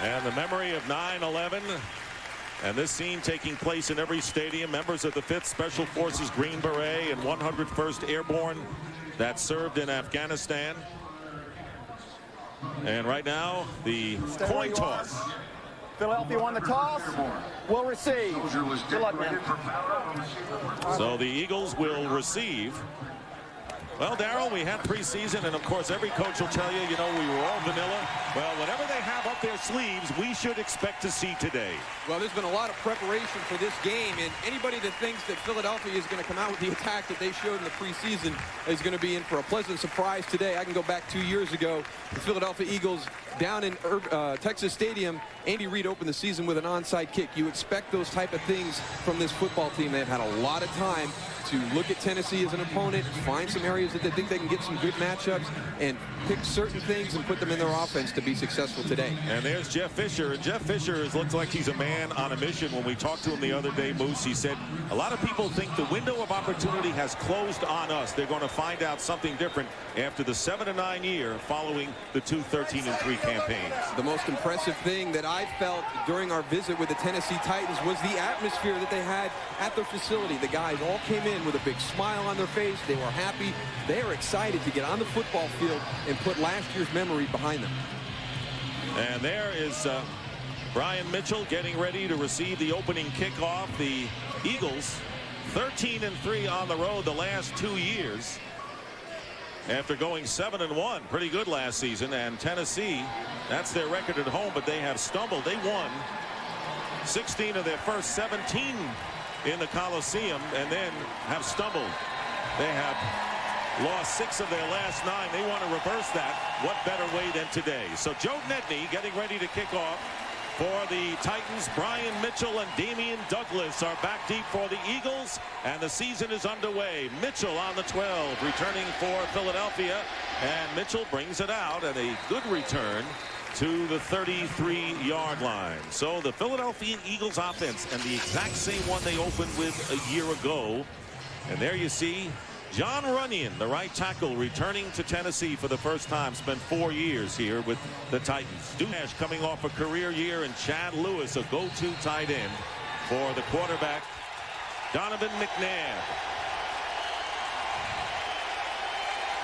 And the memory of 9/11. And this scene taking place in every stadium. Members of the 5th Special Forces Green Beret and 101st Airborne that served in Afghanistan. And right now, the coin toss. Philadelphia won the toss. Will receive. Good luck, man. So the Eagles will receive. Well, Daryl, we had preseason, and of course every coach will tell you, we were all vanilla. Well, whatever they have up their sleeves, we should expect to see today. Well, there's been a lot of preparation for this game, and anybody that thinks that Philadelphia is going to come out with the attack that they showed in the preseason is going to be in for a pleasant surprise today. I can go back 2 years ago. The Philadelphia Eagles down in Texas Stadium, Andy Reid opened the season with an onside kick. You expect those type of things from this football team. They've had a lot of time to look at Tennessee as an opponent, find some areas that they think they can get some good matchups, and pick certain things and put them in their offense to be successful today. And there's Jeff Fisher. And Jeff Fisher looks like he's a man on a mission. When we talked to him the other day, Moose, he said, a lot of people think the window of opportunity has closed on us. They're going to find out something different after the 7-9 year following the 2 13-3 campaigns. The most impressive thing that I felt during our visit with the Tennessee Titans was the atmosphere that they had at their facility. The guys all came in with a big smile on their face. They were happy. They are excited to get on the football field and put last year's memory behind them. And there is Brian Mitchell getting ready to receive the opening kickoff. The Eagles 13-3 on the road the last 2 years after going 7-1. Pretty good last season. And Tennessee, that's their record at home, but they have stumbled. They won 16 of their first 17 in the Coliseum and then have stumbled. They have lost 6 of their last 9. They want to reverse that. What better way than today? So Joe Nedney getting ready to kick off for the Titans. Brian Mitchell and Damian Douglas are back deep for the Eagles, and the season is underway. Mitchell on the 12, returning for Philadelphia, and Mitchell brings it out, and a good return to the 33-yard line. So the Philadelphia Eagles offense, and the exact same one they opened with a year ago. And there you see John Runyon, the right tackle, returning to Tennessee for the first time. Spent 4 years here with the Titans. Dunash coming off a career year, and Chad Lewis, a go-to tight end for the quarterback, Donovan McNab.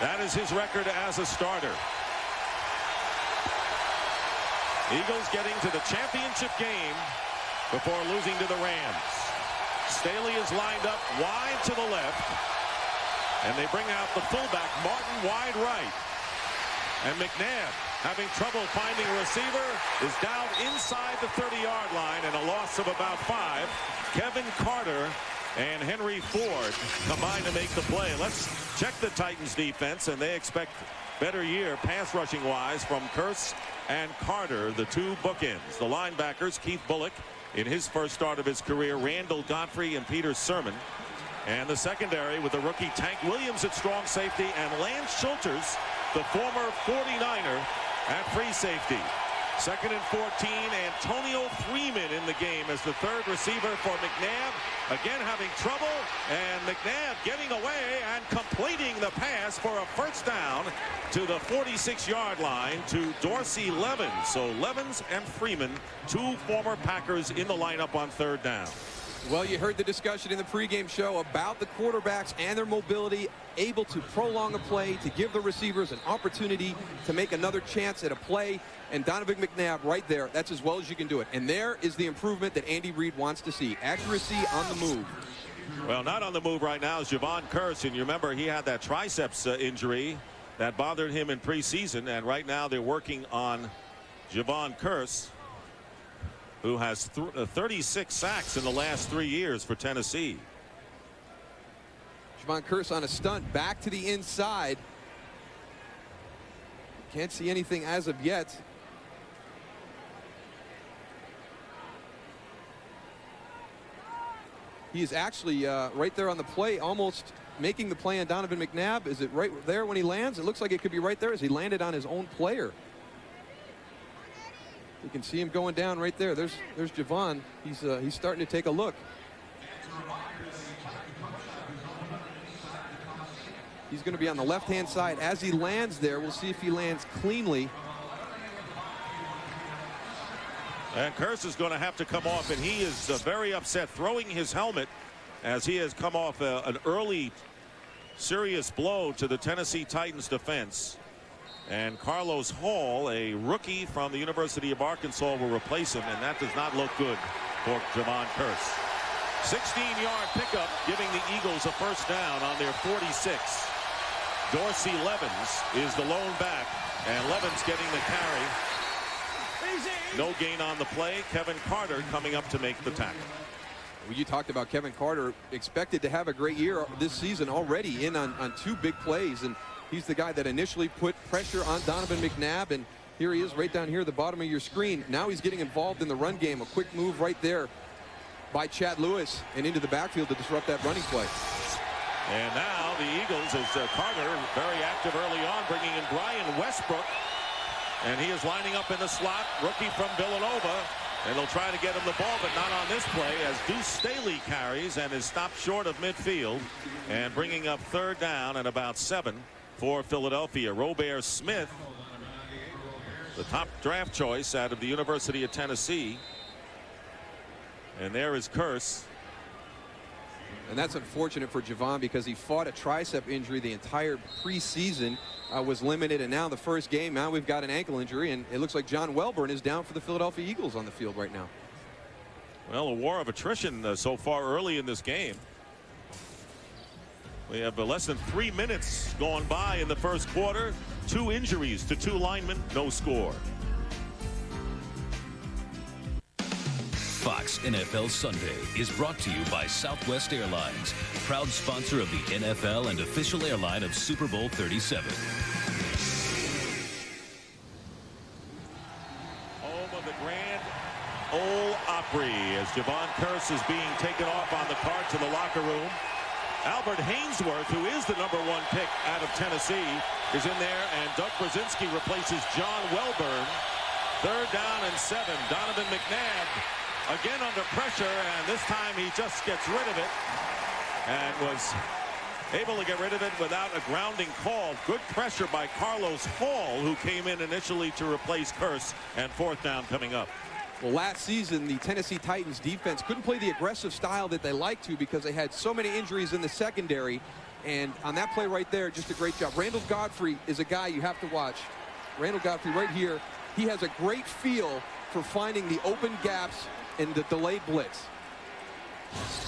That is his record as a starter. Eagles getting to the championship game before losing to the Rams. Staley is lined up wide to the left, and they bring out the fullback, Martin, wide right. And McNab, having trouble finding a receiver, is down inside the 30-yard line, and a loss of about 5. Kevin Carter and Henry Ford combined to make the play. Let's check the Titans defense, and they expect better year pass rushing wise from Kearse and Carter, the 2 bookends. The linebackers, Keith Bullock in his first start of his career, Randall Godfrey and Peter Sermon. And the secondary with the rookie Tank Williams at strong safety and Lance Schulters, the former 49er, at free safety. 2nd and 14, Antonio Freeman in the game as the 3rd receiver for McNab. Again having trouble, and McNab getting away and completing the pass for a first down to the 46-yard line to Dorsey Levens. So Levens and Freeman, 2 former Packers in the lineup on 3rd down. Well, you heard the discussion in the pregame show about the quarterbacks and their mobility, able to prolong a play, to give the receivers an opportunity to make another chance at a play. And Donovan McNab right there, that's as well as you can do it. And there is the improvement that Andy Reid wants to see. Accuracy on the move. Well, not on the move right now is Javon Kearse. And you remember he had that triceps injury that bothered him in preseason. And right now they're working on Javon Kearse, who has 36 sacks in the last 3 years for Tennessee. Javon Kearse on a stunt back to the inside. Can't see anything as of yet. He is actually right there on the play, almost making the play on Donovan McNab. Is it right there when he lands? It looks like it could be right there as he landed on his own player. You can see him going down right there. There's Javon. He's starting to take a look. He's going to be on the left-hand side as he lands there. We'll see if he lands cleanly. And Curse is going to have to come off, and he is very upset, throwing his helmet as he has come off an early serious blow to the Tennessee Titans defense. And Carlos Hall, a rookie from the University of Arkansas, will replace him, and that does not look good for Javon Curse. 16-yard pickup, giving the Eagles a first down on their 46. Dorsey Levens is the lone back, and Levens getting the carry. No gain on the play. Kevin Carter coming up to make the tackle. Well, you talked about Kevin Carter, expected to have a great year this season, already in on 2 big plays, and he's the guy that initially put pressure on Donovan McNab, and here he is right down here at the bottom of your screen. Now he's getting involved in the run game. A quick move right there by Chad Lewis and into the backfield to disrupt that running play. And now the Eagles, as Carter very active early on, bringing in Brian Westbrook. And he is lining up in the slot, rookie from Villanova. And they'll try to get him the ball, but not on this play, as Deuce Staley carries and is stopped short of midfield. And bringing up third down and about 7 for Philadelphia. Robert Smith, the top draft choice out of the University of Tennessee. And there is Curse. And that's unfortunate for Javon, because he fought a tricep injury the entire preseason, was limited, and now the first game, now we've got an ankle injury, and it looks like John Welborn is down for the Philadelphia Eagles on the field right now. Well, a war of attrition so far early in this game. We have less than 3 minutes gone by in the first quarter. 2 injuries to 2 linemen, no score. Fox NFL Sunday is brought to you by Southwest Airlines, proud sponsor of the NFL and official airline of Super Bowl 37. Home of the Grand Ole Opry, as Javon Curse is being taken off on the cart to the locker room. Albert Hainsworth, who is the #1 pick out of Tennessee, is in there, and Doug Brzezinski replaces John Welborn. Third down and 7. Donovan McNab again under pressure, and this time he just gets rid of it and was able to get rid of it without a grounding call. Good pressure by Carlos Hall, who came in initially to replace Curse, and 4th down coming up. Well, last season, the Tennessee Titans defense couldn't play the aggressive style that they like to, because they had so many injuries in the secondary. And on that play right there, just a great job. Randall Godfrey is a guy you have to watch. Randall Godfrey right here, he has a great feel for finding the open gaps in the delayed blitz.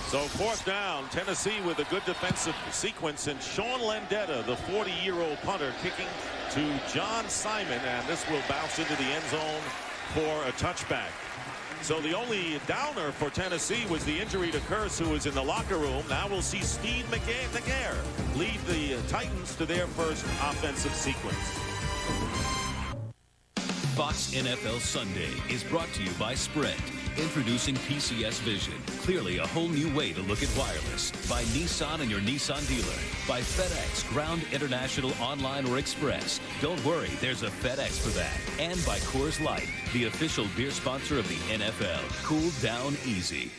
So 4th down, Tennessee with a good defensive sequence, and Sean Landetta, the 40-year-old punter, kicking to John Simon, and this will bounce into the end zone for a touchback. So the only downer for Tennessee was the injury to Curse, who was in the locker room. Now we'll see Steve McNair lead the Titans to their first offensive sequence. Fox NFL Sunday is brought to you by Sprint. Introducing PCS Vision. Clearly a whole new way to look at wireless. By Nissan and your Nissan dealer. By FedEx, Ground International, Online, or Express. Don't worry, there's a FedEx for that. And by Coors Light, the official beer sponsor of the NFL. Cool down easy.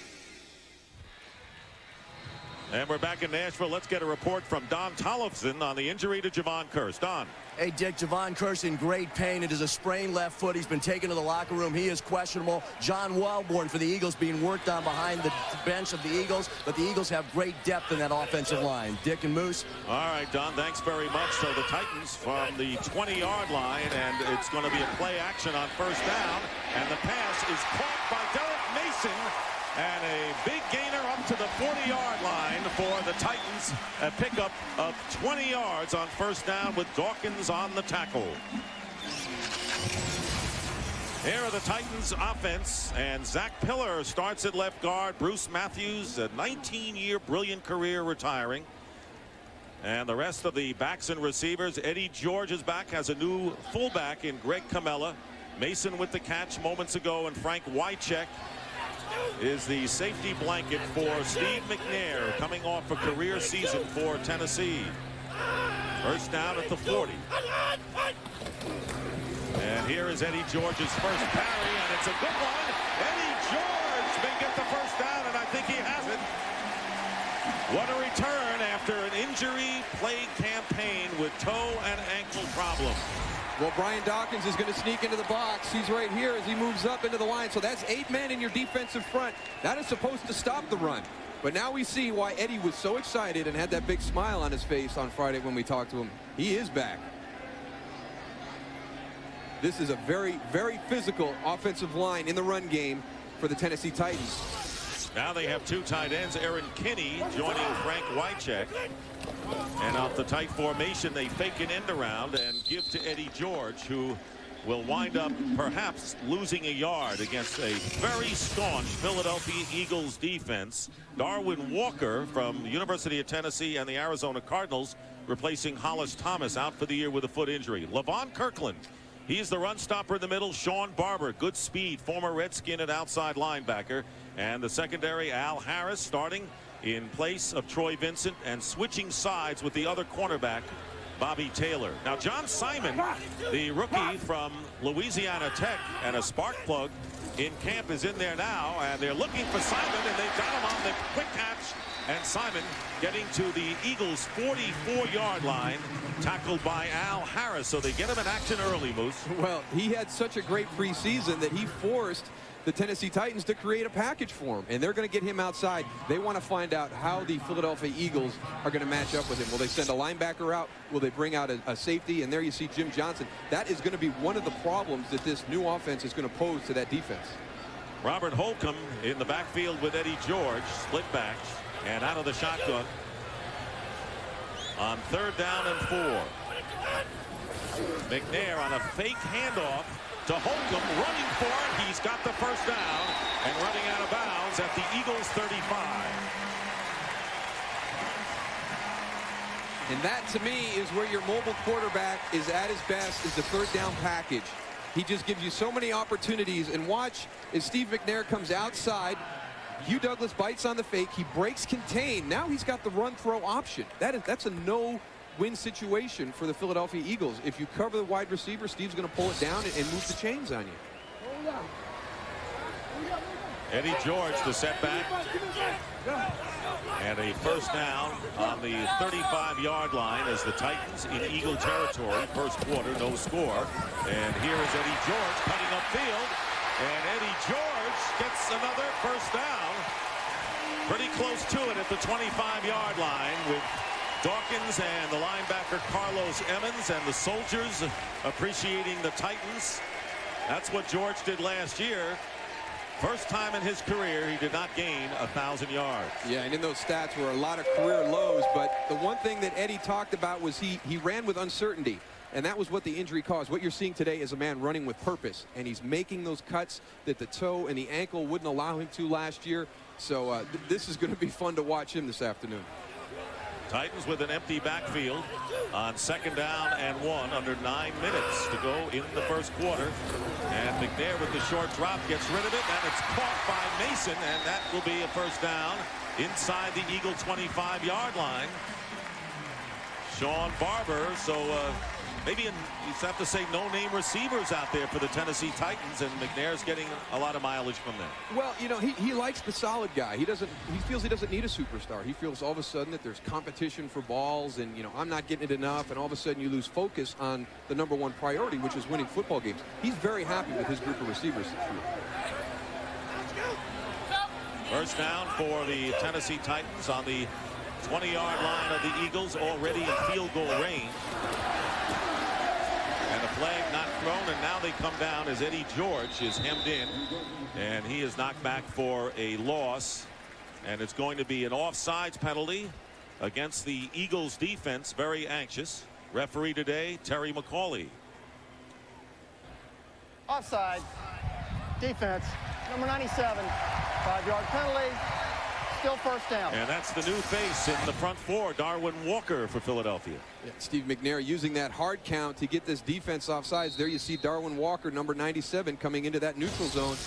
And we're back in Nashville. Let's get a report from Don Tollefson on the injury to Javon Curse. Don. Hey, Dick, Javon Curse in great pain. It is a sprained left foot. He's been taken to the locker room. He is questionable. John Welborn for the Eagles being worked on behind the bench of the Eagles, but the Eagles have great depth in that offensive line. Dick and Moose. All right, Don, thanks very much. So the Titans from the 20-yard line, and it's going to be a play action on 1st down, and the pass is caught by Derek Mason. And a big gainer up to the 40-yard line for the Titans. A pickup of 20 yards on 1st down with Dawkins on the tackle. Here are the Titans offense, and Zach Pillar starts at left guard. Bruce Matthews, a 19-year brilliant career, retiring. And the rest of the backs and receivers. Eddie George is back, has a new fullback in Greg Camella. Mason with the catch moments ago, and Frank Wycheck is the safety blanket for Steve McNair, coming off a career season for Tennessee. 1st down at the 40. And here is Eddie George's first parry, and it's a good one. Eddie George may get the 1st down, and I think he has it. What a return after an injury-plagued campaign with toe and ankle problems. Well, Brian Dawkins is going to sneak into the box. He's right here as he moves up into the line. So that's 8 men in your defensive front. That is supposed to stop the run. But now we see why Eddie was so excited and had that big smile on his face on Friday when we talked to him. He is back. This is a very, very physical offensive line in the run game for the Tennessee Titans. Now they have 2 tight ends. Aaron Kinney joining Frank Wycheck. And off the tight formation, they fake an end around and give to Eddie George, who will wind up perhaps losing a yard against a very staunch Philadelphia Eagles defense. Darwin Walker from the University of Tennessee and the Arizona Cardinals replacing Hollis Thomas, out for the year with a foot injury. Levon Kirkland, he's the run stopper in the middle. Sean Barber, good speed, former Redskin at outside linebacker. And the secondary, Al Harris, starting in place of Troy Vincent and switching sides with the other cornerback, Bobby Taylor. Now John Simon, the rookie from Louisiana Tech and a spark plug in camp, is in there now, and they're looking for Simon, and they've got him on the quick catch, and Simon getting to the Eagles' 44-yard line, tackled by Al Harris. So they get him in action early, Moose. Well, he had such a great preseason that he forced the Tennessee Titans to create a package for him, and they're going to get him outside. They want to find out how the Philadelphia Eagles are going to match up with him. Will they send a linebacker out? Will they bring out a safety? And there you see Jim Johnston. That is going to be one of the problems that this new offense is going to pose to that defense. Robert Holcomb in the backfield with Eddie George, split back, and out of the shotgun on 3rd down and 4. McNair on a fake handoff to Holcomb, running for it. He's got the first down and running out of bounds at the Eagles' 35. And that, to me, is where your mobile quarterback is at his best, is the 3rd down package. He just gives you so many opportunities. And watch as Steve McNair comes outside. Hugh Douglas bites on the fake. He breaks contain. Now he's got the run-throw option. That's a no-win situation for the Philadelphia Eagles. If you cover the wide receiver, Steve's going to pull it down and move the chains on you. Eddie George, the setback. And a first down on the 35-yard line as the Titans in Eagle territory. First quarter, no score. And here is Eddie George cutting upfield. And Eddie George gets another first down. Pretty close to it at the 25-yard line, with Dawkins and the linebacker Carlos Emmons and the Soldiers appreciating the Titans. That's what George did last year. First time in his career he did not gain 1,000 yards. Yeah, and in those stats were a lot of career lows, but the one thing that Eddie talked about was he ran with uncertainty, and that was what the injury caused. What you're seeing today is a man running with purpose, and he's making those cuts that the toe and the ankle wouldn't allow him to last year. So this is going to be fun to watch him this afternoon. Titans with an empty backfield on 2nd down and 1, under 9 minutes to go in the first quarter. And McNair with the short drop gets rid of it, and it's caught by Mason, and that will be a first down inside the Eagle 25-yard line. Sean Barber, so maybe you have to say no-name receivers out there for the Tennessee Titans, and McNair's getting a lot of mileage from them. Well, you know, he likes the solid guy. He feels he doesn't need a superstar. He feels all of a sudden that there's competition for balls, and, you know, I'm not getting it enough, and all of a sudden you lose focus on the #1 priority, which is winning football games. He's very happy with his group of receivers. First down for the Tennessee Titans on the 20-yard line of the Eagles, already in field goal range. And a flag not thrown, and now they come down as Eddie George is hemmed in, and he is knocked back for a loss. And it's going to be an offsides penalty against the Eagles defense, very anxious. Referee today, Terry McCauley. Offside. Defense. Number 97. 5-yard penalty. Still first down. And that's the new face in the front four, Darwin Walker for Philadelphia. Yeah, Steve McNair using that hard count to get this defense offsides. There you see Darwin Walker, number 97, coming into that neutral zone.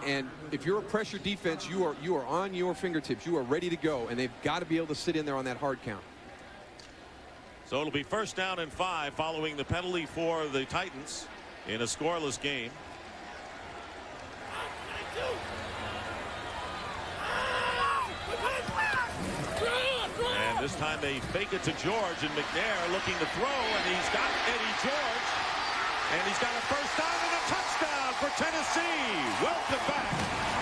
And if you're a pressure defense, you are on your fingertips. You are ready to go, and they've got to be able to sit in there on that hard count. So it'll be first down and 5 following the penalty for the Titans in a scoreless game. And this time they fake it to George, and McNair looking to throw, and he's got Eddie George. And he's got a first down and a touchdown for Tennessee. Welcome back,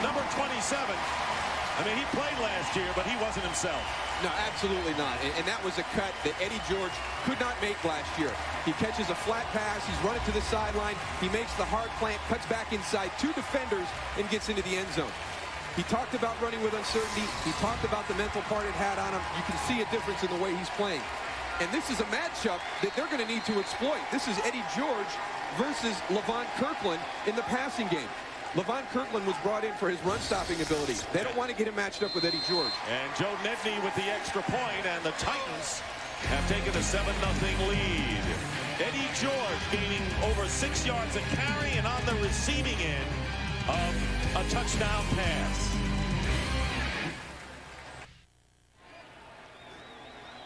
number 27. I mean, he played last year, but he wasn't himself. No, absolutely not. And that was a cut that Eddie George could not make last year. He catches a flat pass. He's running to the sideline. He makes the hard plant, cuts back inside 2 defenders, and gets into the end zone. He talked about running with uncertainty. He talked about the mental part it had on him. You can see a difference in the way he's playing. And this is a matchup that they're going to need to exploit. This is Eddie George versus Levon Kirkland in the passing game. Levon Kirkland was brought in for his run-stopping ability. They don't want to get him matched up with Eddie George. And Joe Nedney with the extra point, and the Titans have taken a 7-0 lead. Eddie George gaining over 6 yards a carry and on the receiving end of a touchdown pass.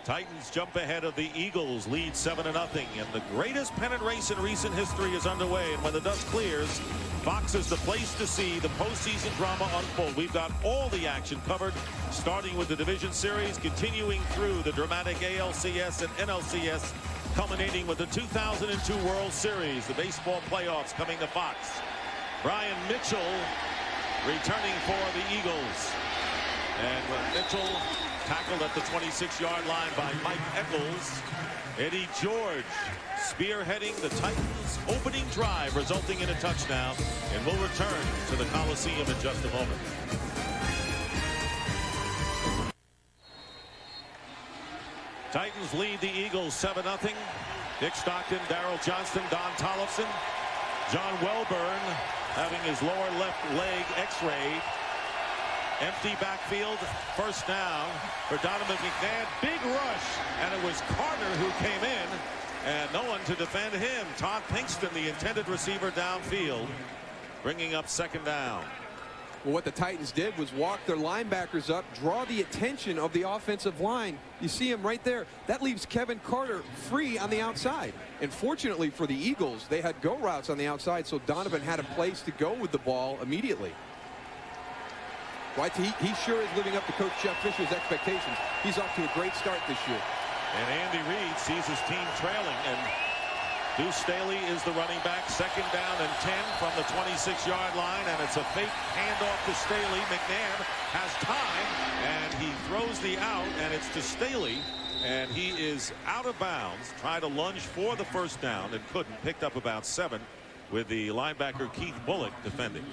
Titans jump ahead of the Eagles, lead 7-0, and the greatest pennant race in recent history is underway. And when the dust clears, Fox is the place to see the postseason drama unfold. We've got all the action covered, starting with the division series, continuing through the dramatic ALCS and NLCS, culminating with the 2002 World Series, the baseball playoffs coming to Fox. Brian Mitchell returning for the Eagles. And Mitchell tackled at the 26-yard line by Mike Eccles. Eddie George spearheading the Titans' opening drive, resulting in a touchdown, and will return to the Coliseum in just a moment. Titans lead the Eagles 7-0. Dick Stockton, Daryl Johnston, Don Tollefson. John Welburn having his lower left leg x-rayed. Empty backfield, first down for Donovan McNab. Big rush, and it was Carter who came in, and no one to defend him. Todd Pinkston, the intended receiver downfield, bringing up second down. Well, what the Titans did was walk their linebackers up, draw the attention of the offensive line. You see him right there. That leaves Kevin Carter free on the outside. And fortunately for the Eagles, they had go routes on the outside, so Donovan had a place to go with the ball immediately. Right, he sure is living up to Coach Jeff Fisher's expectations. He's off to a great start this year. And Andy Reid sees his team trailing, and Deuce Staley is the running back. Second down and 10 from the 26-yard line, and it's a fake handoff to Staley. McNab has time, and he throws the out, and it's to Staley, and he is out of bounds. Tried to lunge for the first down and couldn't. Picked up about 7 with the linebacker Keith Bullock defending.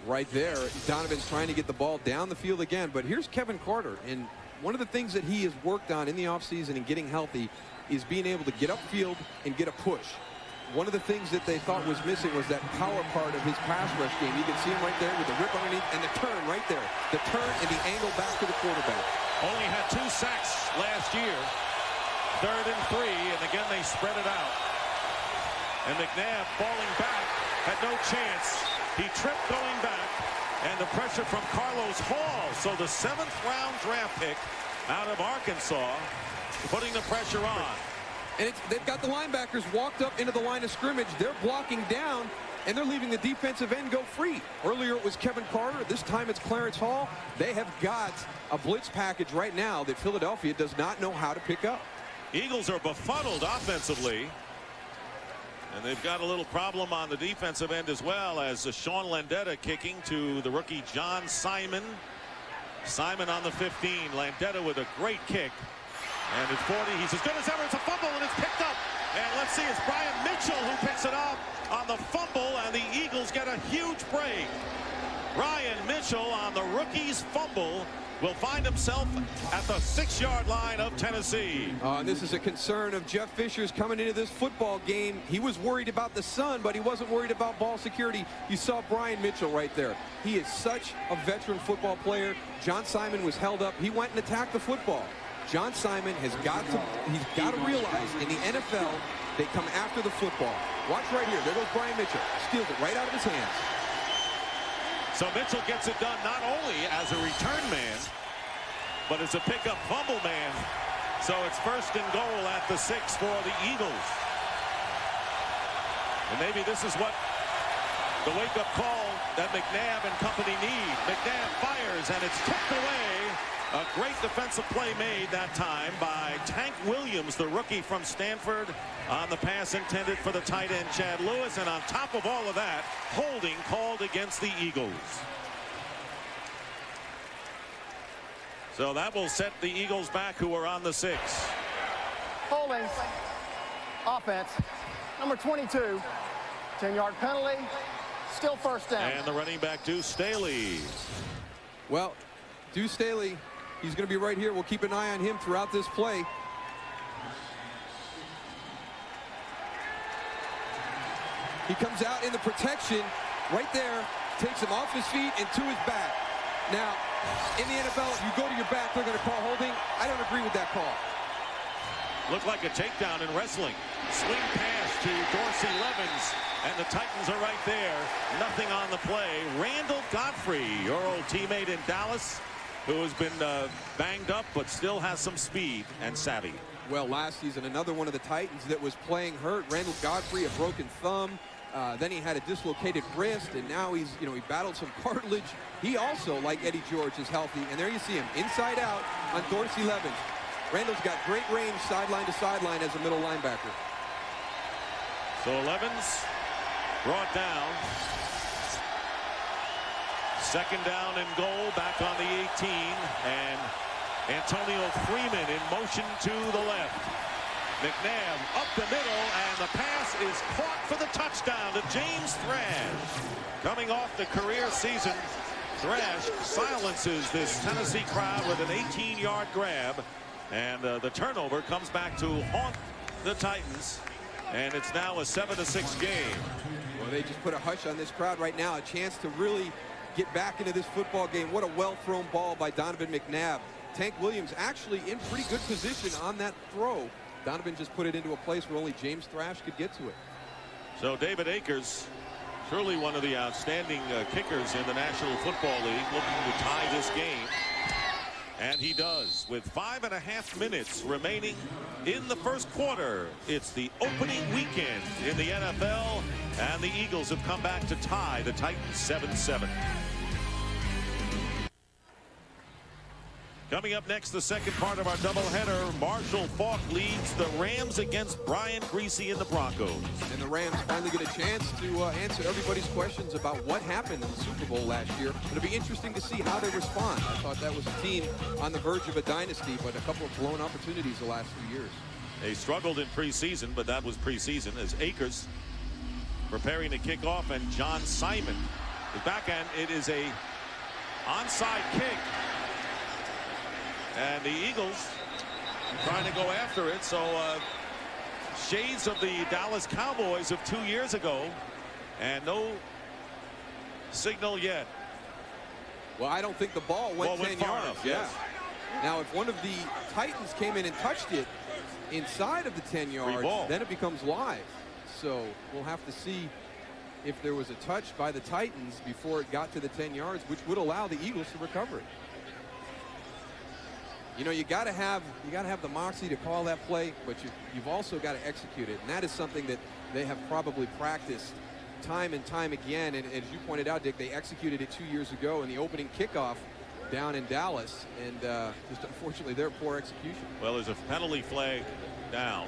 Right there, Donovan's trying to get the ball down the field again, but here's Kevin Carter, and one of the things that he has worked on in the offseason and getting healthy is being able to get upfield and get a push. One of the things that they thought was missing was that power part of his pass rush game. You can see him right there with the rip underneath and the turn right there. The turn and the angle back to the quarterback. Only had 2 sacks last year. 3rd and 3, and again they spread it out. And McNab falling back had no chance. He tripped going back, and the pressure from Carlos Hall. So the 7th-round draft pick out of Arkansas, putting the pressure on. And they've got the linebackers walked up into the line of scrimmage. They're blocking down, and they're leaving the defensive end go free. Earlier it was Kevin Carter. This time it's Clarence Hall. They have got a blitz package right now that Philadelphia does not know how to pick up. Eagles are befuddled offensively. And they've got a little problem on the defensive end as well, as Sean Landetta kicking to the rookie John Simon. Simon on the 15. Landetta with a great kick. And at 40, he's as good as ever. It's a fumble, and it's picked up. And let's see, it's Brian Mitchell who picks it up on the fumble, and the Eagles get a huge break. Brian Mitchell on the rookie's fumble will find himself at the 6-yard line of Tennessee. This is a concern of Jeff Fisher's coming into this football game. He was worried about the sun, but he wasn't worried about ball security. You saw Brian Mitchell right there. He is such a veteran football player. John Simon was held up. He went and attacked the football. John Simon he's got to realize in the NFL, they come after the football. Watch right here. There goes Brian Mitchell. Steals it right out of his hands. So Mitchell gets it done not only as a return man, but as a pickup fumble man. So it's 1st and goal at the 6 for the Eagles. And maybe this is what the wake-up call that McNab and company need. McNab fires, and it's tipped away A great defensive play made that time by Tank Williams, the rookie from Stanford, on the pass intended for the tight end Chad Lewis. And on top of all of that, holding called against the Eagles. So that will set the Eagles back, who are on the 6. Holding. Offense. Number 22. 10-yard penalty. Still first down. And the running back, Deuce Staley. Well, Deuce Staley, he's going to be right here. We'll keep an eye on him throughout this play. He comes out in the protection right there, takes him off his feet and to his back. Now, in the NFL, if you go to your back, they're going to call holding. I don't agree with that call. Looked like a takedown in wrestling. Swing pass to Dorsey Levens, and the Titans are right there. Nothing on the play. Randall Godfrey, your old teammate in Dallas, who has been banged up but still has some speed and savvy. Well, last season, another one of the Titans that was playing hurt. Randall Godfrey, a broken thumb. Then he had a dislocated wrist, and now he battled some cartilage. He also, like Eddie George, is healthy. And there you see him, inside out on Dorsey Levens. Randall's got great range sideline to sideline as a middle linebacker. So Levens brought down. Second down and goal, back on the 18. And Antonio Freeman in motion to the left. McNab up the middle, and the pass is caught for the touchdown to James Thrash. Coming off the career season, Thrash silences this Tennessee crowd with an 18-yard grab. And the turnover comes back to haunt the Titans. And it's now a 7-6 game. Well, they just put a hush on this crowd right now. A chance to really get back into this football game. What a well-thrown ball by Donovan McNab. Tank Williams actually in pretty good position on that throw. Donovan just put it into a place where only James Thrash could get to it. So David Akers, truly one of the outstanding kickers in the National Football League, looking to tie this game. And he does, with 5.5 minutes remaining in the first quarter. It's the opening weekend in the NFL, and the Eagles have come back to tie the Titans 7-7. Coming up next, the second part of our doubleheader. Marshall Faulk leads the Rams against Brian Griese and the Broncos. And the Rams finally get a chance to answer everybody's questions about what happened in the Super Bowl last year. It'll be interesting to see how they respond. I thought that was a team on the verge of a dynasty, but a couple of blown opportunities the last few years. They struggled in preseason, but that was preseason, as Akers preparing to kick off, and John Simon is back, and it is a onside kick. And the Eagles trying to go after it. So shades of the Dallas Cowboys of 2 years ago, and no signal yet. Well, I don't think the ball went 10 yards. Enough, yes. Now, if one of the Titans came in and touched it inside of the 10 yards, then it becomes live. So we'll have to see if there was a touch by the Titans before it got to the 10 yards, which would allow the Eagles to recover it. You know, you got to have the moxie to call that play, but you've also got to execute it, and that is something that they have probably practiced time and time again. And as you pointed out, Dick, they executed it 2 years ago in the opening kickoff down in Dallas, and just unfortunately their poor execution. Well, there's a penalty flag down,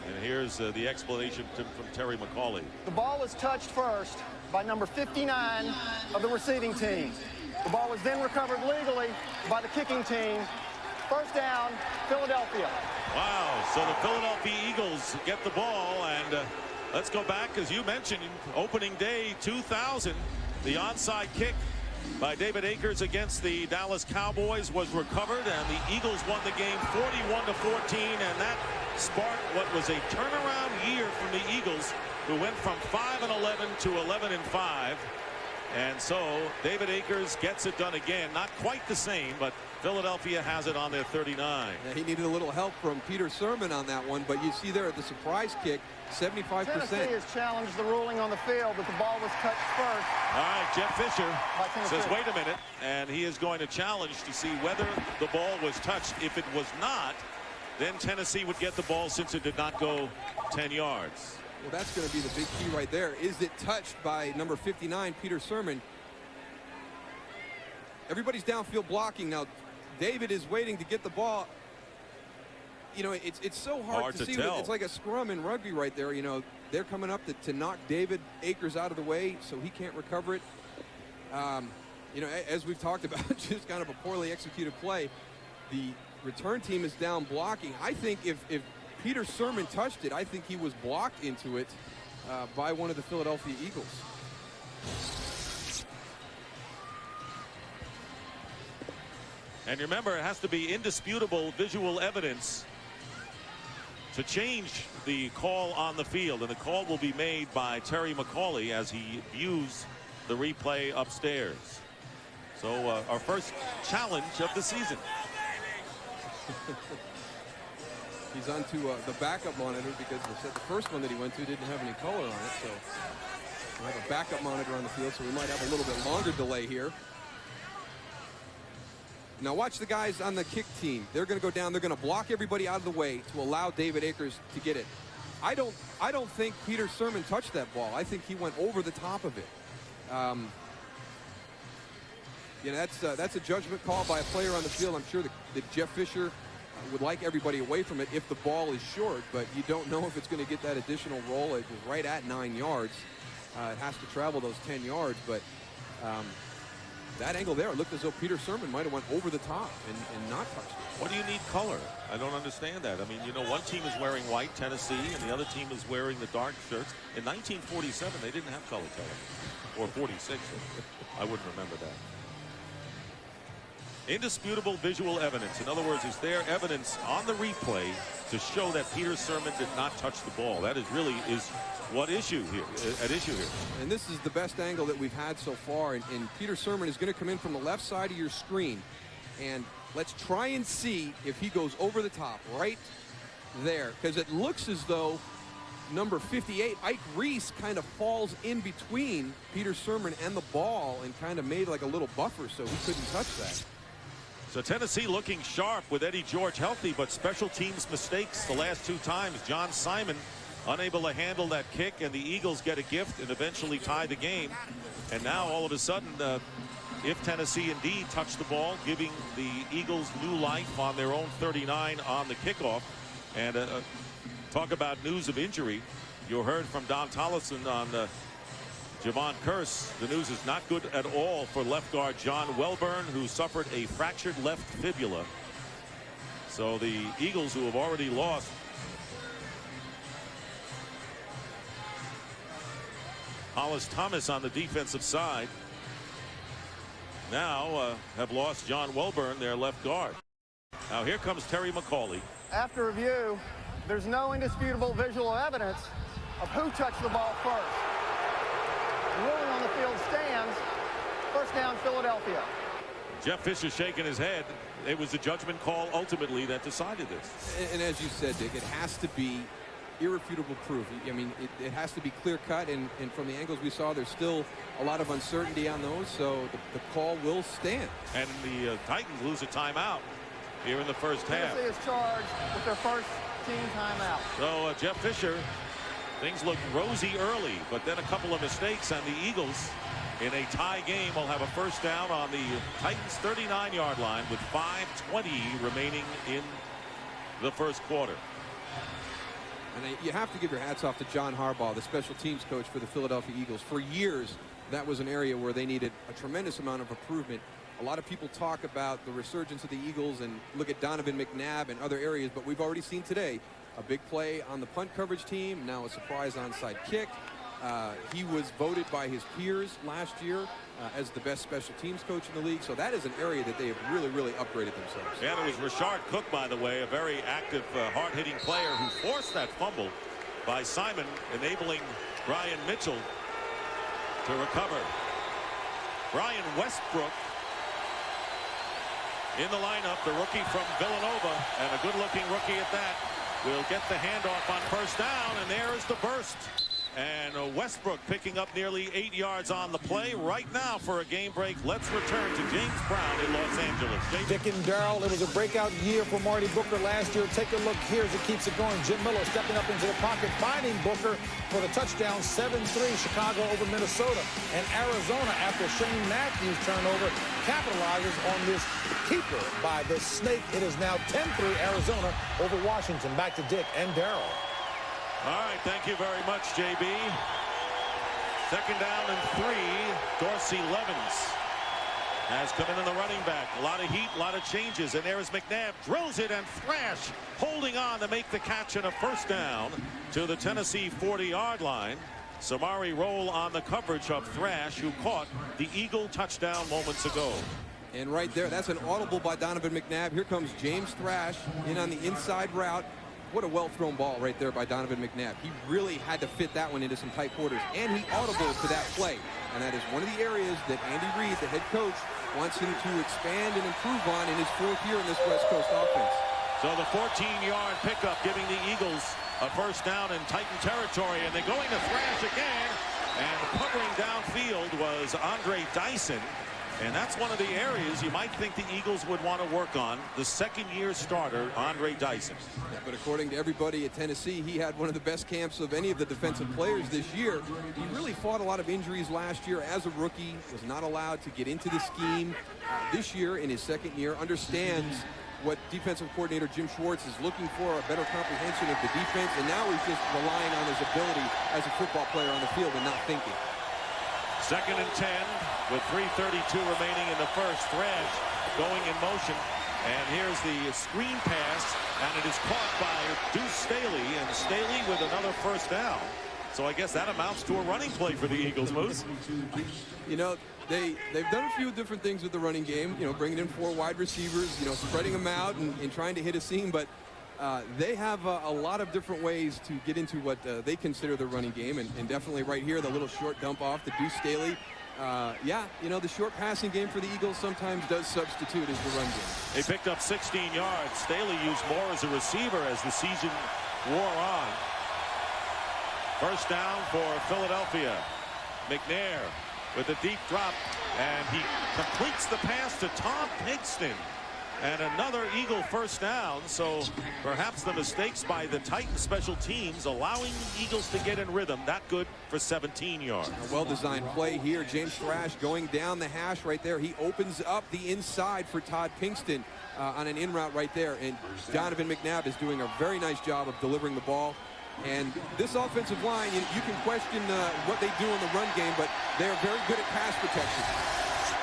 and here's the explanation from Terry McCauley. The ball was touched first by number 59 of the receiving team. The ball was then recovered legally by the kicking team. First down, Philadelphia. Wow, so the Philadelphia Eagles get the ball, and let's go back, as you mentioned, opening day 2000, the onside kick by David Akers against the Dallas Cowboys was recovered, and the Eagles won the game 41-14, and that sparked what was a turnaround year from the Eagles, who went from 5-11 to 11-5. And so David Akers gets it done again. Not quite the same, but Philadelphia has it on their 39. Yeah, he needed a little help from Peter Sermon on that one, but you see there at the surprise kick, 75%. Tennessee has challenged the ruling on the field that the ball was touched first. All right, Jeff Fisher says, wait a minute, and he is going to challenge to see whether the ball was touched. If it was not, then Tennessee would get the ball since it did not go 10 yards. Well, that's going to be the big key right there. Is it touched by number 59, Peter Sermon? Everybody's downfield blocking now. David is waiting to get the ball. You know, it's so hard to see. It's like a scrum in rugby right there. You know, they're coming up to knock David Akers out of the way so he can't recover it. You know, as we've talked about, just kind of a poorly executed play. The return team is down blocking. I think if Peter Sermon touched it, I think he was blocked into it by one of the Philadelphia Eagles. And remember, it has to be indisputable visual evidence to change the call on the field, and the call will be made by Terry McCauley as he views the replay upstairs. So our first challenge of the season. He's on to the backup monitor because the first one that he went to didn't have any color on it. So we have a backup monitor on the field, so we might have a little bit longer delay here. Now watch the guys on the kick team. They're going to go down. They're going to block everybody out of the way to allow David Akers to get it. I don't think Peter Sermon touched that ball. I think he went over the top of it. You know, that's a judgment call by a player on the field. I'm sure that Jeff Fisher would like everybody away from it if the ball is short, but you don't know if it's going to get that additional roll. It was right at 9 yards. It has to travel those 10 yards, but that angle there, it looked as though Peter Sermon might have went over the top and not touched it. What do you need color? I don't understand that. I mean, you know, one team is wearing white, Tennessee, and the other team is wearing the dark shirts. In 1947, they didn't have color television. Or 46. I wouldn't remember that. Indisputable visual evidence. In other words, is there evidence on the replay to show that Peter Sermon did not touch the ball? That is really what issue here, at issue here. And this is the best angle that we've had so far. And Peter Sermon is going to come in from the left side of your screen. And let's try and see if he goes over the top right there. Because it looks as though number 58, Ike Reese, kind of falls in between Peter Sermon and the ball and kind of made like a little buffer so he couldn't touch that. So Tennessee looking sharp with Eddie George healthy, but special teams mistakes the last 2 times. John Simon unable to handle that kick, and the Eagles get a gift and eventually tie the game. And now all of a sudden, if Tennessee indeed touched the ball, giving the Eagles new life on their own 39 on the kickoff. And talk about news of injury. You heard from Don Tollefson on Javon Curse. The news is not good at all for left guard John Welburn, who suffered a fractured left fibula. So the Eagles, who have already lost Hollis Thomas on the defensive side, now have lost John Welburn, their left guard. Now here comes Terry McCauley. After review, there's no indisputable visual evidence of who touched the ball first. The ruling on the field stands. First down, Philadelphia. Jeff Fisher shaking his head. It was the judgment call ultimately that decided this. And as you said, Dick, it has to be irrefutable proof. I mean, it has to be clear cut, and from the angles we saw, there's still a lot of uncertainty on those, so the call will stand. And the Titans lose a timeout here in the first half. Tennessee is charged with their first team timeout. So Jeff Fisher, things look rosy early, but then a couple of mistakes, and the Eagles in a tie game will have a first down on the Titans 39-yard line with 5:20 remaining in the first quarter. And you have to give your hats off to John Harbaugh, the special teams coach for the Philadelphia Eagles. For years, that was an area where they needed a tremendous amount of improvement. A lot of people talk about the resurgence of the Eagles and look at Donovan McNab and other areas, but we've already seen today a big play on the punt coverage team, now a surprise onside kick. He was voted by his peers last year as the best special teams coach in the league, so that is an area that they have really, really upgraded themselves. Yeah, it was Rashard Cook, by the way, a very active, hard-hitting player who forced that fumble by Simon, enabling Brian Mitchell to recover. Brian Westbrook in the lineup, the rookie from Villanova, and a good-looking rookie at that, will get the handoff on first down, and there is the burst And Westbrook picking up nearly 8 yards on the play. Right now for a game break, let's return to James Brown in Los Angeles. Dick and Daryl, it was a breakout year for Marty Booker last year. Take a look here as it keeps it going. Jim Miller stepping up into the pocket, finding Booker for the touchdown. 7-3, Chicago over Minnesota. And Arizona, after Shane Matthews' turnover, capitalizes on this keeper by the Snake. It is now 10-3 Arizona over Washington. Back to Dick and Daryl. All right, thank you very much, JB. Second down and 3. Dorsey Levens has come in the running back. A lot of heat, a lot of changes. And there's McNab, drills it, and Thrash holding on to make the catch and a first down to the Tennessee 40-yard line. Samari roll on the coverage of Thrash, who caught the Eagle touchdown moments ago. And right there, that's an audible by Donovan McNab. Here comes James Thrash in on the inside route. What a well-thrown ball right there by Donovan McNab. He really had to fit that one into some tight quarters, and he audibled to that play. And that is one of the areas that Andy Reid, the head coach, wants him to expand and improve on in his 4th year in this West Coast offense. So the 14-yard pickup giving the Eagles a first down in Titan territory, and they're going to Thrash again. And covering downfield was Andre Dyson. And that's one of the areas you might think the Eagles would want to work on, the second-year starter, Andre Dyson. Yeah, but according to everybody at Tennessee, he had one of the best camps of any of the defensive players this year. He really fought a lot of injuries last year as a rookie, was not allowed to get into the scheme. This year, in his second year, understands what defensive coordinator Jim Schwartz is looking for, a better comprehension of the defense, and now he's just relying on his ability as a football player on the field and not thinking. Second and 10 with 3:32 remaining in the first. Thrash going in motion, and here's the screen pass, and it is caught by Deuce Staley, and Staley with another first down. So I guess that amounts to a running play for the Eagles, Moose. You know, they've done a few different things with the running game, you know, bringing in 4 wide receivers, you know, spreading them out and trying to hit a seam, but they have a lot of different ways to get into what they consider the running game, and definitely right here, the little short dump off to Deuce Staley. Yeah, you know, the short passing game for the Eagles sometimes does substitute as the run game. They picked up 16 yards. Staley used more as a receiver as the season wore on. First down for Philadelphia. McNair with a deep drop, and he completes the pass to Tom Pigston. And another Eagle first down, so perhaps the mistakes by the Titans special teams allowing the Eagles to get in rhythm. That good for 17 yards. A well-designed play here. James Thrash going down the hash right there. He opens up the inside for Todd Pinkston on an in route right there. And Donovan McNab is doing a very nice job of delivering the ball. And this offensive line, you can question what they do in the run game, but they are very good at pass protection.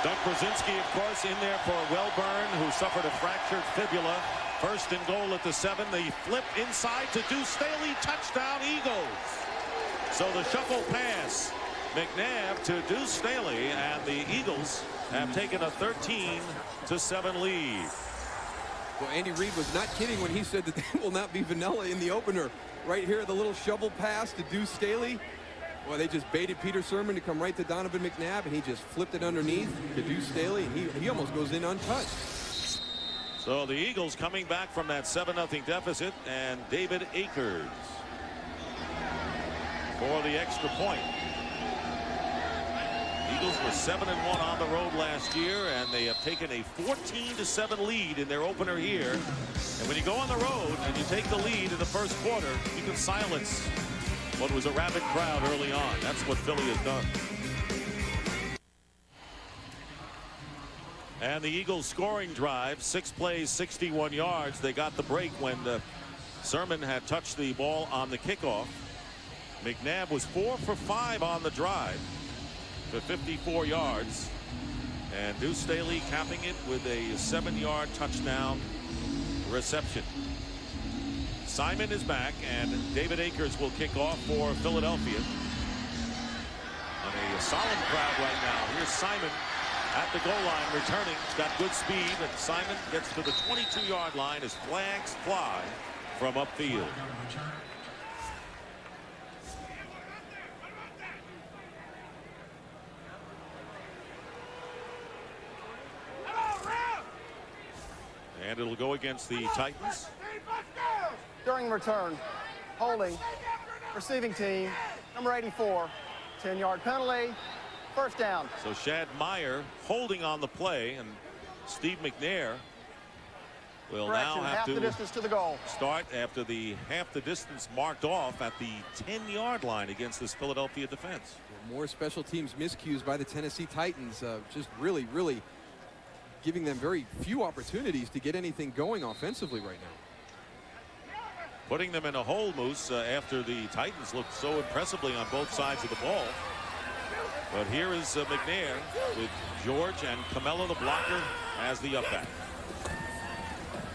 Doug Brzezinski, of course, in there for Welburn, who suffered a fractured fibula. First and goal at the 7. The flip inside to Deuce Staley. Touchdown, Eagles. So the shuffle pass. McNab to Deuce Staley, and the Eagles have taken a 13-7 lead. Well, Andy Reid was not kidding when he said that they will not be vanilla in the opener. Right here, the little shovel pass to Deuce Staley. Well, they just baited Peter Sermon to come right to Donovan McNab, and he just flipped it underneath to Deuce Staley, and he almost goes in untouched. So the Eagles coming back from that 7-0 deficit, and David Akers for the extra point. Eagles were 7-1 on the road last year, and they have taken a 14-7 lead in their opener here. And when you go on the road and you take the lead in the first quarter, you can silence what was a rabid crowd early on. That's what Philly has done. And the Eagles scoring drive, 6 plays, 61 yards. They got the break when Sermon had touched the ball on the kickoff. McNab was 4 for 5 on the drive for 54 yards. And Deuce Staley capping it with a 7-yard touchdown reception. Simon is back, and David Akers will kick off for Philadelphia. And a solemn crowd right now. Here's Simon at the goal line returning. He's got good speed, and Simon gets to the 22-yard line as flags fly from upfield. And it'll go against the Titans. During return, holding, receiving team, Number 84, 10-yard penalty, first down. So Shad Meyer holding on the play, and Steve McNair will now have half to the distance to the goal. Start after the half the distance marked off at the 10-yard line against this Philadelphia defense. More special teams miscues by the Tennessee Titans, just really giving them very few opportunities to get anything going offensively right now. Putting them in a hole, Moose, after the Titans looked so impressively on both sides of the ball. But here is McNair with George and Camella, the blocker, as the up back.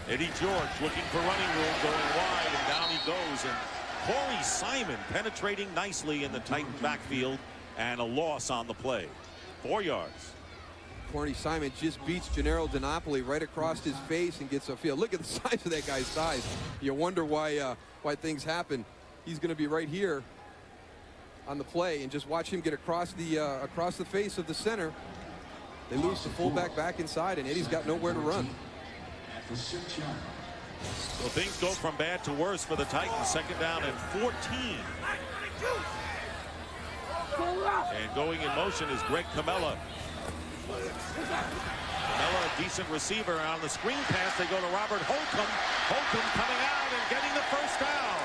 Eddie George looking for running room, going wide, and down he goes. And Corey Simon penetrating nicely in the Titan backfield, and a loss on the play. 4 yards. Corey Simon just beats Gennaro DiNapoli right across his face and gets a field. Look at the size of that guy's thighs. You wonder why things happen. He's going to be right here on the play, and just watch him get across the face of the center. They lose the fullback back inside, and Eddie's got nowhere to run. So things go from bad to worse for the Titans. Second down and 14. And going in motion is Greg Camella. Camella, a decent receiver. On the screen pass, they go to Robert Holcomb. Holcomb coming out and getting the first down.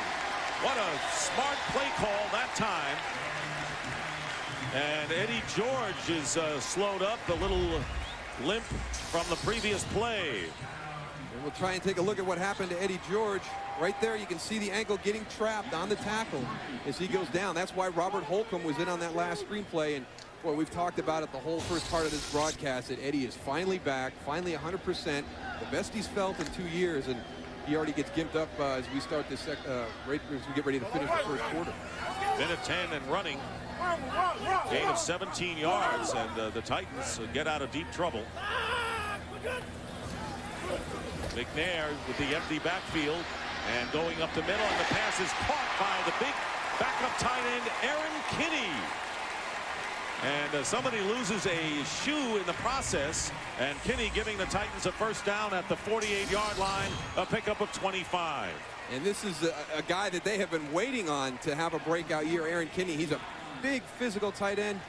What a smart play call that time. And Eddie George is slowed up, a little limp from the previous play. And we'll try and take a look at what happened to Eddie George. Right there, you can see the ankle getting trapped on the tackle as he goes down. That's why Robert Holcomb was in on that last screen play. And boy, we've talked about it the whole first part of this broadcast, that Eddie is finally back, finally 100%, the best he's felt in 2 years, and he already gets gimped up as we start this right as we get ready to finish the first quarter. Minute 10 and running. Gain of 17 yards, and the Titans get out of deep trouble. McNair with the empty backfield and going up the middle, and the pass is caught by the big backup tight end Aaron Kinney. And somebody loses a shoe in the process, and Kinney giving the Titans a first down at the 48-yard line, a pickup of 25. And this is a guy that they have been waiting on to have a breakout year, Aaron Kinney. He's a big physical tight end,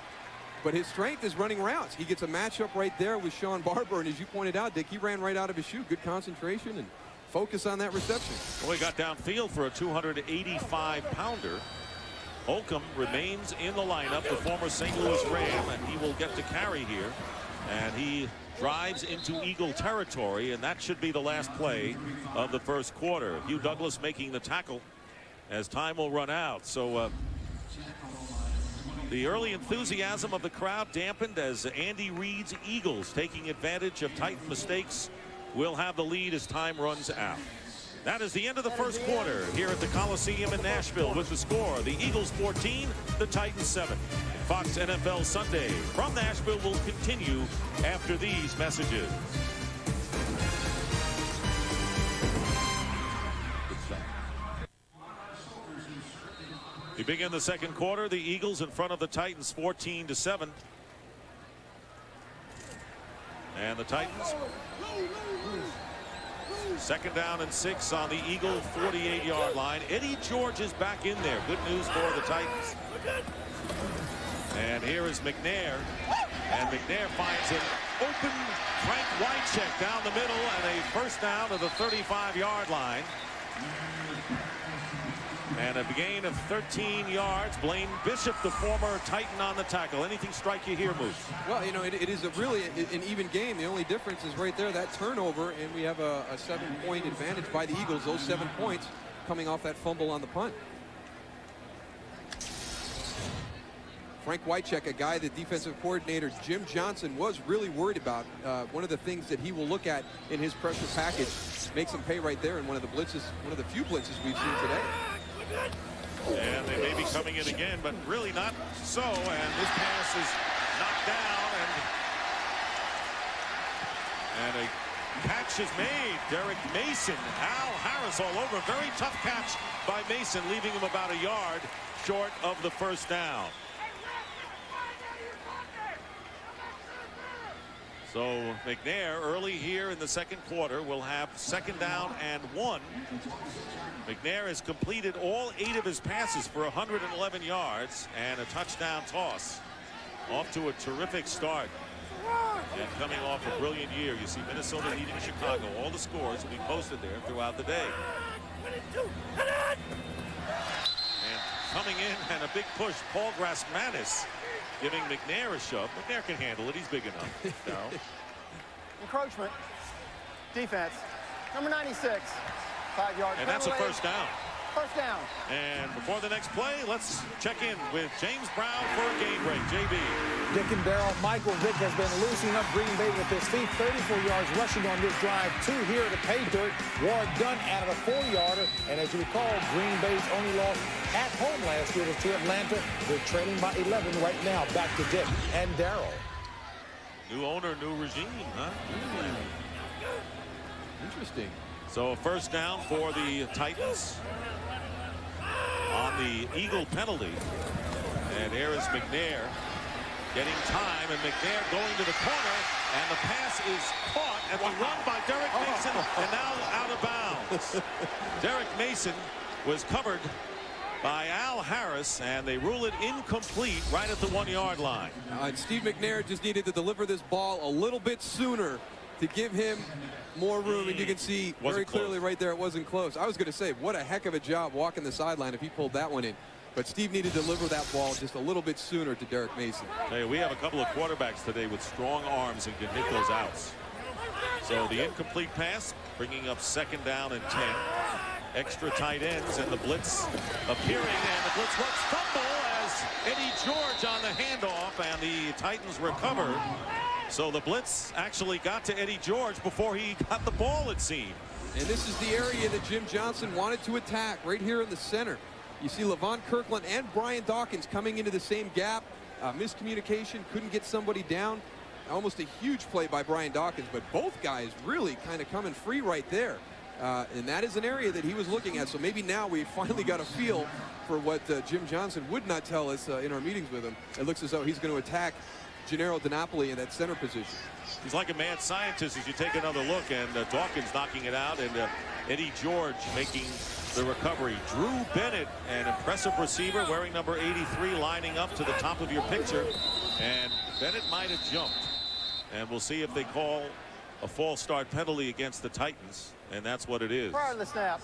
but his strength is running routes. He gets a matchup right there with Sean Barber, and as you pointed out, Dick, he ran right out of his shoe. Good concentration and focus on that reception. Well, he got downfield for a 285-pounder. Holcomb remains in the lineup, the former St. Louis Ram, and he will get to carry here. And he drives into Eagle territory, and that should be the last play of the first quarter. Hugh Douglas making the tackle as time will run out. So the early enthusiasm of the crowd dampened as Andy Reid's Eagles, taking advantage of Titan mistakes, will have the lead as time runs out. That is the end of the first quarter here at the Coliseum in Nashville with the score: the Eagles 14, the Titans 7. Fox NFL Sunday from Nashville will continue after these messages. We begin the second quarter. The Eagles in front of the Titans 14-7. And the Titans, second down and 6 on the Eagle 48-yard line. Eddie George is back in there. Good news for the Titans. And here is McNair. And McNair finds an open Frank Wycheck down the middle, and a first down to the 35-yard line. And a gain of 13 yards. Blaine Bishop, the former Titan, on the tackle. Anything strike you here, Moose? Well, you know, it is a really an even game. The only difference is right there, that turnover, and we have a 7-point advantage by the Eagles. Those 7 points coming off that fumble on the punt. Frank Wycheck, a guy that defensive coordinator Jim Johnston was really worried about. One of the things that he will look at in his pressure package makes him pay right there in one of the blitzes, one of the few blitzes we've seen today. And they may be coming in again, but really not so. And this pass is knocked down, and a catch is made. Derek Mason, Al Harris all over. Very tough catch by Mason, leaving him about a yard short of the first down. So McNair early here in the second quarter will have 2nd down and 1. McNair has completed all 8 of his passes for 111 yards and a touchdown toss. Off to a terrific start. And coming off a brilliant year. You see Minnesota leading Chicago. All the scores will be posted there throughout the day. And coming in and a big push, Paul Grasmanis giving McNair a shove. McNair can handle it. He's big enough. Daryl. Encroachment. Defense. Number 96. 5-yard penalty. And that's a first down. First down. And before the next play, let's check in with James Brown for a game break. JB. Dick and Daryl, Michael Vick has been loosening up Green Bay with his feet. 34 yards rushing on this drive. 2 here to pay dirt. Ward Dunn added a 4-yarder. And as you recall, Green Bay's only loss at home last year was to Atlanta. They're trailing by 11 right now. Back to Dick and Daryl. New owner, new regime, huh? Interesting. So first down for the Titans on the Eagle penalty. And there is McNair getting time, and McNair going to the corner, and the pass is caught at the run by Derek Mason, and now out of bounds. Derek Mason was covered by Al Harris, and they rule it incomplete right at the 1-yard line. And Steve McNair just needed to deliver this ball a little bit sooner to give him more room, and you can see very clearly right there it wasn't close. I was going to say, what a heck of a job walking the sideline if he pulled that one in. But Steve needed to deliver that ball just a little bit sooner to Derek Mason. Hey, we have a couple of quarterbacks today with strong arms and can hit those outs. So the incomplete pass bringing up 2nd down and 10. Extra tight ends and the blitz appearing, and the blitz works fumble as Eddie George on the handoff, and the Titans recover. So the blitz actually got to Eddie George before he got the ball, it seemed. And this is the area that Jim Johnston wanted to attack, right here in the center. You see Levon Kirkland and Brian Dawkins coming into the same gap. Miscommunication, couldn't get somebody down. Almost a huge play by Brian Dawkins, but both guys really kind of coming free right there. And that is an area that he was looking at. So maybe now we finally got a feel for what Jim Johnston would not tell us in our meetings with him. It looks as though he's going to attack Gennaro DiNapoli in that center position. He's like a mad scientist as you take another look, and Dawkins knocking it out, and Eddie George making the recovery. Drew Bennett, an impressive receiver wearing number 83, lining up to the top of your picture, and Bennett might have jumped. And we'll see if they call a false start penalty against the Titans, and that's what it is. Prior to the snap,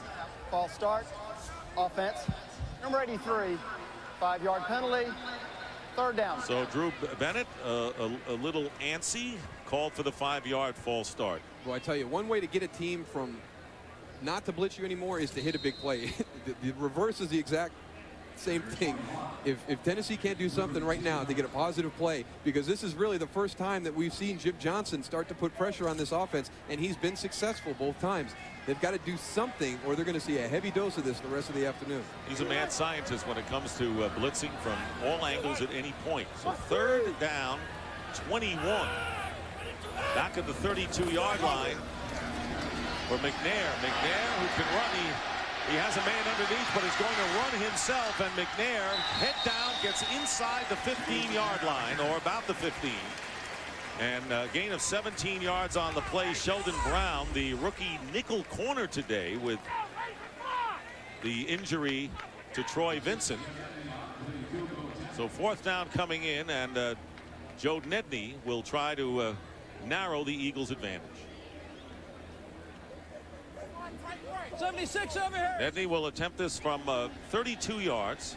false start, offense, number 83, 5-yard penalty, 3rd down. So Drew Bennett, a little antsy, called for the 5-yard false start. Well, I tell you, one way to get a team from not to blitz you anymore is to hit a big play. The reverse is the exact same thing. If Tennessee can't do something right now to get a positive play, because this is really the first time that we've seen Jim Johnston start to put pressure on this offense, and he's been successful both times. They've got to do something, or they're going to see a heavy dose of this the rest of the afternoon. He's a mad scientist when it comes to blitzing from all angles at any point. So 3rd down, 21. Back at the 32-yard line for McNair. McNair, who can run, he has a man underneath, but is going to run himself, and McNair, head down, gets inside the 15-yard line, or about the 15. And a gain of 17 yards on the play. Sheldon Brown, the rookie nickel corner today, with the injury to Troy Vincent. So 4th down coming in, and Joe Nedney will try to narrow the Eagles' advantage. 76 over here. Nedney will attempt this from 32 yards.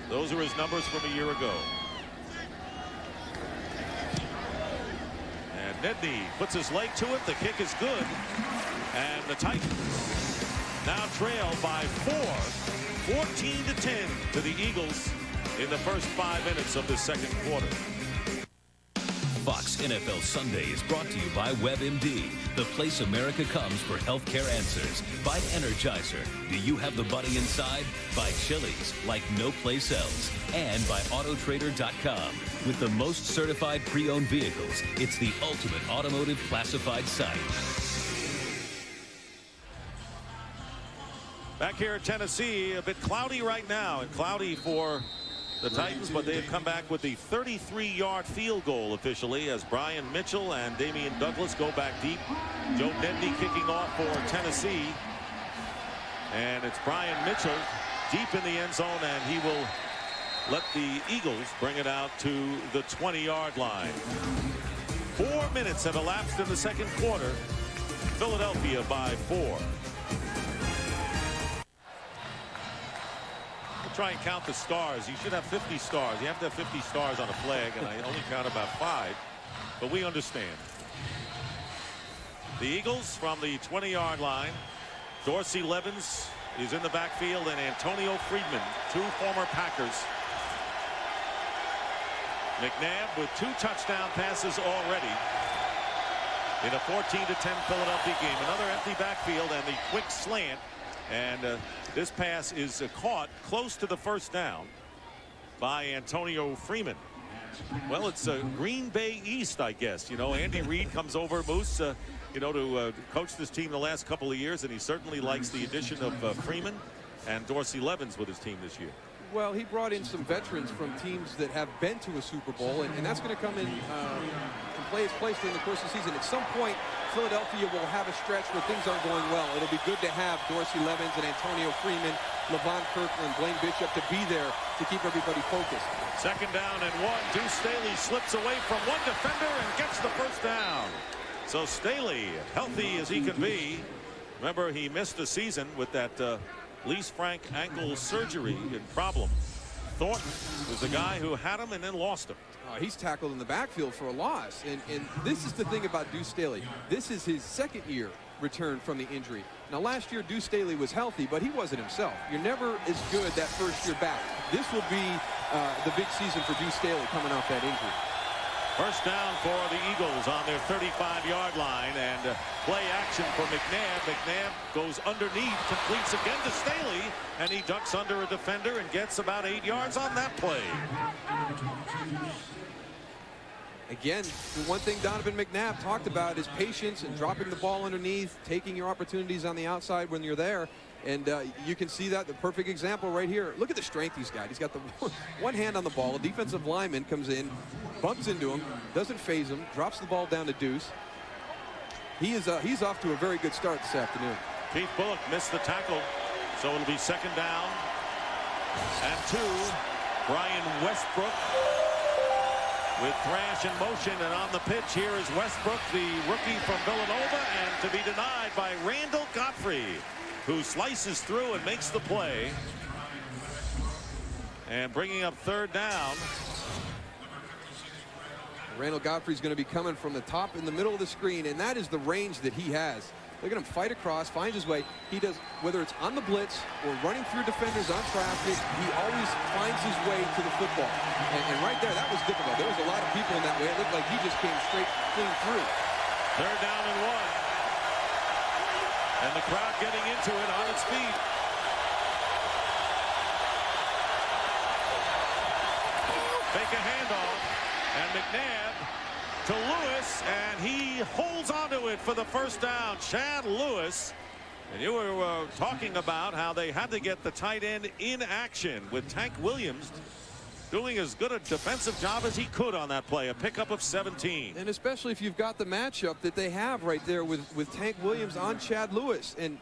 Those are his numbers from a year ago. And Nedney puts his leg to it. The kick is good. And the Titans now trail by 4, 14-10 to the Eagles in the first 5 minutes of the second quarter. Fox NFL Sunday is brought to you by WebMD, the place America comes for healthcare answers. By Energizer, do you have the bunny inside? By Chili's, like no place else. And by Autotrader.com. With the most certified pre-owned vehicles, it's the ultimate automotive classified site. Back here in Tennessee, a bit cloudy right now, and cloudy for the Titans, but they have come back with the 33-yard field goal officially as Brian Mitchell and Damian Douglas go back deep. Joe Nedney kicking off for Tennessee. And it's Brian Mitchell deep in the end zone, and he will let the Eagles bring it out to the 20-yard line. 4 minutes have elapsed in the second quarter. Philadelphia by 4. We'll try and count the stars. You should have 50 stars. You have to have 50 stars on a flag, and I only count about 5. But we understand. The Eagles from the 20-yard line. Dorsey Levens is in the backfield, and Antonio Friedman, 2 former Packers. McNab with 2 touchdown passes already in a 14-10 Philadelphia game. Another empty backfield and the quick slant, and this pass is caught close to the first down by Antonio Freeman. Well, it's Green Bay East, I guess. You know, Andy Reid comes over, Moose, you know, to coach this team the last couple of years, and he certainly likes the addition of Freeman and Dorsey Levens with his team this year. Well, he brought in some veterans from teams that have been to a Super Bowl, and that's going to come in and play its place during the course of the season. At some point, Philadelphia will have a stretch where things aren't going well. It'll be good to have Dorsey Levens and Antonio Freeman, Levon Kirkland, Blaine Bishop to be there to keep everybody focused. Second down and 1. Deuce Staley slips away from one defender and gets the first down. So Staley, healthy as he can be. Remember, he missed a season with that Lee Frank ankle surgery and problem. Thornton was the guy who had him and then lost him. He's tackled in the backfield for a loss. And this is the thing about Deuce Staley. This is his second year return from the injury. Now, last year, Deuce Staley was healthy, but he wasn't himself. You're never as good that first year back. This will be the big season for Deuce Staley coming off that injury. First down for the Eagles on their 35-yard line, and play action for McNab. McNab goes underneath, completes again to Staley, and he ducks under a defender and gets about 8 yards on that play. Again, the one thing Donovan McNab talked about is patience and dropping the ball underneath, taking your opportunities on the outside when you're there. And you can see that, the perfect example right here. Look at the strength he's got. He's got the one hand on the ball. A defensive lineman comes in, bumps into him, doesn't phase him, drops the ball down to Deuce. He's off to a very good start this afternoon. Keith Bullock missed the tackle, so it'll be second down and 2. Brian Westbrook with Thrash in motion, and on the pitch here is Westbrook, the rookie from Villanova, and to be denied by Randall Godfrey, who slices through and makes the play. And bringing up third down. Randall Godfrey's going to be coming from the top in the middle of the screen, and that is the range that he has. Look at him fight across, finds his way. He does, whether it's on the blitz or running through defenders on traffic, he always finds his way to the football. And right there, that was difficult. There was a lot of people in that way. It looked like he just came straight clean through. Third down and 1. And the crowd getting into it on its feet. Fake a handoff, and McNab to Lewis, and he holds onto it for the first down. Chad Lewis. And you were talking about how they had to get the tight end in action with Tank Williams doing as good a defensive job as he could on that play. A pickup of 17. And especially if you've got the matchup that they have right there with Tank Williams on Chad Lewis. And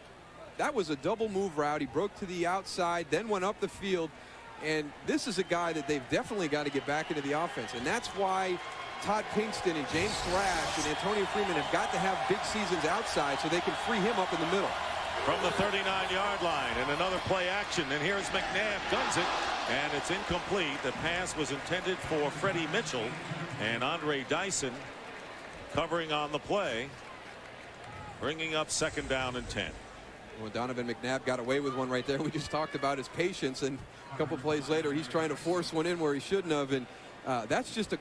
that was a double move route. He broke to the outside, then went up the field. And this is a guy that they've definitely got to get back into the offense. And that's why Todd Pinkston and James Thrash and Antonio Freeman have got to have big seasons outside so they can free him up in the middle. From the 39-yard line, and another play action, and here's McNab, guns it, and it's incomplete. The pass was intended for Freddie Mitchell, and Andre Dyson covering on the play, bringing up second down and 10. Well, Donovan McNab got away with one right there. We just talked about his patience, and a couple plays later, he's trying to force one in where he shouldn't have, and that's just a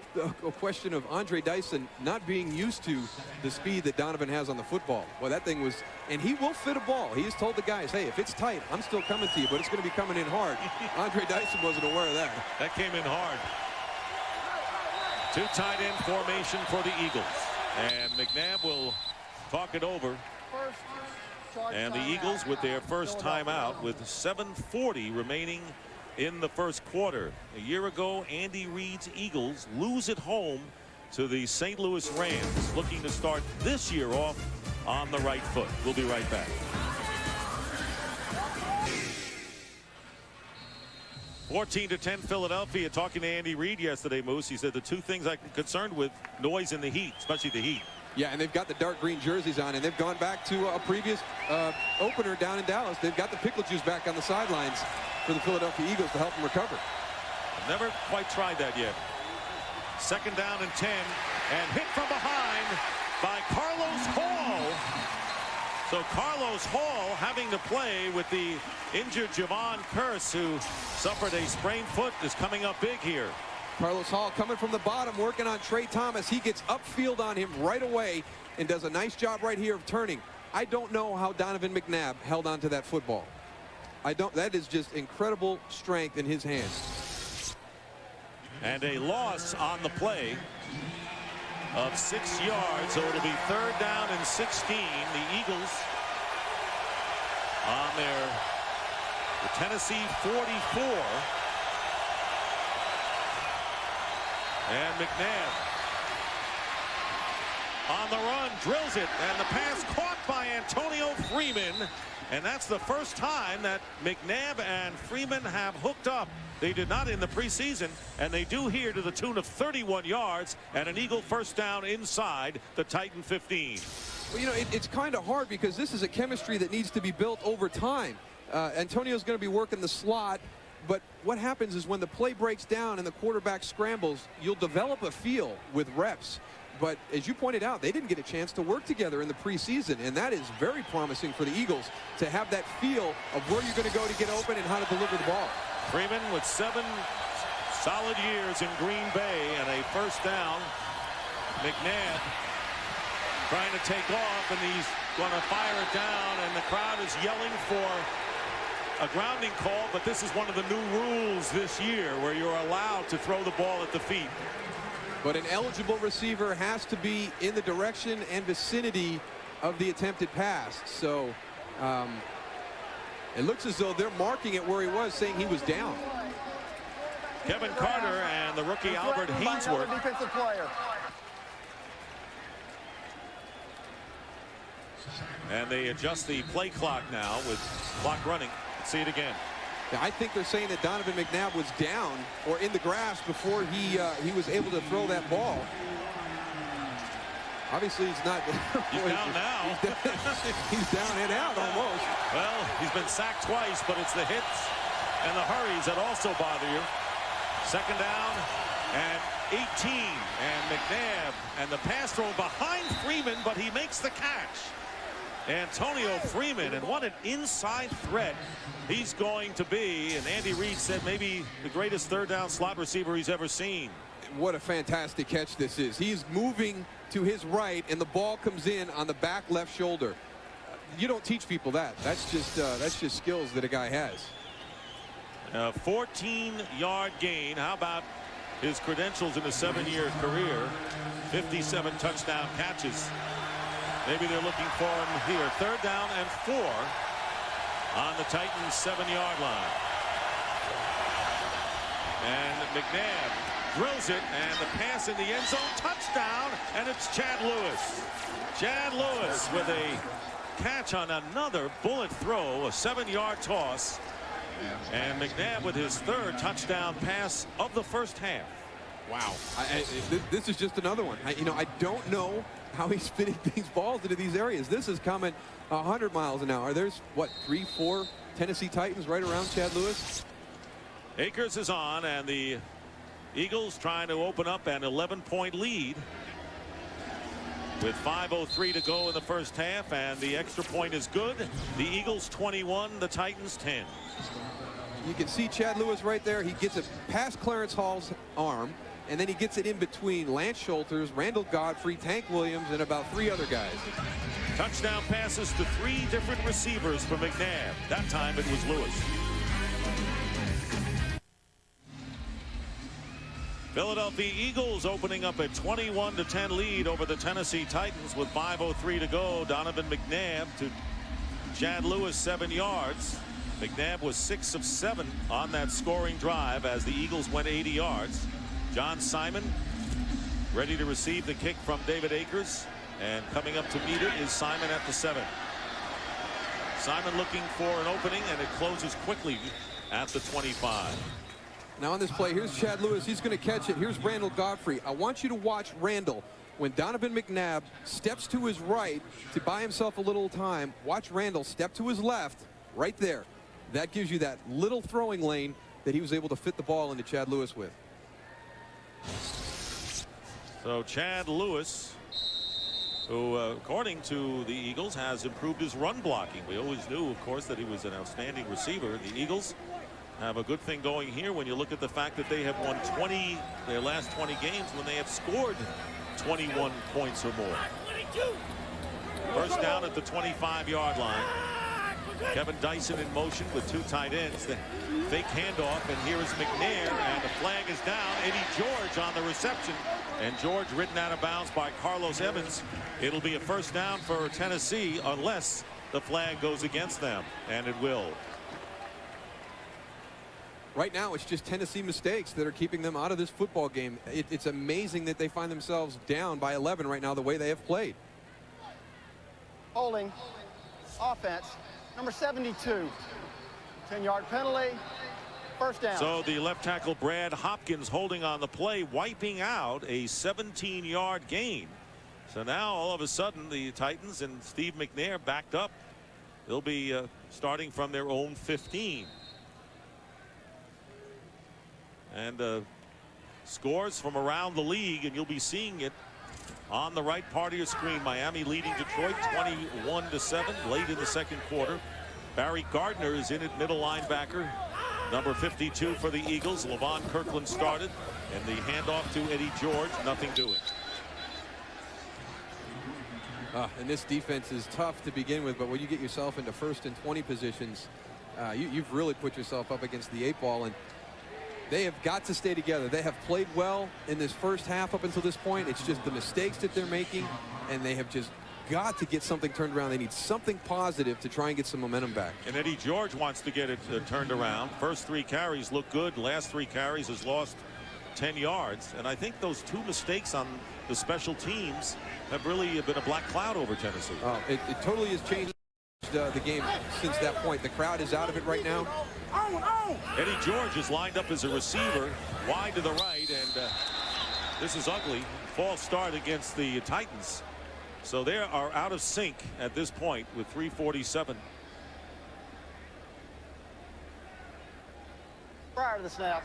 question of Andre Dyson not being used to the speed that Donovan has on the football. Well, that thing was, and he will fit a ball. He has told the guys, hey, if it's tight, I'm still coming to you, but it's going to be coming in hard. Andre Dyson wasn't aware of that. That came in hard. 2 tight end formation for the Eagles. And McNab will talk it over. And the Eagles with their first timeout with 7:40 remaining in the first quarter. A year ago, Andy Reid's Eagles lose at home to the St. Louis Rams, looking to start this year off on the right foot. We'll be right back. 14-10 Philadelphia. Talking to Andy Reid yesterday, Moose, he said the two things I'm concerned with, noise and the heat, especially the heat. Yeah, and they've got the dark green jerseys on, and they've gone back to a previous opener down in Dallas. They've got the pickle juice back on the sidelines for the Philadelphia Eagles to help them recover. Never quite tried that yet. Second down and 10, and hit from behind by Carlos Hall. So Carlos Hall having to play with the injured Javon Curse, who suffered a sprained foot, is coming up big here. Carlos Hall coming from the bottom, working on Trey Thomas. He gets upfield on him right away and does a nice job right here of turning. I don't know how Donovan McNab held on to that football. That is just incredible strength in his hands. And a loss on the play of 6 yards, so it'll be third down and 16. The Eagles on the Tennessee 44. And McNab on the run, drills it, and the pass caught by Antonio Freeman. And that's the first time that McNab and Freeman have hooked up. They did not in the preseason, and they do here to the tune of 31 yards and an Eagle first down inside the Titan 15. Well, you know, it's kind of hard because this is a chemistry that needs to be built over time. Antonio's going to be working the slot, but what happens is when the play breaks down and the quarterback scrambles, you'll develop a feel with reps. But as you pointed out, they didn't get a chance to work together in the preseason, and that is very promising for the Eagles to have that feel of where you're going to go to get open and how to deliver the ball. Freeman with 7 solid years in Green Bay and a first down. McNab trying to take off, and he's going to fire it down, and the crowd is yelling for a grounding call, but this is one of the new rules this year where you're allowed to throw the ball at the feet. But an eligible receiver has to be in the direction and vicinity of the attempted pass. So it looks as though they're marking it where he was, saying he was down. Kevin Carter and the rookie Albert Hainsworth. Defensive player. And they adjust the play clock now with clock running. Let's see it again. Now, I think they're saying that Donovan McNab was down or in the grass before he was able to throw that ball. Obviously, he's not. He's down now. He's down and out almost. Well, he's been sacked twice, but it's the hits and the hurries that also bother you. Second down and 18. And McNab and the pass throw behind Freeman, but he makes the catch. Antonio Freeman, and what an inside threat he's going to be. And Andy Reid said maybe the greatest third down slot receiver he's ever seen. What a fantastic catch this is. He's moving to his right, and the ball comes in on the back left shoulder. You don't teach people that. That's just skills that a guy has. A 14-yard gain. How about his credentials in a 7-year career? 57 touchdown catches. Maybe they're looking for him here. Third down and 4 on the Titans' 7-yard line. And McNab drills it, and the pass in the end zone, touchdown, and it's Chad Lewis. Chad Lewis with a catch on another bullet throw, a 7-yard toss. And McNab with his 3rd touchdown pass of the first half. Wow. This is just another one. I don't know how he's fitting these balls into these areas. This is coming 100 miles an hour. There's, what, 3, 4 Tennessee Titans right around Chad Lewis? Akers is on, and the Eagles trying to open up an 11-point lead with 5:03 to go in the first half, and the extra point is good. The Eagles 21, the Titans 10. You can see Chad Lewis right there. He gets it past Clarence Hall's arm, and then he gets it in between Lance Schulters, Randall Godfrey, Tank Williams, and about 3 other guys. Touchdown passes to 3 different receivers for McNab. That time it was Lewis. Philadelphia Eagles opening up a 21-10 lead over the Tennessee Titans with 5:03 to go. Donovan McNab to Chad Lewis, 7 yards. McNab was 6 of 7 on that scoring drive as the Eagles went 80 yards. John Simon ready to receive the kick from David Akers, and coming up to meet it is Simon at the 7. Simon looking for an opening, and it closes quickly at the 25. Now on this play, here's Chad Lewis. He's going to catch it. Here's Randall Godfrey. I want you to watch Randall. When Donovan McNab steps to his right to buy himself a little time, watch Randall step to his left right there. That gives you that little throwing lane that he was able to fit the ball into Chad Lewis with. So Chad Lewis, who according to the Eagles has improved his run blocking. We always knew, of course, that he was an outstanding receiver. The Eagles have a good thing going here when you look at the fact that they have won their last 20 games when they have scored 21 points or more. First down at the 25-yard line. Kevin Dyson in motion with 2 tight ends. The fake handoff, and here is McNair, and the flag is down. Eddie George on the reception, and George ridden out of bounds by Carlos Evans. It'll be a first down for Tennessee unless the flag goes against them, and it will. Right now, it's just Tennessee mistakes that are keeping them out of this football game. It's amazing that they find themselves down by 11 right now the way they have played. Holding. Offense. Number 72. 10-yard penalty. First down. So the left tackle Brad Hopkins holding on the play, wiping out a 17-yard gain. So now all of a sudden the Titans and Steve McNair backed up. They'll be starting from their own 15. And scores from around the league, and you'll be seeing it on the right part of your screen. Miami leading Detroit 21-7 late in the second quarter. Barry Gardner is in at middle linebacker, number 52 for the Eagles. Levon Kirkland started, and the handoff to Eddie George, nothing doing. And this defense is tough to begin with, but when you get yourself into 1st and 20 positions, you've really put yourself up against the 8 ball, and they have got to stay together. They have played well in this first half up until this point. It's just the mistakes that they're making, and they have just got to get something turned around. They need something positive to try and get some momentum back. And Eddie George wants to get it turned around. First 3 carries look good. Last 3 carries has lost 10 yards. And I think those 2 mistakes on the special teams have really been a black cloud over Tennessee. It totally has changed the game since that point. The crowd is out of it right now. Eddie George is lined up as a receiver wide to the right, and this is ugly. False start against the Titans. So they are out of sync at this point with 3:47. Prior to the snap.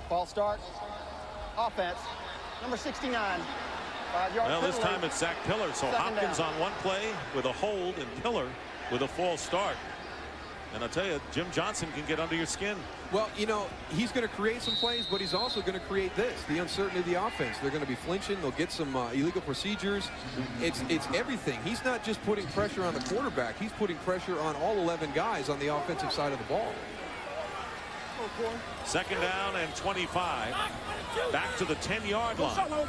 False start. Offense. Number 69. 5-yard Well, this penalty. time it's Zach Pillar. So Hopkins on one play with a hold, and Pillar with a false start. And I'll tell you, Jim Johnston can get under your skin. Well, you know, he's going to create some plays, but he's also going to create this, the uncertainty of the offense. They're going to be flinching. They'll get some illegal procedures. It's everything. He's not just putting pressure on the quarterback. He's putting pressure on all 11 guys on the offensive side of the ball. Second down and 25. Back to the 10-yard line.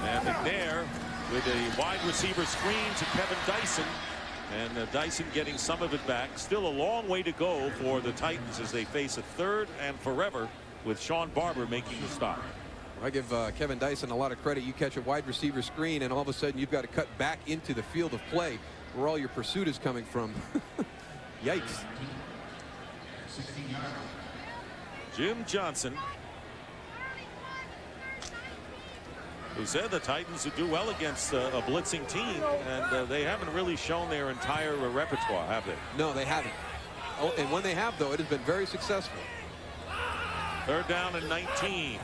And McNair with a wide receiver screen to Kevin Dyson. And Dyson getting some of it back. Still a long way to go for the Titans as they face a 3rd and forever with Sean Barber making the stop. I give Kevin Dyson a lot of credit. You catch a wide receiver screen, and all of a sudden you've got to cut back into the field of play where all your pursuit is coming from. Yikes. Jim Johnston, who said the Titans would do well against a blitzing team, and they haven't really shown their entire repertoire, have they? No, they haven't. Oh, and when they have, though, it has been very successful. 3rd down and 19.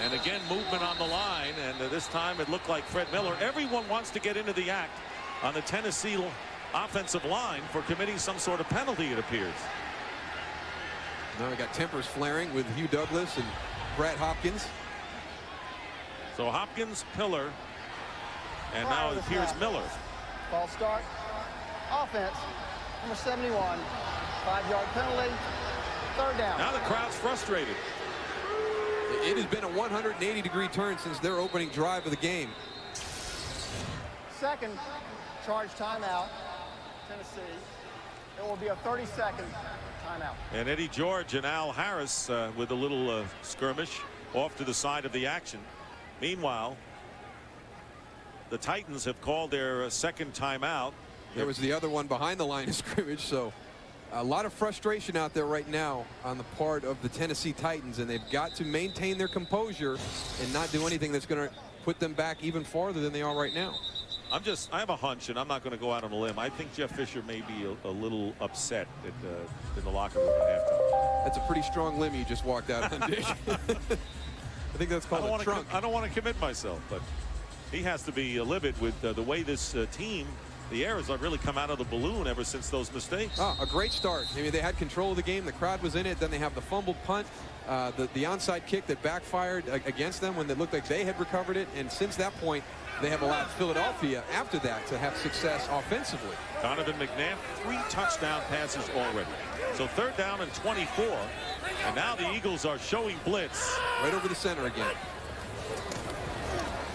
And again, movement on the line, and this time it looked like Fred Miller. Everyone wants to get into the act on the Tennessee offensive line for committing some sort of penalty, it appears. Now we got tempers flaring with Hugh Douglas and Brad Hopkins. So Hopkins, Pillar, and now it appears Miller. False start. Offense. Number 71. 5-yard penalty. 3rd down. Now the crowd's frustrated. It has been a 180-degree turn since their opening drive of the game. Second. Charge timeout. Tennessee. It will be a 30-second timeout. And Eddie George and Al Harris with a little skirmish off to the side of the action. Meanwhile, the Titans have called their second timeout. There was the other one behind the line of scrimmage, so a lot of frustration out there right now on the part of the Tennessee Titans, and they've got to maintain their composure and not do anything that's going to put them back even farther than they are right now. I have a hunch, and I'm not going to go out on a limb. I think Jeff Fisher may be a little upset in the locker room at halftime. That's a pretty strong limb you just walked out on, Dick. I think that's called a trunk. I don't want to commit myself, but he has to be livid with the way this team, the Airs, have really come out of the balloon ever since those mistakes. Oh, a great start. I mean, they had control of the game. The crowd was in it. Then they have the fumbled punt, the onside kick that backfired against them when it looked like they had recovered it. And since that point, they have allowed Philadelphia after that to have success offensively. Donovan McNab, 3 touchdown passes already. So 3rd down and 24. And now the Eagles are showing blitz. Right over the center again.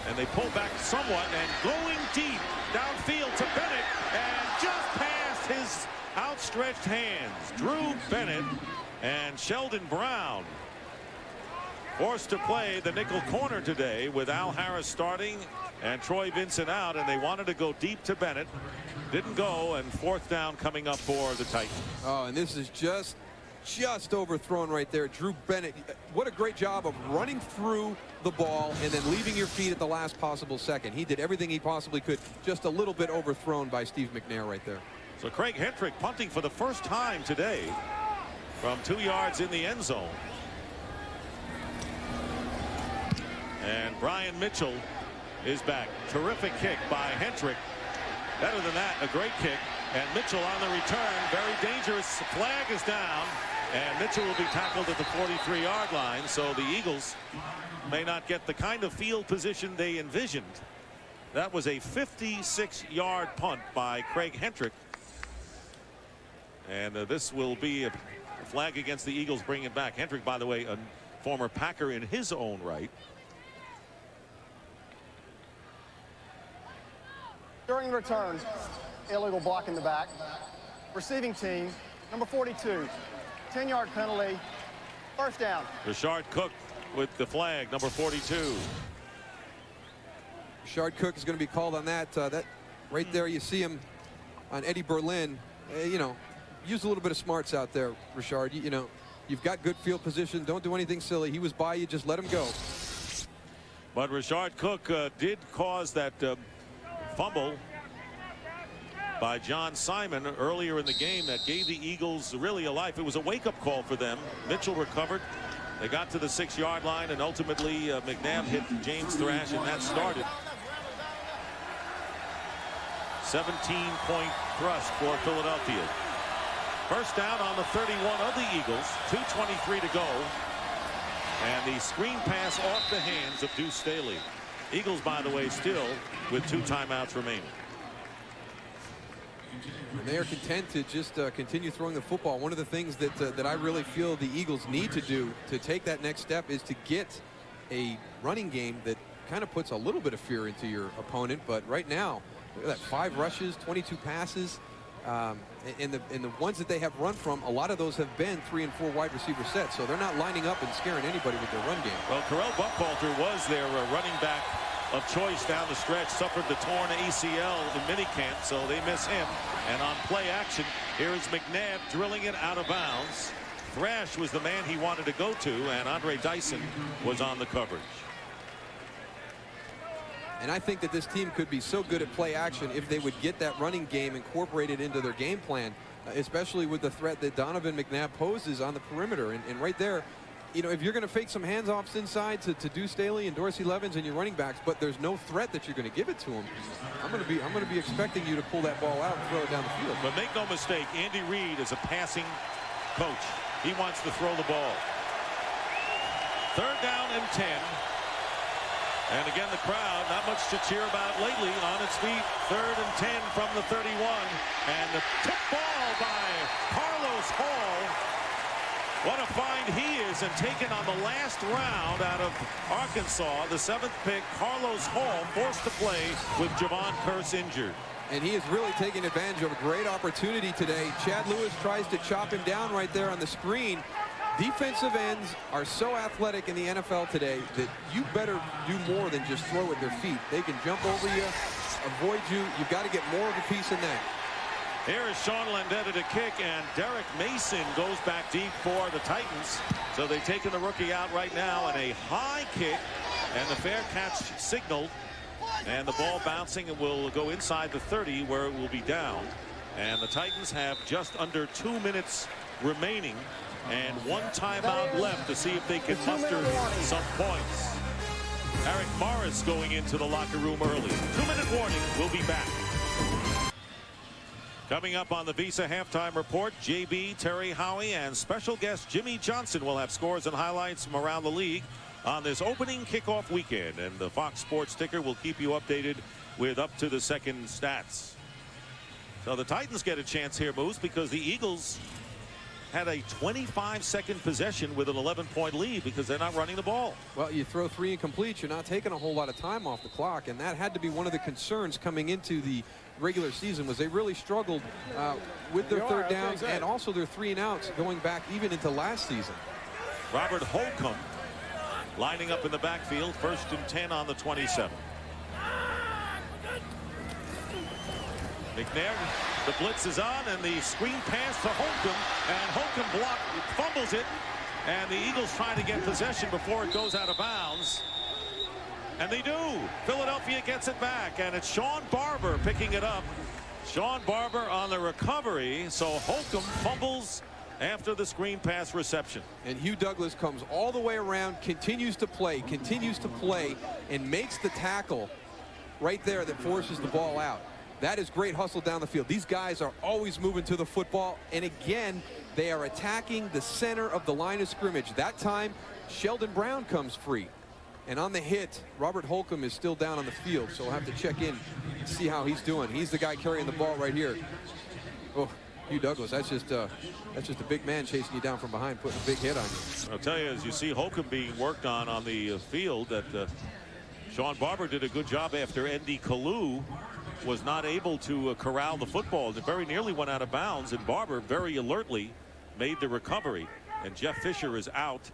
And they pull back somewhat and going deep downfield to Bennett, and just past his outstretched hands. Drew Bennett and Sheldon Brown forced to play the nickel corner today with Al Harris starting and Troy Vincent out, and they wanted to go deep to Bennett. Didn't go, and 4th down coming up for the Titans. Oh, and this is just overthrown right there. Drew Bennett, what a great job of running through the ball and then leaving your feet at the last possible second. He did everything he possibly could. Just a little bit overthrown by Steve McNair right there. So Craig Hentrick punting for the first time today from 2 yards in the end zone. And Brian Mitchell is back. Terrific kick by Hentrick. Better than that, a great kick. And Mitchell on the return, very dangerous. Flag is down, and Mitchell will be tackled at the 43-yard line. So the Eagles may not get the kind of field position they envisioned. That was a 56-yard punt by Craig Hentrick. And this will be a flag against the Eagles, bring it back. Hentrick, by the way, a former Packer in his own right. During the return, illegal block in the back. Receiving team, number 42, 10-yard penalty, 1st down. Rashard Cook with the flag, number 42. Rashard Cook is going to be called on that. That right there, you see him on Eddie Berlin. You know, use a little bit of smarts out there, Rashard. You know, you've got good field position. Don't do anything silly. He was by you. Just let him go. But Rashard Cook did cause that fumble by John Simon earlier in the game that gave the Eagles really a life. It was a wake-up call for them. Mitchell recovered. They got to the 6-yard line, and ultimately McNab hit James Thrash, and that started. 17-point thrust for Philadelphia. 1st down on the 31 of the Eagles. 2:23 to go. And the screen pass off the hands of Deuce Staley. Eagles, by the way, still with 2 timeouts remaining. And they are content to just continue throwing the football. One of the things that I really feel the Eagles need to do to take that next step is to get a running game that kind of puts a little bit of fear into your opponent. But right now, look at that, 5 rushes, 22 passes. And the ones that they have run from, a lot of those have been 3 and 4 wide receiver sets. So they're not lining up and scaring anybody with their run game. Well, Terrell Buckhalter was their running back of choice down the stretch, suffered the torn ACL in minicamp, so they miss him. And on play action, here is McNab drilling it out of bounds. Thrash was the man he wanted to go to, and Andre Dyson was on the coverage. And I think that this team could be so good at play action if they would get that running game incorporated into their game plan, especially with the threat that Donovan McNab poses on the perimeter. And right there, you know, if you're going to fake some handoffs inside to Deuce Staley and Dorsey Levens and your running backs, but there's no threat that you're going to give it to them, I'm going to be expecting you to pull that ball out and throw it down the field. But make no mistake, Andy Reid is a passing coach. He wants to throw the ball. 3rd down and 10. And again, the crowd, not much to cheer about lately, on its feet. 3rd and 10 from the 31. And the tip ball by Carlos Hall. What a find he is, and taken on the last round out of Arkansas. The 7th pick, Carlos Hall, forced to play with Javon Curse injured. And he is really taking advantage of a great opportunity today. Chad Lewis tries to chop him down right there on the screen. Defensive ends are so athletic in the NFL today that you better do more than just throw with their feet. They can jump over you, avoid you. You've got to get more of a piece in that. Here is Sean Landeta to kick, and Derek Mason goes back deep for the Titans. So they've taken the rookie out right now, and a high kick, and the fair catch signaled. And the ball bouncing and will go inside the 30 where it will be down. And the Titans have just under 2 minutes remaining and 1 timeout left to see if they can muster some points. Eric Morris going into the locker room early. 2-minute warning. We'll be back. Coming up on the Visa halftime report, JB, Terry Howie, and special guest Jimmy Johnston will have scores and highlights from around the league on this opening kickoff weekend, and the Fox Sports ticker will keep you updated with up to the second stats. So the Titans get a chance here, Moose, because the Eagles had a 25-second possession with an 11-point lead because they're not running the ball. Well, you throw 3 incompletes, you're not taking a whole lot of time off the clock, and that had to be one of the concerns coming into the regular season. Was they really struggled with their third downs and also their 3 and outs going back even into last season. Robert Holcomb lining up in the backfield, 1st and 10 on the 27. McNab, the blitz is on, and the screen pass to Holcomb, and Holcomb fumbles it, and the Eagles trying to get possession before it goes out of bounds. And they do. Philadelphia gets it back, and it's Sean Barber picking it up. Sean Barber on the recovery, so Holcomb fumbles after the screen pass reception. And Hugh Douglas comes all the way around, continues to play, and makes the tackle right there that forces the ball out. That is great hustle down the field. These guys are always moving to the football, and again, they are attacking the center of the line of scrimmage. That time, Sheldon Brown comes free. And on the hit, Robert Holcomb is still down on the field, so we'll have to check in and see how he's doing. He's the guy carrying the ball right here. Oh, Hugh Douglas, that's just a big man chasing you down from behind, putting a big hit on you. I'll tell you, as you see Holcomb being worked on the field, that Sean Barber did a good job after Andy Kalu was not able to corral the football. It very nearly went out of bounds, and Barber very alertly made the recovery. And Jeff Fisher is out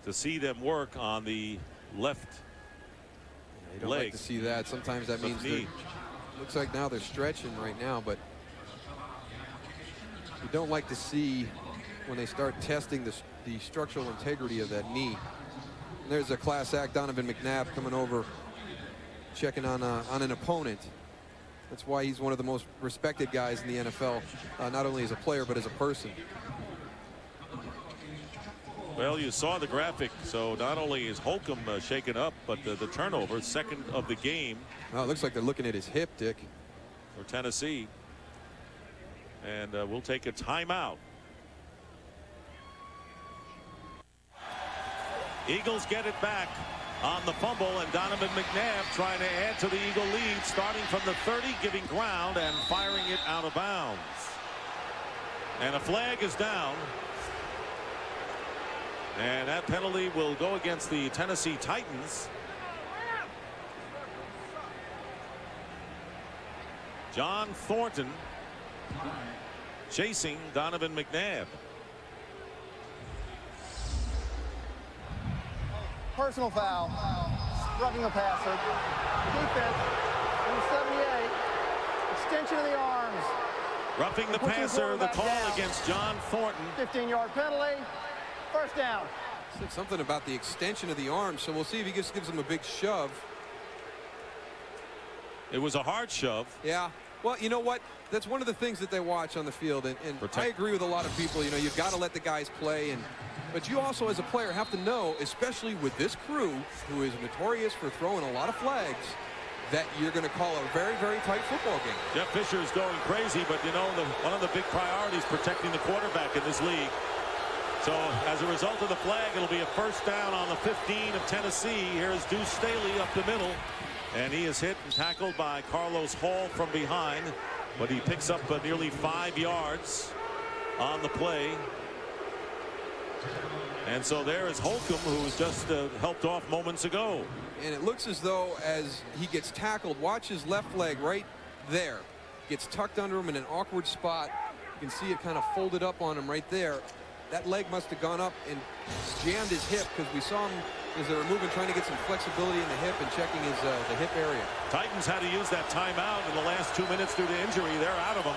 to see them work on the left you don't leg. like to see that. Sometimes that means they looks like now they're stretching right now, but you don't like to see when they start testing the structural integrity of that knee. And there's a class act Donovan McNab coming over, checking on an opponent. That's why he's one of the most respected guys in the NFL, not only as a player but as a person. Well, you saw the graphic, so not only is Holcomb shaken up, but the turnover, 2nd of the game. Oh, it looks like they're looking at his hip, Dick. For Tennessee. And we'll take a timeout. Eagles get it back on the fumble, and Donovan McNab trying to add to the Eagle lead, starting from the 30, giving ground and firing it out of bounds. And a flag is down. And that penalty will go against the Tennessee Titans. John Thornton chasing Donovan McNab. Personal foul. Roughing a passer. Defense. Number 78. Extension of the arms. Roughing the passer. The call against John Thornton. 15-yard penalty. 1st down. Said something about the extension of the arm, so we'll see if he just gives him a big shove. It was a hard shove. Yeah. Well, you know what? That's one of the things that they watch on the field, and I agree with a lot of people. You know, you've got to let the guys play, but you also, as a player, have to know, especially with this crew, who is notorious for throwing a lot of flags, that you're going to call a very, very tight football game. Jeff Fisher is going crazy, but you know, one of the big priorities protecting the quarterback in this league. So as a result of the flag, it'll be a 1st down on the 15 of Tennessee. Here's Deuce Staley up the middle, and he is hit and tackled by Carlos Hall from behind, but he picks up nearly 5 yards on the play. And so there is Holcomb, who was just helped off moments ago. And it looks as though as he gets tackled, watch his left leg right there. Gets tucked under him in an awkward spot. You can see it kind of folded up on him right there. That leg must have gone up and jammed his hip, because we saw him as they were moving, trying to get some flexibility in the hip and checking his the hip area. Titans had to use that timeout in the last 2 minutes due to injury. They're out of them.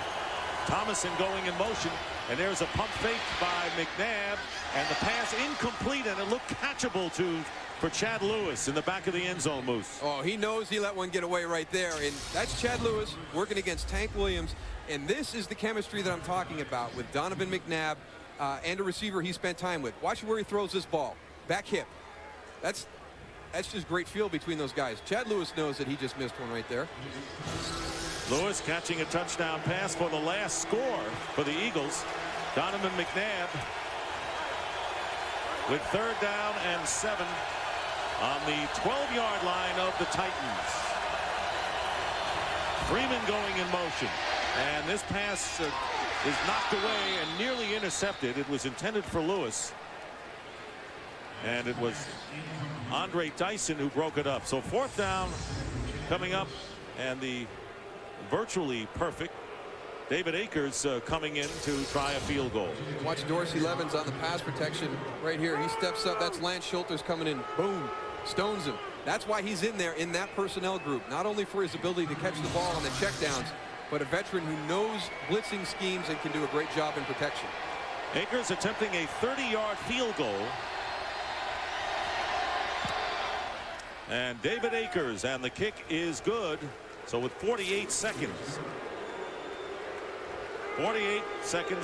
Tollefson going in motion, and there's a pump fake by McNab, and the pass incomplete, and it looked catchable for Chad Lewis in the back of the end zone, Moose. Oh, he knows he let one get away right there, and that's Chad Lewis working against Tank Williams, and this is the chemistry that I'm talking about with Donovan McNab and a receiver he spent time with. Watch where he throws this ball. Back hip. That's just great feel between those guys. Chad Lewis knows that he just missed one right there. Lewis catching a touchdown pass for the last score for the Eagles. Donovan McNab with 3rd down and 7 on the 12-yard line of the Titans. Freeman going in motion, and this pass is knocked away and nearly intercepted. It was intended for Lewis, and it was Andre Dyson who broke it up. So 4th down coming up, and the virtually perfect David Akers coming in to try a field goal. Watch Dorsey Levens on the pass protection right here. He steps up. That's Lance Schulter's coming in. Boom. Stones him. That's why he's in there in that personnel group. Not only for his ability to catch the ball on the checkdowns, but a veteran who knows blitzing schemes and can do a great job in protection. Akers attempting a 30-yard field goal. And David Akers, and the kick is good. So with 48 seconds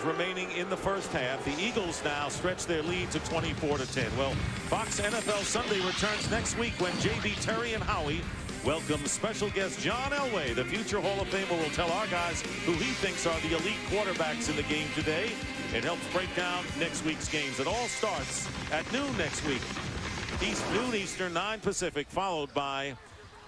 remaining in the first half, the Eagles now stretch their lead to 24-10. Well, Fox NFL Sunday returns next week when J.B. Terry and Howie welcome special guest John Elway. The future Hall of Famer will tell our guys who he thinks are the elite quarterbacks in the game today. It helps break down next week's games. It all starts at noon next week. Noon Eastern, 9 Pacific, followed by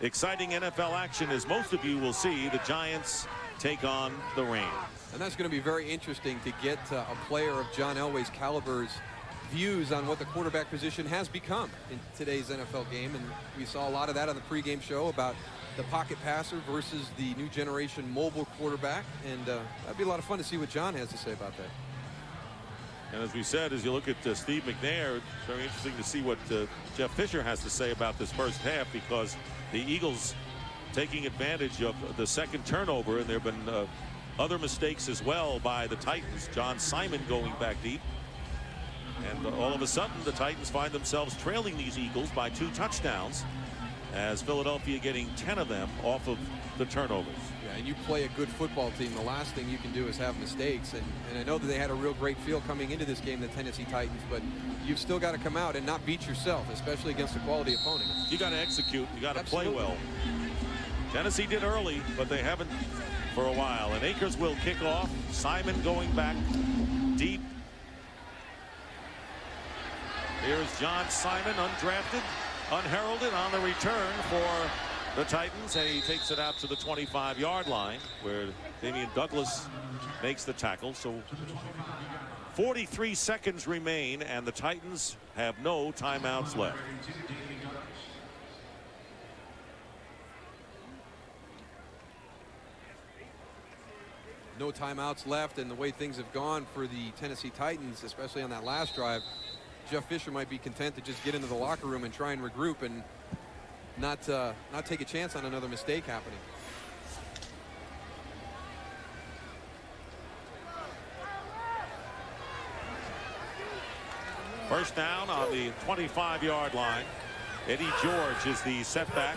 exciting NFL action, as most of you will see. The Giants take on the Rams. And that's going to be very interesting to get a player of John Elway's caliber's views on what the quarterback position has become in today's NFL game. And we saw a lot of that on the pregame show about the pocket passer versus the new generation mobile quarterback. And that'd be a lot of fun to see what John has to say about that. And as we said, as you look at Steve McNair, it's very interesting to see what Jeff Fisher has to say about this first half, because the Eagles taking advantage of the second turnover, and there have been other mistakes as well by the Titans. John Simon going back deep. And all of a sudden, the Titans find themselves trailing these Eagles by 2 touchdowns, as Philadelphia getting 10 of them off of the turnovers. Yeah, and you play a good football team, the last thing you can do is have mistakes. And I know that they had a real great feel coming into this game, the Tennessee Titans, but you've still got to come out and not beat yourself, especially against a quality opponent. You got to execute. You got to play well. Tennessee did early, but they haven't for a while. And Akers will kick off. Simon going back deep. Here's John Simon, undrafted, unheralded, on the return for the Titans, and he takes it out to the 25-yard line, where Damian Douglas makes the tackle. So 43 seconds remain, and the Titans have no timeouts left. No timeouts left, and the way things have gone for the Tennessee Titans, especially on that last drive, Jeff Fisher might be content to just get into the locker room and try and regroup and not take a chance on another mistake happening. First down on the 25-yard line. Eddie George is the setback.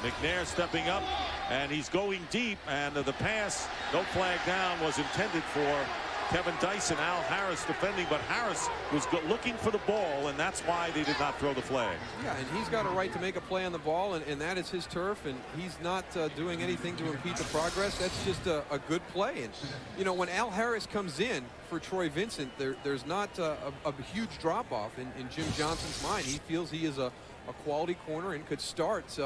McNair stepping up, and he's going deep, and the pass, no flag down, was intended for Kevin Dyson. Al Harris defending, but Harris was looking for the ball, and that's why they did not throw the flag. Yeah, and he's got a right to make a play on the ball, and that is his turf, and he's not doing anything to impede the progress. That's just a good play. And, you know, when Al Harris comes in for Troy Vincent, there's not a huge drop-off in Jim Johnston's mind. He feels he is a quality corner and could start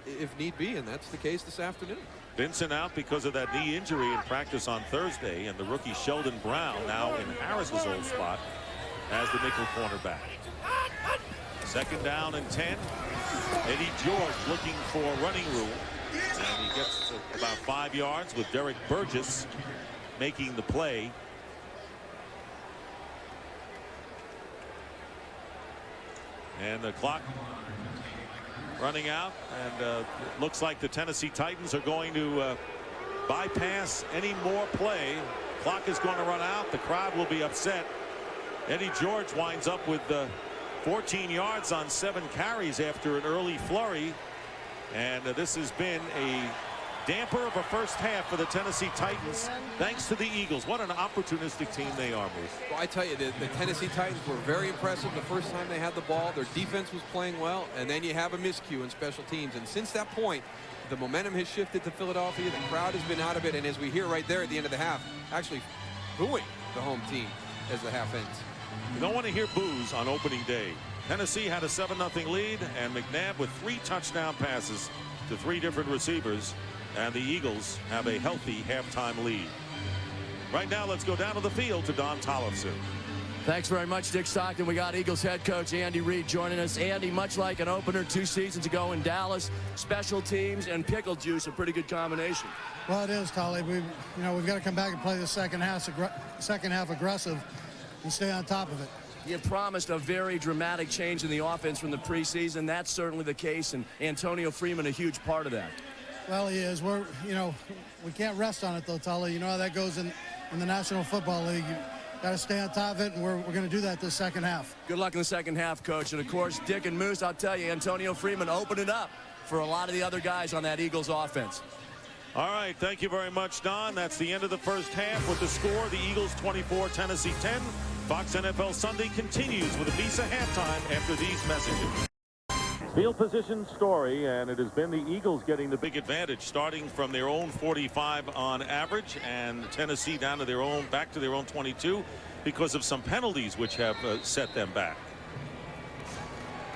if need be, and that's the case this afternoon. Vincent out because of that knee injury in practice on Thursday, and the rookie Sheldon Brown now in Harris's old spot as the nickel cornerback. Second down and 10. Eddie George looking for running room. And he gets about 5 yards with Derek Burgess making the play. And the clock running out, and it looks like the Tennessee Titans are going to bypass any more play. Clock is going to run out. The crowd will be upset. Eddie George winds up with 14 yards on 7 carries after an early flurry. And this has been a damper of a first half for the Tennessee Titans, thanks to the Eagles. What an opportunistic team they are, Bruce. Well, I tell you, the Tennessee Titans were very impressive the first time they had the ball. Their defense was playing well, and then you have a miscue in special teams. And since that point, the momentum has shifted to Philadelphia. The crowd has been out of it, and as we hear right there at the end of the half, actually booing the home team as the half ends. You don't want to hear boos on opening day. Tennessee had a 7-0 lead, and McNab with 3 touchdown passes to 3 different receivers, and the Eagles have a healthy halftime lead. Right now, let's go down to the field to Don Tollefson. Thanks very much, Dick Stockton. We got Eagles head coach Andy Reid joining us. Andy, much like an opener 2 seasons ago in Dallas, special teams and pickle juice, a pretty good combination. Well, it is, Tolly. We've got to come back and play the second half aggressive and stay on top of it. You promised a very dramatic change in the offense from the preseason. That's certainly the case, and Antonio Freeman a huge part of that. Well, he is. We can't rest on it, though, Tully. You know how that goes in the National Football League. You got to stay on top of it, and we're going to do that this second half. Good luck in the second half, Coach. And, of course, Dick and Moose, I'll tell you, Antonio Freeman opened it up for a lot of the other guys on that Eagles offense. All right, thank you very much, Don. That's the end of the first half with the score, the Eagles 24, Tennessee 10. Fox NFL Sunday continues with a Visa halftime after these messages. Field position story, and it has been the Eagles getting the big advantage, starting from their own 45 on average, and Tennessee down to their own, back to their own 22 because of some penalties which have set them back.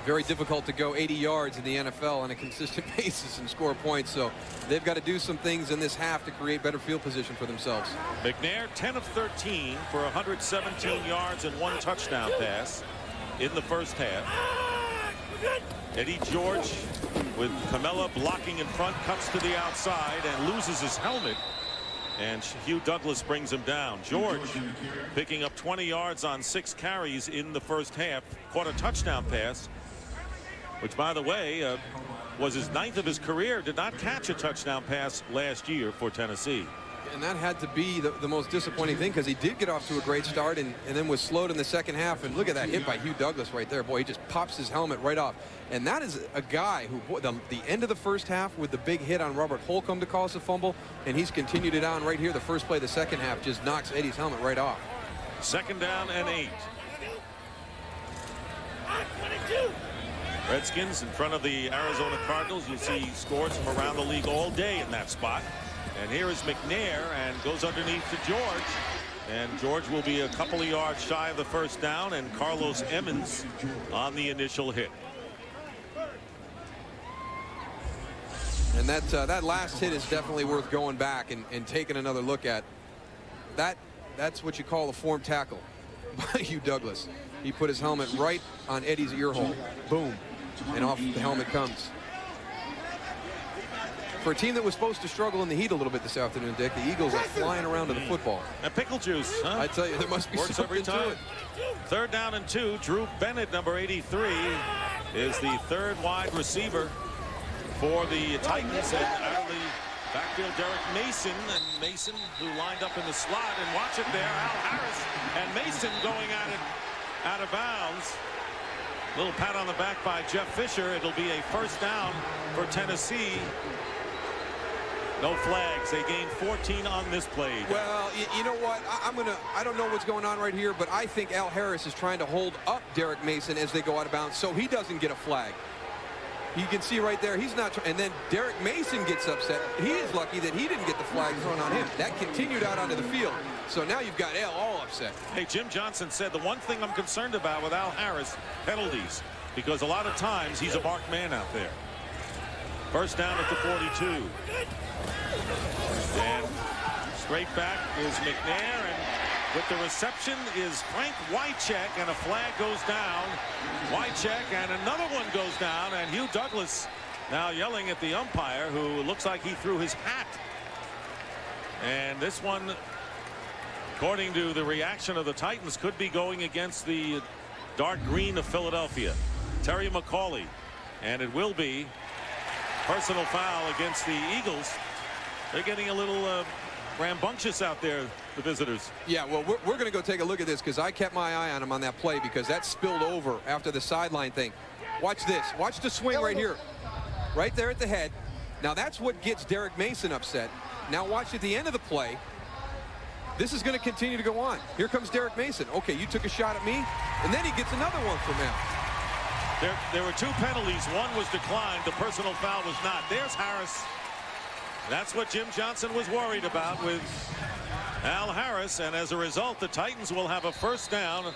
Very difficult to go 80 yards in the NFL on a consistent basis and score points, so they've got to do some things in this half to create better field position for themselves. McNair 10 of 13 for 117 yards and 1 touchdown pass in the first half. Eddie George with Camella blocking in front, cuts to the outside and loses his helmet, and Hugh Douglas brings him down. George picking up 20 yards on 6 carries in the first half, caught a touchdown pass, which, by the way, was his 9th of his career. Did not catch a touchdown pass last year for Tennessee. And that had to be the most disappointing thing, because he did get off to a great start and then was slowed in the second half. And look at that hit by Hugh Douglas right there. Boy, he just pops his helmet right off. And that is a guy who, boy, the end of the first half with the big hit on Robert Holcomb to cause a fumble, and he's continued it on right here. The first play of the second half just knocks Eddie's helmet right off. 2nd down and 8. Redskins in front of the Arizona Cardinals. You see scores from around the league all day in that spot. And here is McNair, and goes underneath to George. And George will be a couple of yards shy of the first down, and Carlos Emmons on the initial hit. And that last hit is definitely worth going back and taking another look at. That's what you call a form tackle by Hugh Douglas. He put his helmet right on Eddie's ear hole. Boom. And off the helmet comes. For a team that was supposed to struggle in the heat a little bit this afternoon, Dick, the Eagles are flying around to the football. And pickle juice, huh? I tell you, there must be something to it. 3rd down and 2. Drew Bennett, number 83, is the 3rd wide receiver for the Titans. And out of the backfield, Derek Mason. And Mason, who lined up in the slot. And watch it there, Al Harris. And Mason going at it out of bounds. Little pat on the back by Jeff Fisher. It'll be a first down for Tennessee. No flags. They gained 14 on this play. Well, you know what? I don't know what's going on right here, but I think Al Harris is trying to hold up Derek Mason as they go out of bounds so he doesn't get a flag. You can see right there, he's not, and then Derek Mason gets upset. He is lucky that he didn't get the flag thrown on him. That continued out onto the field. So now you've got Al all upset. Hey, Jim Johnston said the one thing I'm concerned about with Al Harris, penalties, because a lot of times he's a marked man out there. First down at the 42. And straight back is McNair, and with the reception is Frank Wycheck, and a flag goes down. Wycheck, and another one goes down, and Hugh Douglas now yelling at the umpire, who looks like he threw his hat. And this one, according to the reaction of the Titans, could be going against the dark green of Philadelphia. Terry McCauley, and it will be personal foul against the Eagles. They're getting a little rambunctious out there, the visitors. Yeah, well, we're going to go take a look at this, because I kept my eye on him on that play, because that spilled over after the sideline thing. Watch this. Watch the swing right here. Right there at the head. Now, that's what gets Derek Mason upset. Now, watch at the end of the play. This is going to continue to go on. Here comes Derek Mason. Okay, you took a shot at me, and then he gets another one from him. There were two penalties. One was declined. The personal foul was not. There's Harris. That's what Jim Johnson was worried about with Al Harris, and as a result, the Titans will have a first down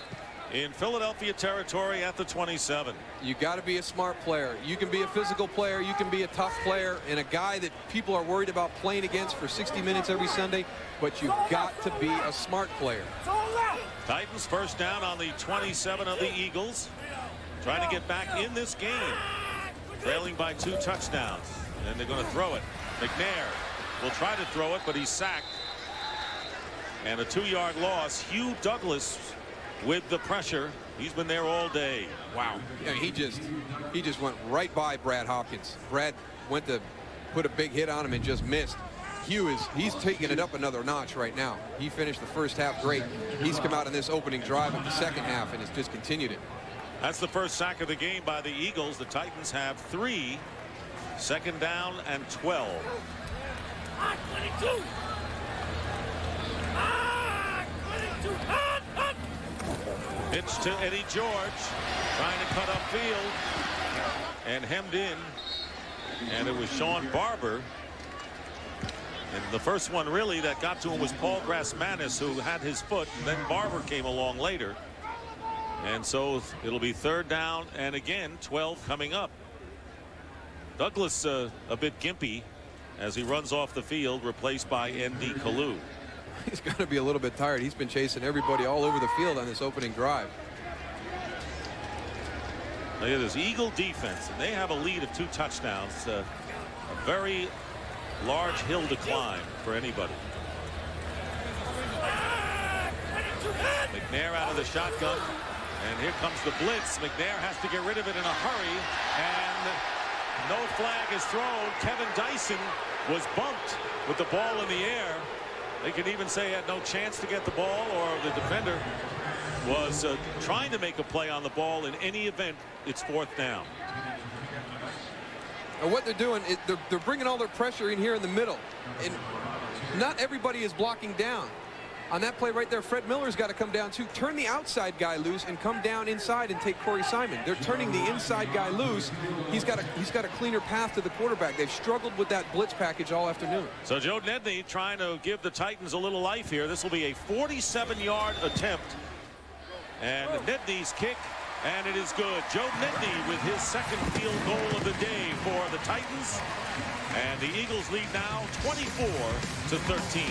in Philadelphia territory at the 27. You got to be a smart player. You can be a physical player. You can be a tough player, and a guy that people are worried about playing against for 60 minutes every Sunday, but you've got to be a smart player. Titans first down on the 27 of the Eagles, trying to get back in this game, trailing by 2 touchdowns, and they're going to throw it. McNab will try to throw it, but he's sacked, and a 2-yard loss. Hugh Douglas with the pressure. He's been there all day. Wow. Yeah, he just went right by Brad Hopkins. Brad went to put a big hit on him and just missed. He's taking it up another notch right now. He finished the first half great. He's come out in this opening drive of the second half and has just continued it. That's the first sack of the game by the Eagles. The Titans have 3. Second down and 12. 22. 22. Pitch to Eddie George, trying to cut upfield and hemmed in, and it was Sean Barber. And the first one really that got to him was Paul Grassmanis, who had his foot, and then Barber came along later. And so it'll be third down, and again 12 coming up. Douglas a bit gimpy as he runs off the field, replaced by N.D. Kalu. He's got to be a little bit tired. He's been chasing everybody all over the field on this opening drive. Look at this Eagle defense, and they have a lead of 2 touchdowns. A very large hill to climb for anybody. McNair out of the shotgun, and here comes the blitz. McNair has to get rid of it in a hurry, and no flag is thrown. Kevin Dyson was bumped with the ball in the air. They could even say he had no chance to get the ball, or the defender was trying to make a play on the ball. In any event, it's fourth down. And what they're doing is they're bringing all their pressure in here in the middle, and not everybody is blocking down. On that play right there, Fred Miller's got to come down too. Turn the outside guy loose and come down inside and take Corey Simon. They're turning the inside guy loose. He's got a cleaner path to the quarterback. They've struggled with that blitz package all afternoon. So Joe Nedney trying to give the Titans a little life here. This will be a 47-yard attempt, and Nedney's kick, and it is good. Joe Nedney with his second field goal of the day for the Titans, and the Eagles lead now 24-13.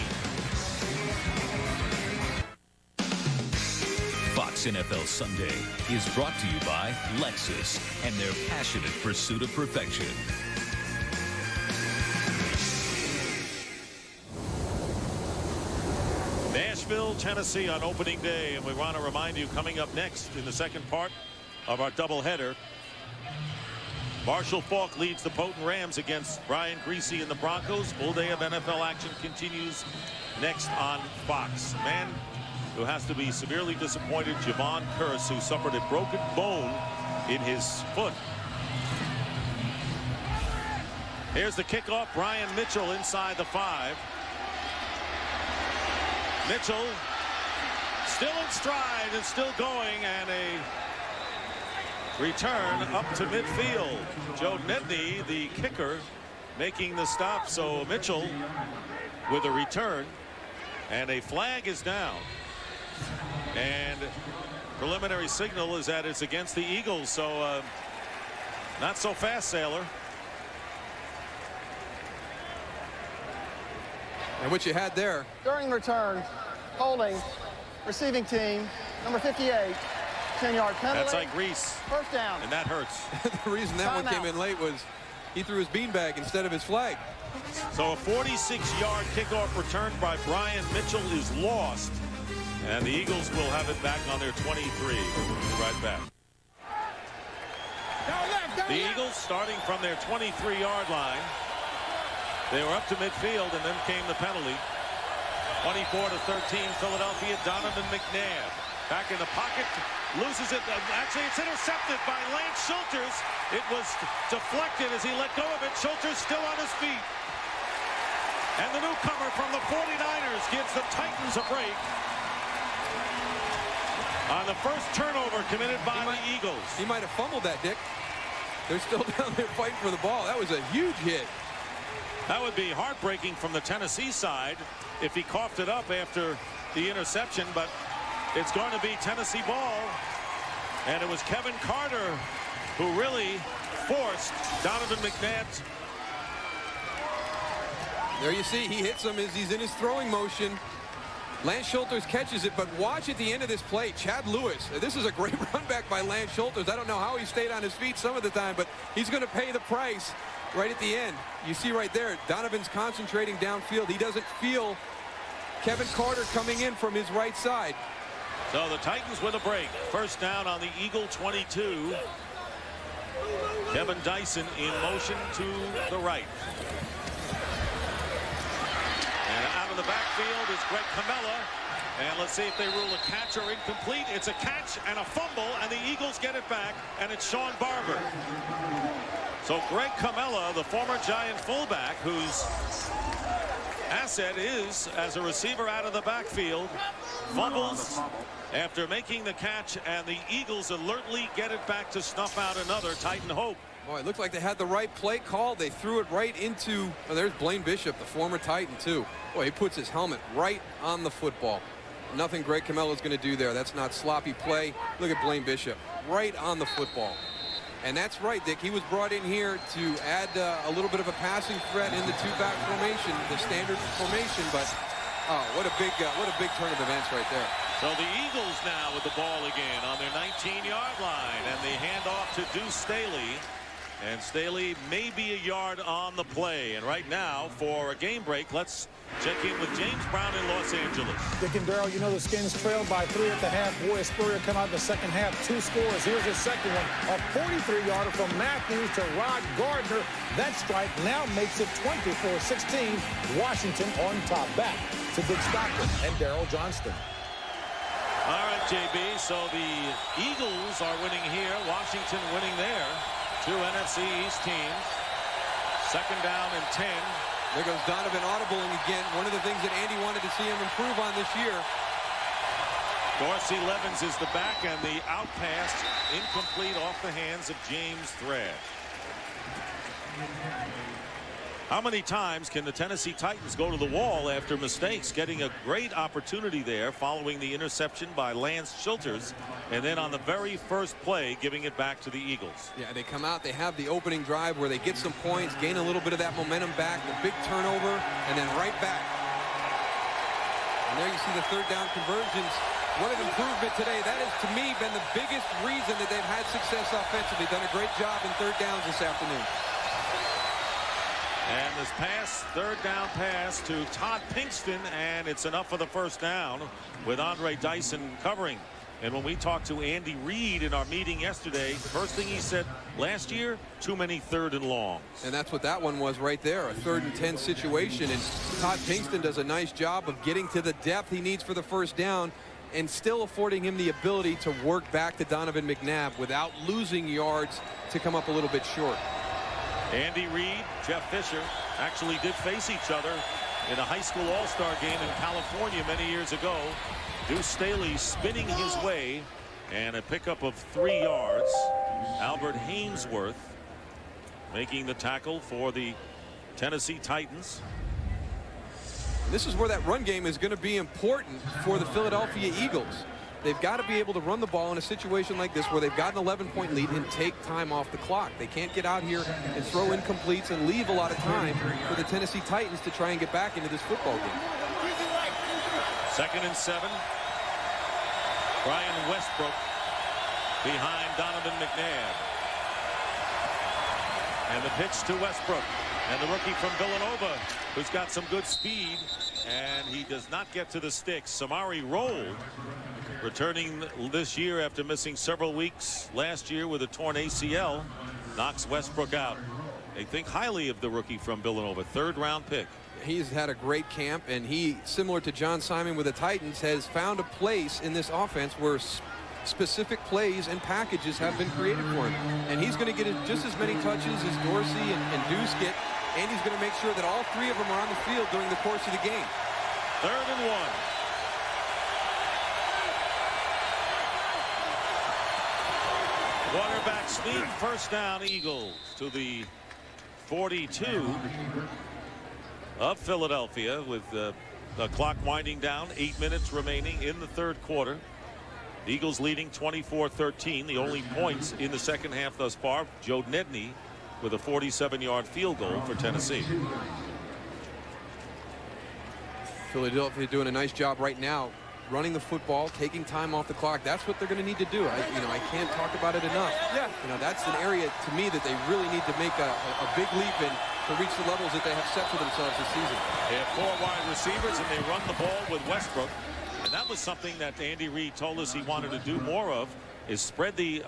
Fox NFL Sunday is brought to you by Lexus and their passionate pursuit of perfection. Nashville, Tennessee on opening day, and we want to remind you, coming up next in the second part of our doubleheader, Marshall Faulk leads the potent Rams against Brian Griese and the Broncos. Full day of NFL action continues next on Fox. Man who has to be severely disappointed, Javon Curse, who suffered a broken bone in his foot. Here's the kickoff. Brian Mitchell inside the 5. Mitchell still in stride and still going, and a return up to midfield. Joe Nedney, the kicker, making the stop. So Mitchell with a return, and a flag is down. And preliminary signal is that it's against the Eagles, so not so fast, Sailor. And what you had there, During return, holding Receiving team, number 58, 10-yard penalty. That's like Reese. First down. And that hurts. The reason that one came in late was he threw his beanbag instead of his flag. So a 46-yard kickoff return by Brian Mitchell is lost. And the Eagles will have it back on their 23. We'll be right back. The Eagles starting from their 23-yard line. They were up to midfield, and then came the penalty. 24-13, Philadelphia. Donovan McNab back in the pocket, loses it. Actually, it's intercepted by Lance Schulters. It was deflected as he let go of it. Schulters still on his feet. And the newcomer from the 49ers gives the Titans a break on the first turnover committed by the Eagles. He might have fumbled that, Dick. They're still down there fighting for the ball. That was a huge hit. That would be heartbreaking from the Tennessee side if he coughed it up after the interception, but it's going to be Tennessee ball. And it was Kevin Carter who really forced Donovan McNab. There you see, he hits him as he's in his throwing motion. Lance Schulters catches it, but watch at the end of this play, Chad Lewis. This is a great run back by Lance Schulters. I don't know how he stayed on his feet some of the time, but he's going to pay the price right at the end. You see right there, Donovan's concentrating downfield. He doesn't feel Kevin Carter coming in from his right side. So the Titans with a break. First down on the Eagle 22. Kevin Dyson in motion to the right. And out of the backfield is Greg Camella. And let's see if they rule a catch or incomplete. It's a catch and a fumble, and the Eagles get it back, and it's Sean Barber. So Greg Camella, the former Giant fullback, whose asset is as a receiver out of the backfield, fumbles after making the catch, and the Eagles alertly get it back to snuff out another Titan hope. Boy, it looked like they had the right play call. They threw it right into, oh, there's Blaine Bishop, the former Titan, too. Boy, he puts his helmet right on the football. Nothing Greg Camella is going to do there. That's not sloppy play. Look at Blaine Bishop, right on the football. And that's right, Dick. He was brought in here to add a little bit of a passing threat in the two-back formation, the standard formation. But oh, what a big turn of events right there. So the Eagles now with the ball again on their 19-yard line, and they hand off to Deuce Staley. And Staley may be a yard on the play. And right now, for a game break, let's check in with James Brown in Los Angeles. Dick and Daryl, you know the Skins trailed by 3 at the half. Boy, Spurrier come out in the second half. 2 scores. Here's his second one. A 43-yarder from Matthews to Rod Gardner. That strike now makes it 24-16. Washington on top. Back to Big Stockton and Daryl Johnston. All right, JB. So the Eagles are winning here. Washington winning there. 2 NFC East teams. Second down and 10. There goes Donovan audibling again. One of the things that Andy wanted to see him improve on this year. Dorsey Levens is the back, and the out pass incomplete off the hands of James Thrash. How many times can the Tennessee Titans go to the wall after mistakes? Getting a great opportunity there following the interception by Lance Schulters, and then on the very first play giving it back to the Eagles. Yeah, they come out, they have the opening drive where they get some points, gain a little bit of that momentum back, the big turnover, and then right back. And there you see the third down conversions. What an improvement today. That has, to me, been the biggest reason that they've had success offensively. Done a great job in third downs this afternoon. And this pass, third down pass to Todd Pinkston, and it's enough for the first down with Andre Dyson covering. And when we talked to Andy Reid in our meeting yesterday, first thing he said, last year, too many third and longs. And that's what that one was right there, a 3rd and 10 situation. And Todd Pinkston does a nice job of getting to the depth he needs for the first down and still affording him the ability to work back to Donovan McNab without losing yards to come up a little bit short. Andy Reid, Jeff Fisher actually did face each other in a high school all-star game in California many years ago. Deuce Staley spinning his way, and a pickup of 3 yards. Albert Hainsworth making the tackle for the Tennessee Titans. This is where that run game is going to be important for the Philadelphia Eagles. They've got to be able to run the ball in a situation like this where they've got an 11-point lead and take time off the clock. They can't get out here and throw incompletes and leave a lot of time for the Tennessee Titans to try and get back into this football game. 2nd and 7. Brian Westbrook behind Donovan McNab. And the pitch to Westbrook. And the rookie from Villanova, who's got some good speed, and he does not get to the sticks. Samari rolled, returning this year after missing several weeks last year with a torn ACL, knocks Westbrook out. They think highly of the rookie from Villanova, third-round pick. He's had a great camp, and he, similar to John Simon with the Titans, has found a place in this offense where specific plays and packages have been created for him. And he's going to get just as many touches as Dorsey and Deuce get, and he's going to make sure that all three of them are on the field during the course of the game. 3rd and 1. Quarterback sneak, first down, Eagles to the 42 of Philadelphia with the clock winding down, 8 minutes remaining in the 3rd quarter. The Eagles leading 24-13. The only points in the second half thus far. Joe Nedney with a 47-yard field goal for Tennessee. Philadelphia doing a nice job right now, running the football, taking time off the clock. That's what they're going to need to do. I can't talk about it enough. Yeah. That's an area to me that they really need to make a big leap in to reach the levels that they have set for themselves this season. They have 4 wide receivers, and they run the ball with Westbrook. And that was something that Andy Reid told us he wanted to do more of, is spread the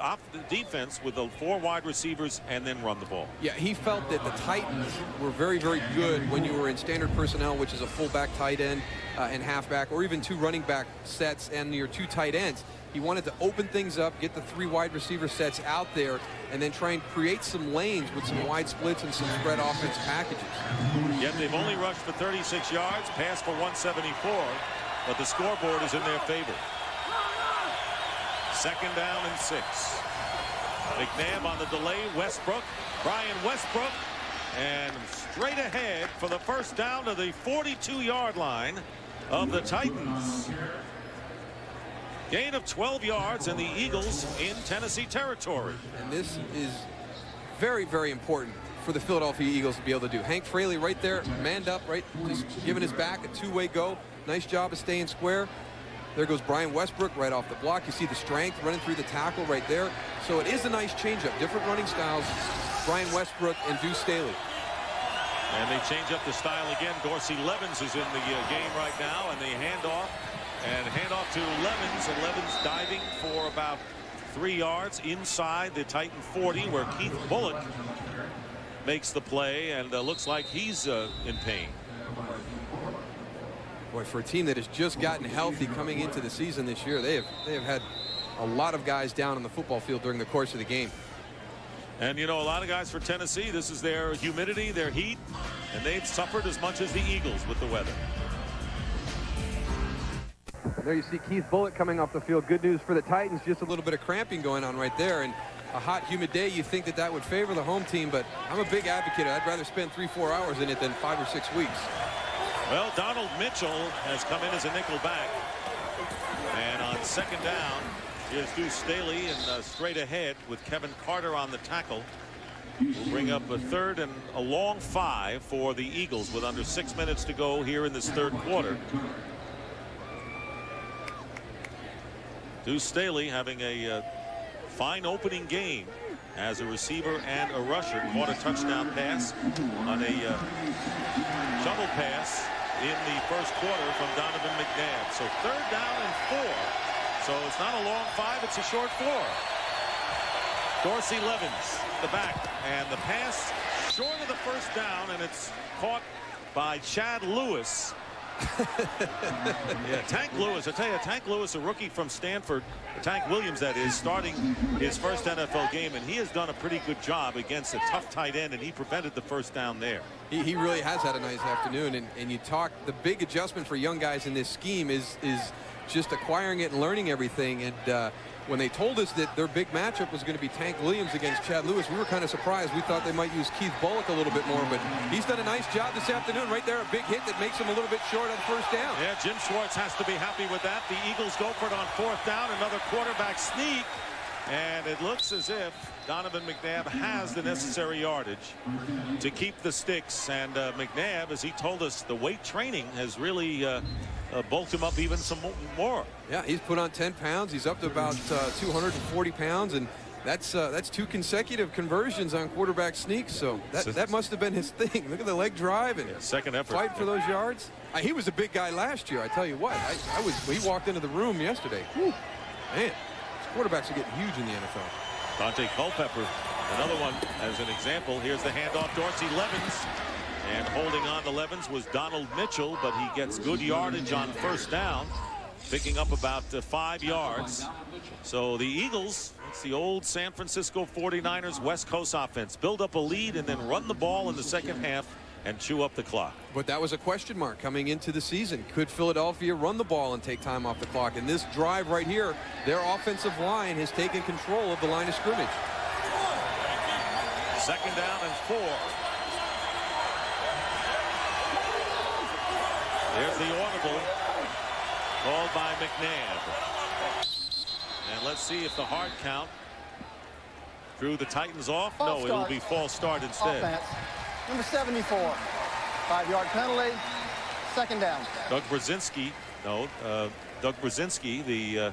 defense with the 4 wide receivers and then run the ball. Yeah, he felt that the Titans were very, very good when you were in standard personnel, which is a fullback, tight end, and halfback, or even 2 running back sets and your 2 tight ends. He wanted to open things up, get the 3 wide receiver sets out there, and then try and create some lanes with some wide splits and some spread offense packages. Yet they've only rushed for 36 yards, passed for 174, but the scoreboard is in their favor. 2nd down and 6. McNab on the delay. Westbrook. Brian Westbrook. And straight ahead for the first down to the 42-yard line of the Titans. Gain of 12 yards, and the Eagles in Tennessee territory. And this is very, very important for the Philadelphia Eagles to be able to do. Hank Fraley right there, manned up, right, just giving his back a 2-way go. Nice job of staying square. There goes Brian Westbrook right off the block. You see the strength running through the tackle right there. So it is a nice changeup. Different running styles. Brian Westbrook and Deuce Staley. And they change up the style again. Dorsey Levens is in the game right now, and they hand off to Levens, and Levens diving for about 3 yards inside the Titan 40, where Keith Bullock makes the play, and looks like he's in pain. Boy, for a team that has just gotten healthy coming into the season this year, they have had a lot of guys down on the football field during the course of the game. And a lot of guys for Tennessee, this is their humidity, their heat, and they've suffered as much as the Eagles with the weather. There you see Keith Bullock coming off the field. Good news for the Titans, just a little bit of cramping going on right there. And a hot, humid day, you think that would favor the home team, but I'm a big advocate. I'd rather spend 3-4 hours in it than 5 or 6 weeks. Well, Donald Mitchell has come in as a nickel back. And on 2nd down, here's Deuce Staley, and straight ahead with Kevin Carter on the tackle. We'll bring up a 3rd and a long 5 for the Eagles with under 6 minutes to go here in this 3rd quarter. Deuce Staley having a fine opening game as a receiver and a rusher. Caught a touchdown pass on a shovel pass in the 1st quarter from Donovan McNab. So 3rd down and 4. So it's not a long 5, it's a short 4. Dorsey Levens, the back, and the pass short of the 1st down, and it's caught by Chad Lewis. Yeah, Tank Lewis. I tell you, Tank Lewis, a rookie from Stanford, Tank Williams that is, starting his first NFL game, and he has done a pretty good job against a tough tight end, and he prevented the 1st down there. He really has had a nice afternoon, and you talk, the big adjustment for young guys in this scheme is just acquiring it and learning everything. And when they told us that their big matchup was going to be Tank Williams against Chad Lewis, we were kind of surprised. We thought they might use Keith Bullock a little bit more, but he's done a nice job this afternoon. Right there, a big hit that makes him a little bit short on 1st down. Yeah, Jim Schwartz has to be happy with that. The Eagles go for it on 4th down. Another quarterback sneak, And it looks as if Donovan McNab has the necessary yardage to keep the sticks. And McNab, as he told us, the weight training has really bulked him up even some more. Yeah, he's put on 10 pounds. He's up to about 240 pounds. And that's 2 consecutive conversions on quarterback sneaks. So that must have been his thing. Look at the leg drive and second effort. Fight for those yards. He was a big guy last year. I tell you what, he walked into the room yesterday. Whew, man. Quarterbacks are getting huge in the NFL. Dante Culpepper, another one as an example. Here's the handoff, Dorsey Levens. And holding on to Levens was Donald Mitchell, but he gets good yardage on first down, picking up about 5 yards. So the Eagles, it's the old San Francisco 49ers West Coast offense. Build up a lead and then run the ball in the second half and chew up the clock. But that was a question mark coming into the season. Could Philadelphia run the ball and take time off the clock? And this drive right here, their offensive line has taken control of the line of scrimmage. Second down and 4. There's the audible called by McNab. And let's see if the hard count threw the Titans off. No, it'll be false start instead. Offense. Number 74, 5-yard penalty, second down. Doug Brzezinski, the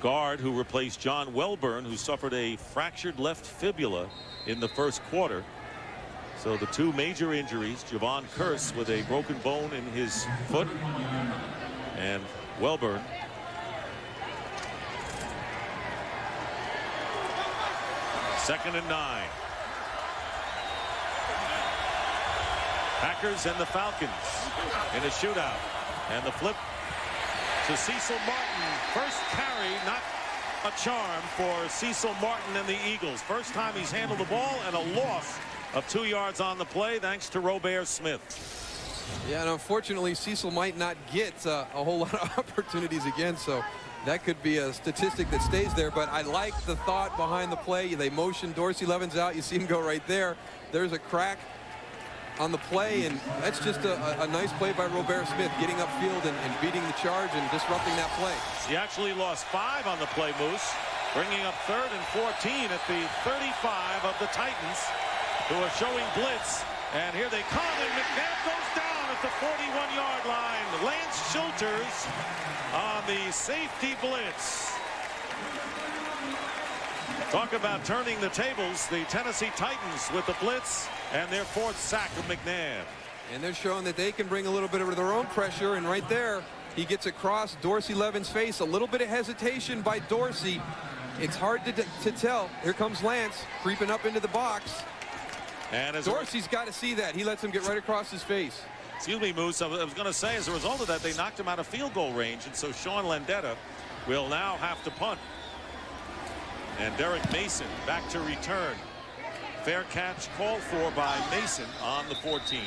guard who replaced John Welburn, who suffered a fractured left fibula in the first quarter. So the 2 major injuries, Javon Curse with a broken bone in his foot, and Welburn. Second and 9. Packers and the Falcons in a shootout. And the flip to Cecil Martin. First carry, not a charm for Cecil Martin and the Eagles. First time he's handled the ball, and a loss of 2 yards on the play thanks to Robert Smith. Yeah, and unfortunately Cecil might not get a whole lot of opportunities again, so that could be a statistic that stays there. But I like the thought behind the play. They motion Dorsey Levens out. You see him go right there. There's a crack on the play, and that's just a nice play by Robert Smith, getting upfield and beating the charge and disrupting that play. He actually lost 5 on the play, Moose, bringing up 3rd and 14 at the 35 of the Titans, who are showing blitz. And here they come, and McNab goes down at the 41-yard line. Lance Schulters on the safety blitz. Talk about turning the tables. The Tennessee Titans with the blitz and their 4th sack of McNab. And they're showing that they can bring a little bit of their own pressure, and right there he gets across Dorsey Levens' face. A little bit of hesitation by Dorsey. It's hard to tell. Here comes Lance creeping up into the box. And as Dorsey's got to see that. He lets him get right across his face. Excuse me, Moose. I was going to say, as a result of that, they knocked him out of field goal range, and so Sean Landeta will now have to punt. And Derek Mason back to return. Fair catch called for by Mason on the 14.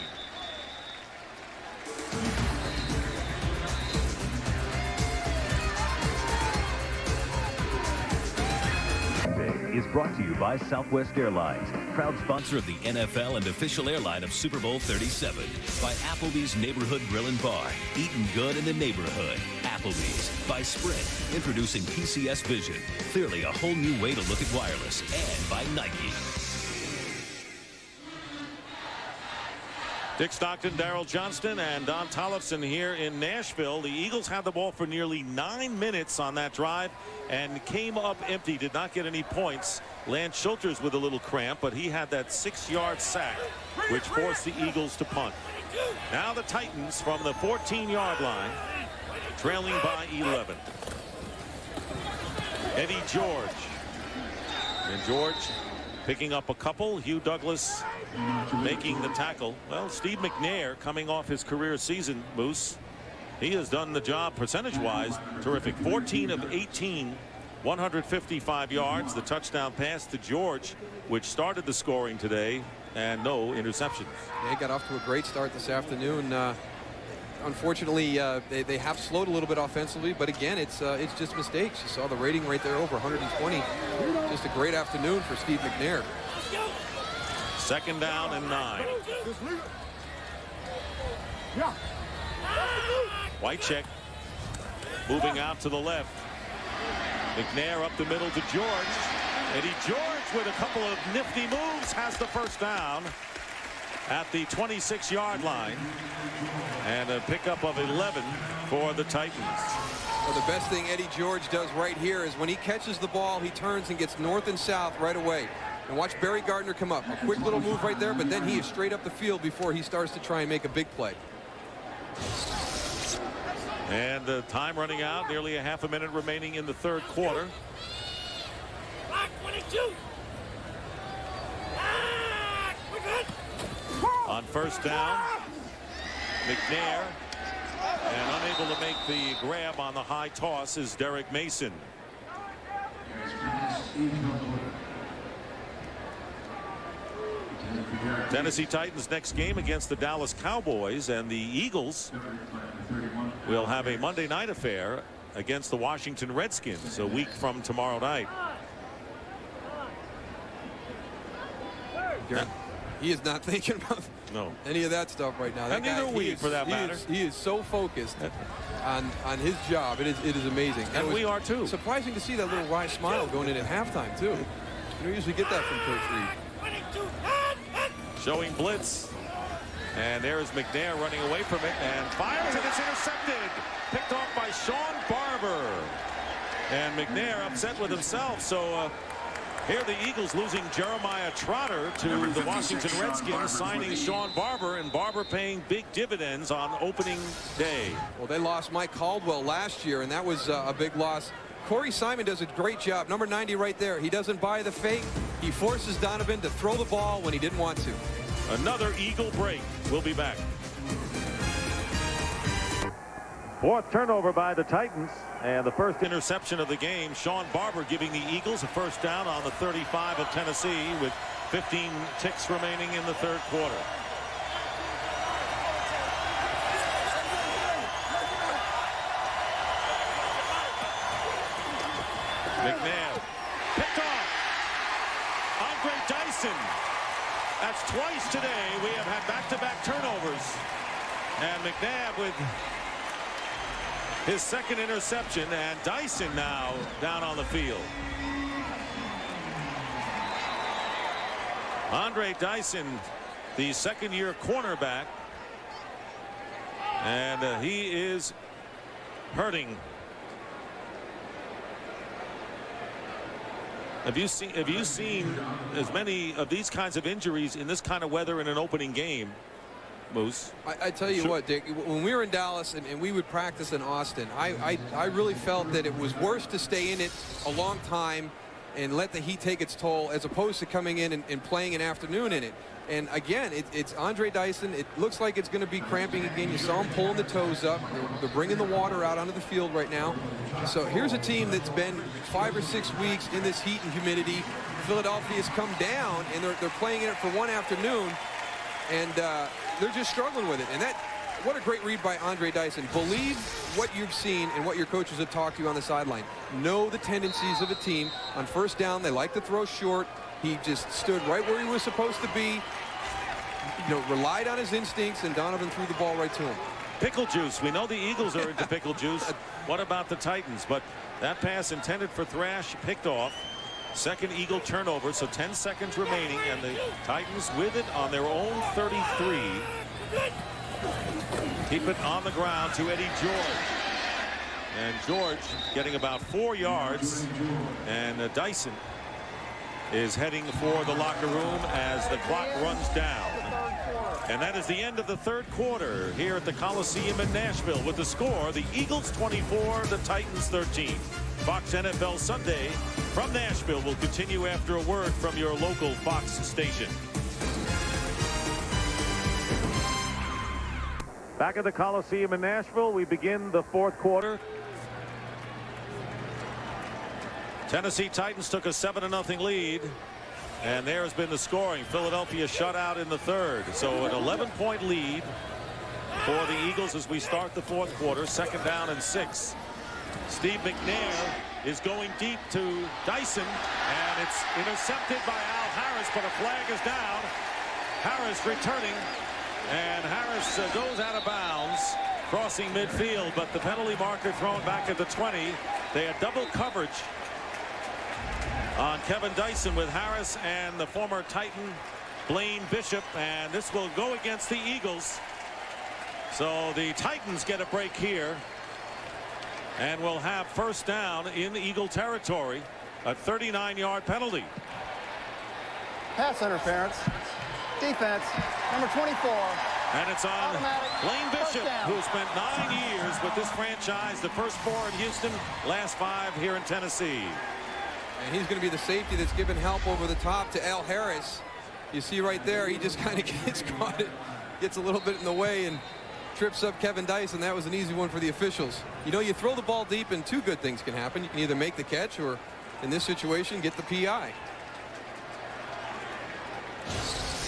Is brought to you by Southwest Airlines, proud sponsor of the NFL and official airline of Super Bowl 37. By Applebee's Neighborhood Grill and Bar, eating good in the neighborhood. Applebee's. By Sprint, introducing PCS Vision, clearly a whole new way to look at wireless. And by Nike. Dick Stockton, Daryl Johnston, and Don Tollefson here in Nashville. The Eagles had the ball for nearly 9 minutes on that drive and came up empty, did not get any points. Lance Schulters with a little cramp, but he had that 6-yard sack, which forced the Eagles to punt. Now the Titans from the 14-yard line, trailing by 11. Eddie George. And George picking up a couple. Hugh Douglas making the tackle. Well, Steve McNair coming off his career season, Moose. He has done the job percentage-wise. Terrific. 14 of 18, 155 yards. The touchdown pass to George, which started the scoring today, and no interceptions. Yeah, he got off to a great start this afternoon. Unfortunately, they have slowed a little bit offensively, but again, it's just mistakes. You saw the rating right there, over 120. Just a great afternoon for Steve McNair. Second down and 9. Whitecheck moving out to the left. McNair up the middle to George. Eddie George with a couple of nifty moves has the first down at the 26-yard line, and a pickup of 11 for the Titans. Well, the best thing Eddie George does right here is when he catches the ball, he turns and gets north and south right away. And watch Barry Gardner come up. A quick little move right there, but then he is straight up the field before he starts to try and make a big play. And the time running out, nearly a half a minute remaining in the third quarter. Block 22. We're good. On first down, McNair, and unable to make the grab on the high toss is Derek Mason. Tennessee Titans next game against the Dallas Cowboys, and the Eagles will have a Monday night affair against the Washington Redskins a week from tomorrow night. He is not thinking about any of that stuff right now. And neither are we, for that matter. He is so focused on his job. It is amazing. And we are too. Surprising to see that little wry smile going in at halftime too. You don't usually get that from Coach Reed. Showing blitz, and there is McNair running away from it and fires, and it's intercepted. Picked off by Sean Barber. And McNair upset with himself. So here the Eagles losing Jeremiah Trotter to the Washington Redskins, signing Sean Barber, and Barber paying big dividends on opening day. Well, they lost Mike Caldwell last year, and that was a big loss. Corey Simon does a great job. Number 90 right there. He doesn't buy the fake. He forces Donovan to throw the ball when he didn't want to. Another Eagle break. We'll be back. Fourth turnover by the Titans, and the first interception of the game. Sean Barber giving the Eagles a first down on the 35 of Tennessee with 15 ticks remaining in the third quarter. McNab picked off. Andre Dyson. That's twice today we have had back-to-back turnovers. And McNab with his second interception, and Dyson now down on the field. Andre Dyson, the second-year cornerback, and he is hurting. Have you seen as many of these kinds of injuries in this kind of weather in an opening game, Moose? I tell you what, Dick, when we were in Dallas and we would practice in Austin, I really felt that it was worse to stay in it a long time and let the heat take its toll as opposed to coming in and playing an afternoon in it. And again, it's Andre Dyson. It looks like it's going to be cramping again. You saw him pulling the toes up. They're bringing the water out onto the field right now. So here's a team that's been 5 or 6 weeks in this heat and humidity. Philadelphia's come down, and they're playing in it for one afternoon, and they're just struggling with it. And what a great read by Andre Dyson. Believe what you've seen and what your coaches have talked to you on the sideline. Know the tendencies of a team. On first down, they like to throw short. He just stood right where he was supposed to be, relied on his instincts, and Donovan threw the ball right to him. Pickle juice. We know the Eagles are into pickle juice. What about the Titans? But that pass intended for Thrash picked off. Second Eagle turnover, so 10 seconds remaining, and the Titans with it on their own 33. Keep it on the ground to Eddie George. And George getting about 4 yards, and Dyson is heading for the locker room as the clock runs down. And that is the end of the third quarter here at the Coliseum in Nashville with the score, the Eagles 24, the Titans 13. Fox NFL Sunday from Nashville will continue after a word from your local Fox station. Back at the Coliseum in Nashville, we begin the fourth quarter. Tennessee Titans took a 7-0 lead, and there has been the scoring. Philadelphia shut out in the third, so an 11-point lead for the Eagles as we start the fourth quarter. Second down and 6. Steve McNair is going deep to Dyson, and it's intercepted by Al Harris, but a flag is down. Harris returning, and Harris goes out of bounds, crossing midfield, but the penalty marker thrown back at the 20. They had double coverage on Kevin Dyson with Harris and the former Titan Blaine Bishop, and this will go against the Eagles. So the Titans get a break here, and will have first down in Eagle territory, a 39-yard penalty. Pass interference. Defense, number 24. And it's on Automatic. Blaine Bishop, who spent 9 years with this franchise, the first 4 in Houston, last 5 here in Tennessee. And he's going to be the safety that's given help over the top to Al Harris. You see right there, he just kind of gets caught, it gets a little bit in the way and trips up Kevin Dyson. That was an easy one for the officials. You know, you throw the ball deep and 2 good things can happen. You can either make the catch or, in this situation, get the PI.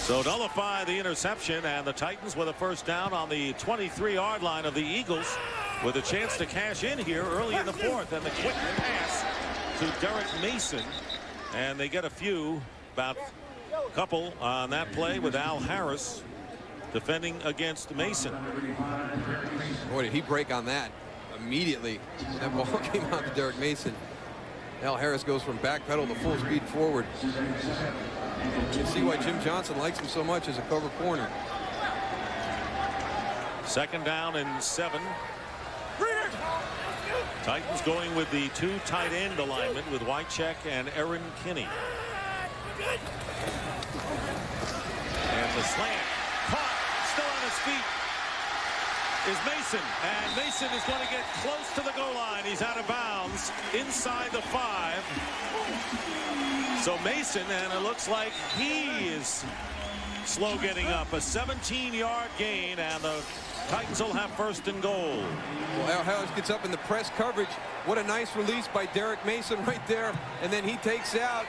So nullify the interception, and the Titans with a first down on the 23-yard line of the Eagles, with a chance to cash in here early in the 4th. And the quick pass to Derek Mason, and they get a few, about a couple on that play with Al Harris defending against Mason. Boy, did he break on that immediately. That ball came out to Derek Mason. Al Harris goes from back pedal to full speed forward. You can see why Jim Johnston likes him so much as a cover corner. Second down and 7. Titans going with the 2 tight end alignment with Wycheck and Aaron Kinney. And the slant, caught, still on his feet, is Mason. And Mason is going to get close to the goal line. He's out of bounds inside the 5. So Mason, and it looks like he is slow getting up. A 17-yard gain, and the Titans will have first and goal. Well, Al Harris gets up in the press coverage. What a nice release by Derek Mason right there. And then he takes out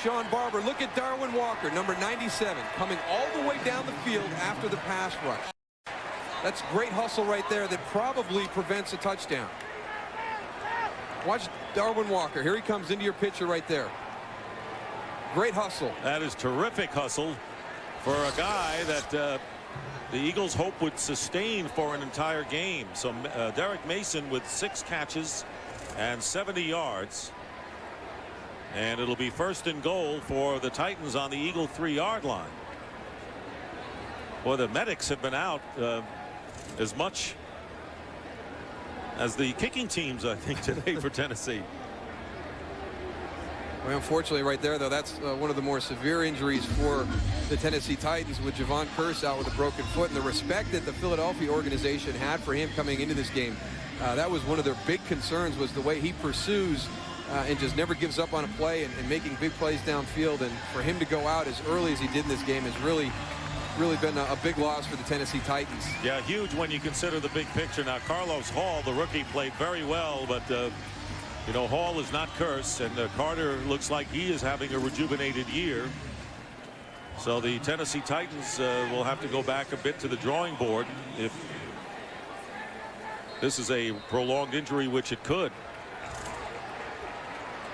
Sean Barber. Look at Darwin Walker, number 97, coming all the way down the field after the pass rush. That's great hustle right there that probably prevents a touchdown. Watch Darwin Walker. Here he comes into your picture right there. Great hustle. That is terrific hustle for a guy that the Eagles hope would sustain for an entire game. So Derek Mason with 6 catches and 70 yards. And it'll be first and goal for the Titans on the Eagle 3-yard line. Well, the medics have been out as much as the kicking teams, I think, today for Tennessee. Well, unfortunately, right there, though, that's one of the more severe injuries for the Tennessee Titans, with Javon Curse out with a broken foot. And the respect that the Philadelphia organization had for him coming into this game, that was one of their big concerns, was the way he pursues and just never gives up on a play and making big plays downfield. And for him to go out as early as he did in this game has really been a big loss for the Tennessee Titans. Yeah, huge when you consider the big picture. Now, Carlos Hall, the rookie, played very well, but you know, Hall is not Curse, and Carter looks like he is having a rejuvenated year. So the Tennessee Titans will have to go back a bit to the drawing board if this is a prolonged injury, which it could.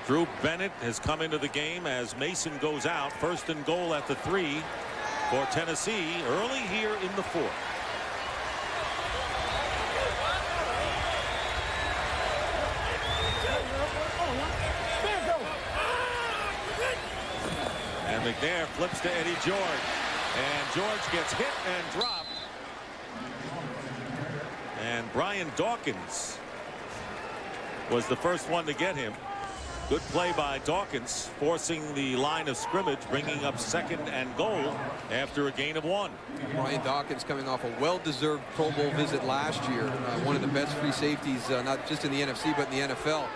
Drew Bennett has come into the game as Mason goes out. First and goal at the 3 for Tennessee early here in the 4th. And McNab flips to Eddie George, and George gets hit and dropped. And Brian Dawkins was the first one to get him. Good play by Dawkins, forcing the line of scrimmage, bringing up second and goal after a gain of 1. Brian Dawkins coming off a well-deserved Pro Bowl visit last year. One of the best free safeties, not just in the NFC, but in the NFL.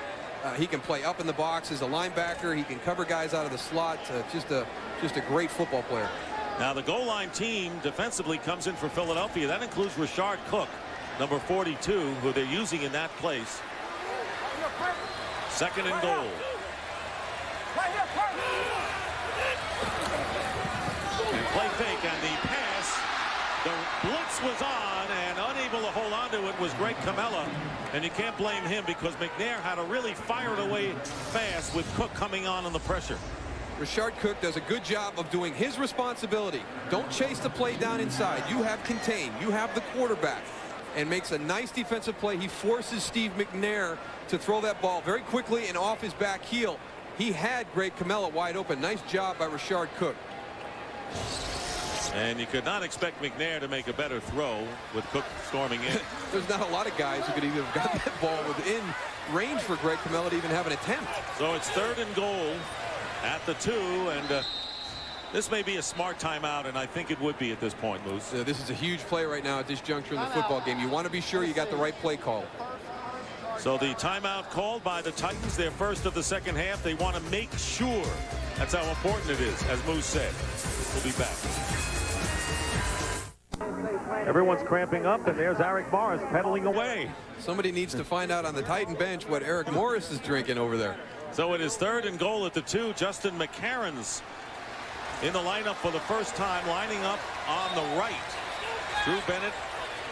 He can play up in the box as a linebacker. He can cover guys out of the slot. Just a great football player. Now the goal line team defensively comes in for Philadelphia. That includes Rashard Cook, number 42, who they're using in that place. Second and goal. And play fake, and the pass, the blitz was on, and unable to hold on to it was Greg Camella. And you can't blame him because McNair had to really fire it away fast with Cook coming on the pressure. Rashard Cook does a good job of doing his responsibility. Don't chase the play down inside. You have contained. You have the quarterback. And makes a nice defensive play. He forces Steve McNair to throw that ball very quickly and off his back heel. he had Greg Camella wide open. Nice job by Rashard Cook. And you could not expect McNair to make a better throw with Cook storming in. There's not a lot of guys who could even have gotten that ball within range for Greg Camella to even have an attempt. So it's 3rd and goal at the 2, and this may be a smart timeout, and I think it would be at this point, Moose. This is a huge play right now at this juncture in the football game. You want to be sure you got the right play call. So the timeout called by the Titans, their first of the second half. They want to make sure. That's how important it is, as Moose said. We'll be back. Everyone's cramping up, and there's Eric Morris pedaling away. Somebody needs to find out on the Titan bench what Eric Morris is drinking over there. So it is 3rd and goal at the 2. Justin McCarron's in the lineup for the first time, lining up on the right. Drew Bennett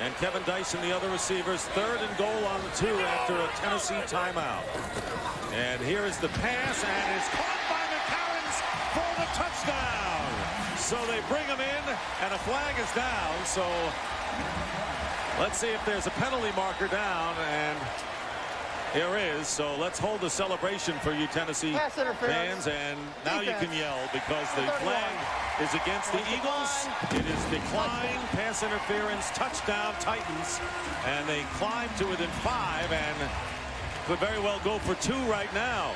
and Kevin Dyson, the other receivers. 3rd and goal on the 2 after a Tennessee timeout. And here is the pass, and it's caught by McCarron's for the touchdown. So they bring him in, and a flag is down. So let's see if there's a penalty marker down, and there is. So let's hold the celebration for you Tennessee fans, and now you can yell because the flag is against the Eagles. It is declined, pass interference, touchdown Titans, and they climb to within 5 and could very well go for 2 right now.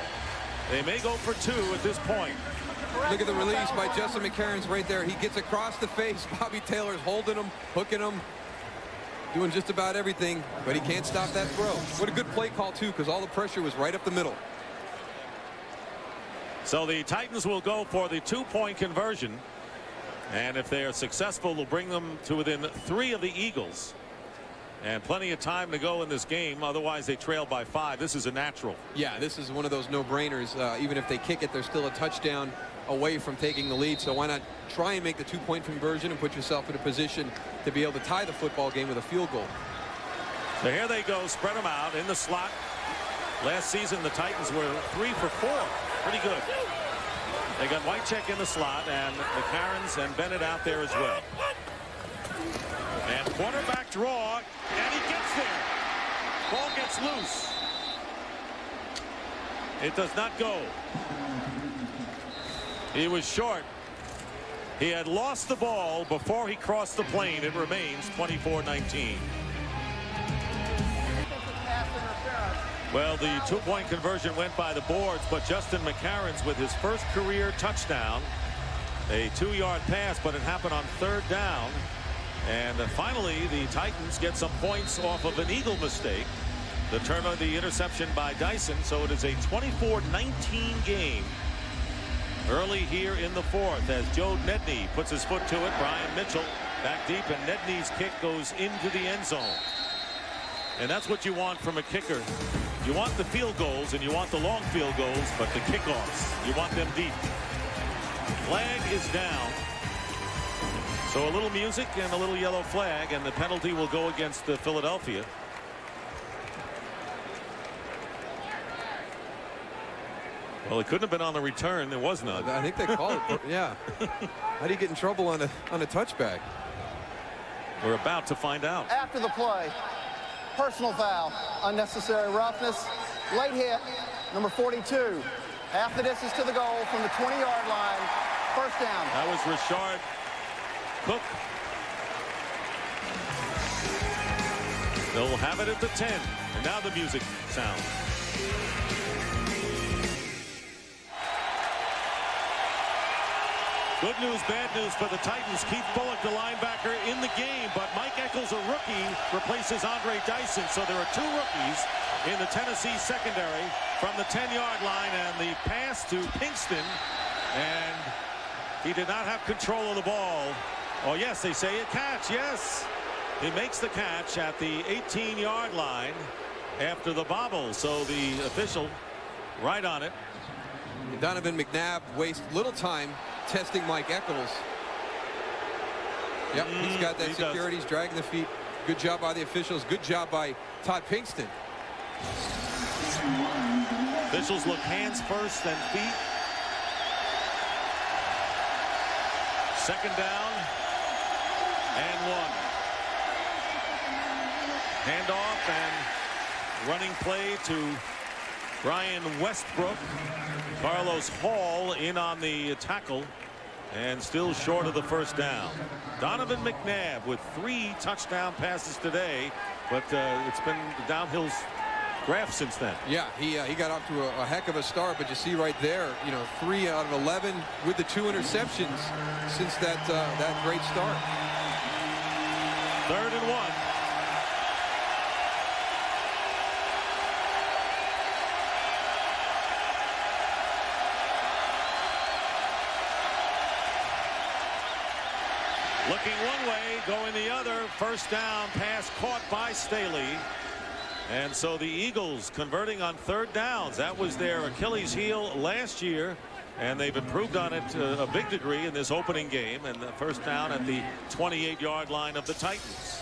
They may go for 2 at this point. Look at the release by Justin McCarron's right there. He gets across the face. Bobby Taylor's holding him, hooking him, doing just about everything, but he can't stop that throw. What a good play call, too, because all the pressure was right up the middle. So the Titans will go for the 2-point conversion, and if they are successful, they'll bring them to within 3 of the Eagles. And plenty of time to go in this game. Otherwise, they trail by 5. This is a natural. Yeah, this is one of those no-brainers. Even if they kick it, there's still a touchdown away from taking the lead. So why not try and make the 2-point conversion and put yourself in a position to be able to tie the football game with a field goal. So here they go, spread them out in the slot. Last season, the Titans were 3 for 4. Pretty good. They got Whitecheck in the slot, and McCarron's and Bennett out there as well. And quarterback draw, and he gets there. Ball gets loose. It does not go. He was short. He had lost the ball before he crossed the plane. It remains 24-19. Well, the 2-point conversion went by the boards, but Justin McCarron's with his first career touchdown. A 2-yard pass, but it happened on 3rd down. And finally, the Titans get some points off of an Eagle mistake. The turn of the interception by Dyson. So it is a 24-19 game early here in the 4th as Joe Nedney puts his foot to it. Brian Mitchell back deep, and Nedney's kick goes into the end zone. And that's what you want from a kicker. You want the field goals and you want the long field goals, but the kickoffs, you want them deep. Flag is down. So a little music and a little yellow flag, and the penalty will go against Philadelphia. Well, it couldn't have been on the return. There was none. I think they called it. Yeah. How do you get in trouble on a touchback? We're about to find out. After the play, personal foul, unnecessary roughness, late hit, number 42. Half the distance to the goal from the 20-yard line. First down. That was Rashard Cook. They'll have it at the 10. And now the music sounds. Good news, bad news for the Titans. Keith Bullock, the linebacker, in the game, but Mike Eccles, a rookie, replaces Andre Dyson. So there are 2 rookies in the Tennessee secondary from the 10-yard line, and the pass to Pinkston, and he did not have control of the ball. Oh, yes, they say a catch. Yes, he makes the catch at the 18-yard line after the bobble. So the official right on it. Donovan McNab wastes little time testing Mike Eccles. Yep, he's got that security. He's dragging the feet. Good job by the officials. Good job by Todd Pinkston. Officials look hands first, then feet. Second down and 1. Handoff and running play to Brian Westbrook. Carlos Hall in on the tackle and still short of the first down. Donovan McNab with 3 touchdown passes today, but it's been the downhill graph since then. Yeah, he got off to a heck of a start, but you see right there, 3 out of 11 with the 2 interceptions since that great start. 3rd and 1. Looking one way, going the other. First down pass caught by Staley. And so the Eagles converting on 3rd downs. That was their Achilles heel last year, and they've improved on it to a big degree in this opening game. And the first down at the 28-yard line of the Titans.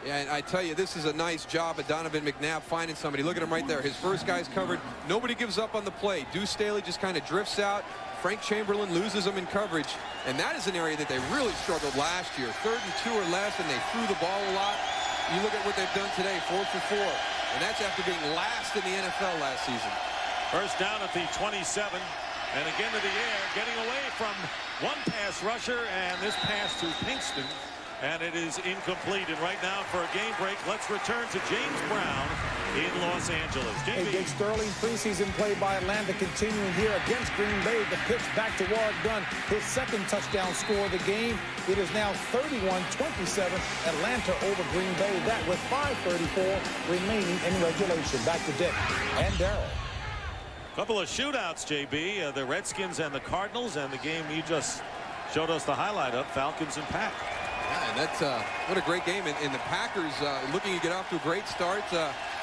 Yeah, and I tell you, this is a nice job of Donovan McNab finding somebody. Look at him right there. His first guy's covered. Nobody gives up on the play. Deuce Staley just kind of drifts out. Frank Chamberlain loses them in coverage, and that is an area that they really struggled last year. 3rd and 2 or less, and they threw the ball a lot. You look at what they've done today, 4 for 4, and that's after being last in the NFL last season. First down at the 27, and again to the air, getting away from one pass rusher, and this pass to Pinkston, and it is incomplete. And right now for a game break, let's return to James Brown in Los Angeles. Hey, Dick Sterling, preseason play by Atlanta continuing here against Green Bay. The pitch back to Warrick Dunn, his 2nd touchdown score of the game. It is now 31-27, Atlanta over Green Bay. That with 5:34 remaining in regulation. Back to Dick and Daryl. Couple of shootouts, JB. The Redskins and the Cardinals, and the game you just showed us the highlight of, Falcons and Pack. Yeah, and that's what a great game. And the Packers looking to get off to a great start.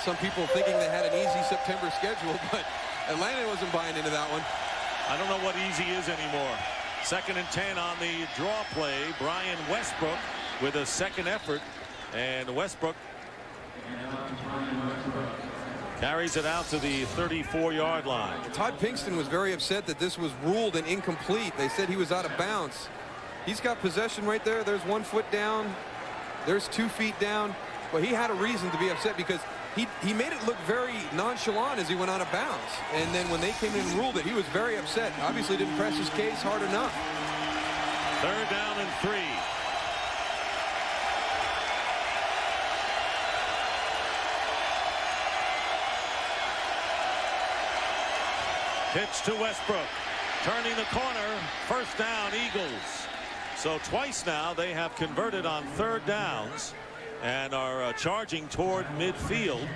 Some people thinking they had an easy September schedule, but Atlanta wasn't buying into that one. I don't know what easy is anymore. 2nd and 10 on the draw play. Brian Westbrook with a 2nd effort, and Westbrook carries it out to the 34-yard line. Todd Pinkston was very upset that this was ruled an incomplete. They said he was out of bounds. He's got possession right there. There's 1 foot down. There's 2 feet down. But he had a reason to be upset because he made it look very nonchalant as he went out of bounds. And then when they came in and ruled it, he was very upset. Obviously didn't press his case hard enough. 3rd down and 3. Pitch to Westbrook. Turning the corner. First down, Eagles. So twice now they have converted on 3rd downs and are charging toward midfield.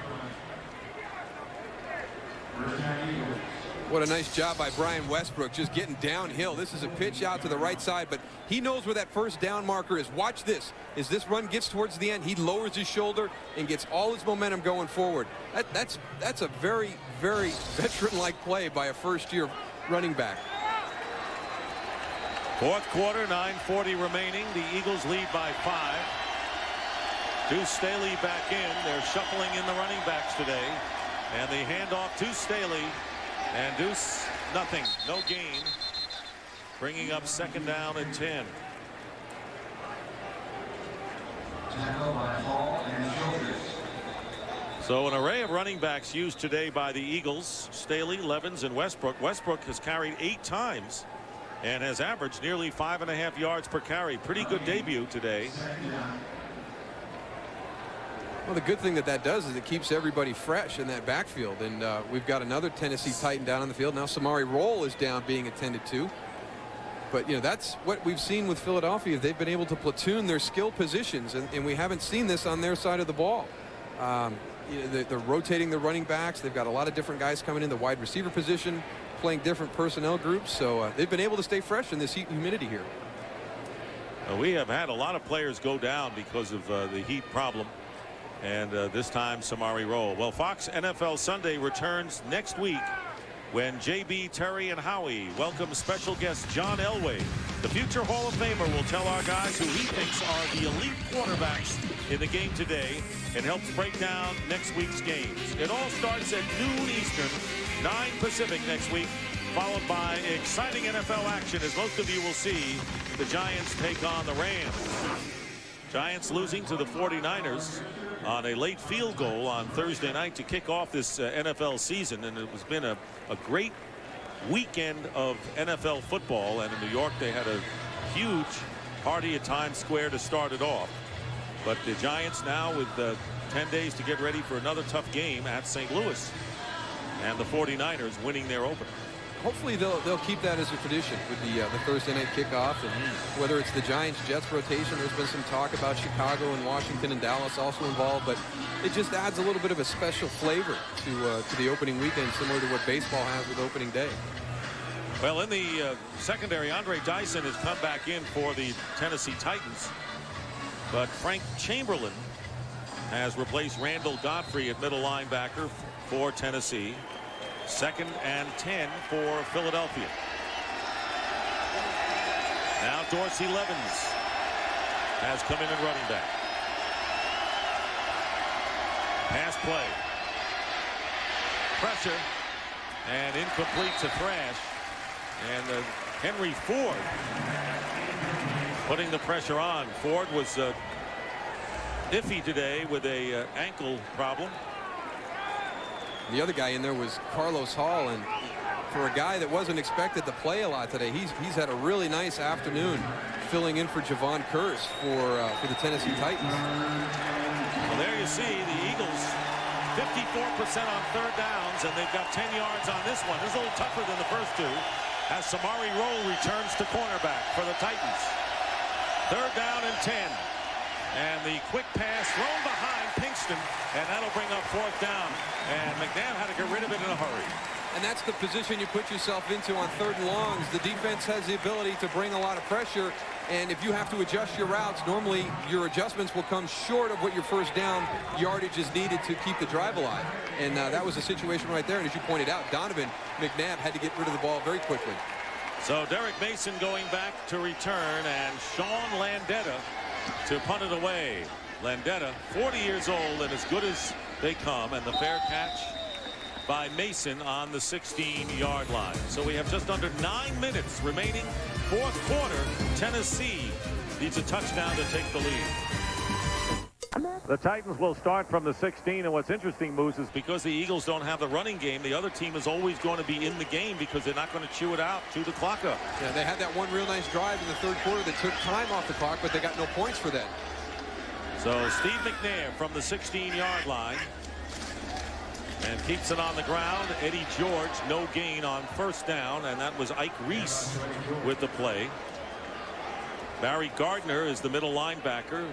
What a nice job by Brian Westbrook, just getting downhill. This is a pitch out to the right side, but he knows where that first down marker is. Watch this. As this run gets towards the end, he lowers his shoulder and gets all his momentum going forward. That's a very, very veteran-like play by a first-year running back. 4th quarter, 9:40 remaining. The Eagles lead by 5. Deuce Staley back in. They're shuffling in the running backs today. And they hand off to Staley. And Deuce, nothing. No gain. Bringing up 2nd down and 10. So an array of running backs used today by the Eagles. Staley, Levens, and Westbrook. Westbrook has carried 8 times and has averaged nearly 5.5 yards per carry. Pretty good debut today. Well, the good thing that does is it keeps everybody fresh in that backfield. And we've got another Tennessee Titan down on the field. Now Samari Rolle is down being attended to. But, that's what we've seen with Philadelphia. They've been able to platoon their skill positions, and we haven't seen this on their side of the ball. They're rotating the running backs. They've got a lot of different guys coming in the wide receiver position, playing different personnel groups. So they've been able to stay fresh in this heat and humidity here. We have had a lot of players go down because of the heat problem. And this time Samari Rolle. Well, Fox NFL Sunday returns next week when JB, Terry, and Howie welcome special guest John Elway. The future Hall of Famer will tell our guys who he thinks are the elite quarterbacks in the game today and helps break down next week's games. It all starts at noon Eastern, 9 Pacific next week, followed by exciting NFL action, as most of you will see. The Giants take on the Rams. Giants losing to the 49ers. on a late field goal on Thursday night to kick off this NFL season, and it has been a great weekend of NFL football. And in New York, they had a huge party at Times Square to start it off. But the Giants now with 10 days to get ready for another tough game at St. Louis, and the 49ers winning their opener. Hopefully they'll keep that as a tradition with the Thursday night kickoff, and whether it's the Giants-Jets rotation, there's been some talk about Chicago and Washington and Dallas also involved, but it just adds a little bit of a special flavor to the opening weekend, similar to what baseball has with opening day. Well, in the secondary, Andre Dyson has come back in for the Tennessee Titans, but Frank Chamberlain has replaced Randall Godfrey at middle linebacker for Tennessee. 2nd and 10 for Philadelphia. Now Dorsey Levens has come in and running back. Pass play. Pressure and incomplete to Thrash. And Henry Ford putting the pressure on. Ford was iffy today with a ankle problem. The other guy in there was Carlos Hall, and for a guy that wasn't expected to play a lot today, he's had a really nice afternoon filling in for Javon Curse for the Tennessee Titans. Well, there you see the Eagles 54% on third downs, and they've got 10 yards on this one. This is a little tougher than the first two, as Samari Rolle returns to cornerback for the Titans. 3rd down and 10. And the quick pass thrown behind Pinkston, and that'll bring up 4th down. And McNab had to get rid of it in a hurry. And that's the position you put yourself into on 3rd and longs. The defense has the ability to bring a lot of pressure, and if you have to adjust your routes, normally your adjustments will come short of what your 1st down yardage is needed to keep the drive alive. And that was the situation right there. And as you pointed out, Donovan McNab had to get rid of the ball very quickly. So Derek Mason going back to return, and Sean Landetta to punt it away. Landetta, 40 years old and as good as they come, and the fair catch by Mason on the 16-yard line. So we have just under 9 minutes remaining. 4th quarter. Tennessee needs a touchdown to take the lead. The Titans will start from the 16, and what's interesting, Moose, is because the Eagles don't have the running game, the other team is always going to be in the game because they're not going to chew it out, chew the clock up. Yeah, they had that one real nice drive in the 3rd quarter that took time off the clock, but they got no points for that. So Steve McNair from the 16-yard line and keeps it on the ground. Eddie George, no gain on 1st down, and that was Ike Reese with the play. Barry Gardner is the middle linebacker.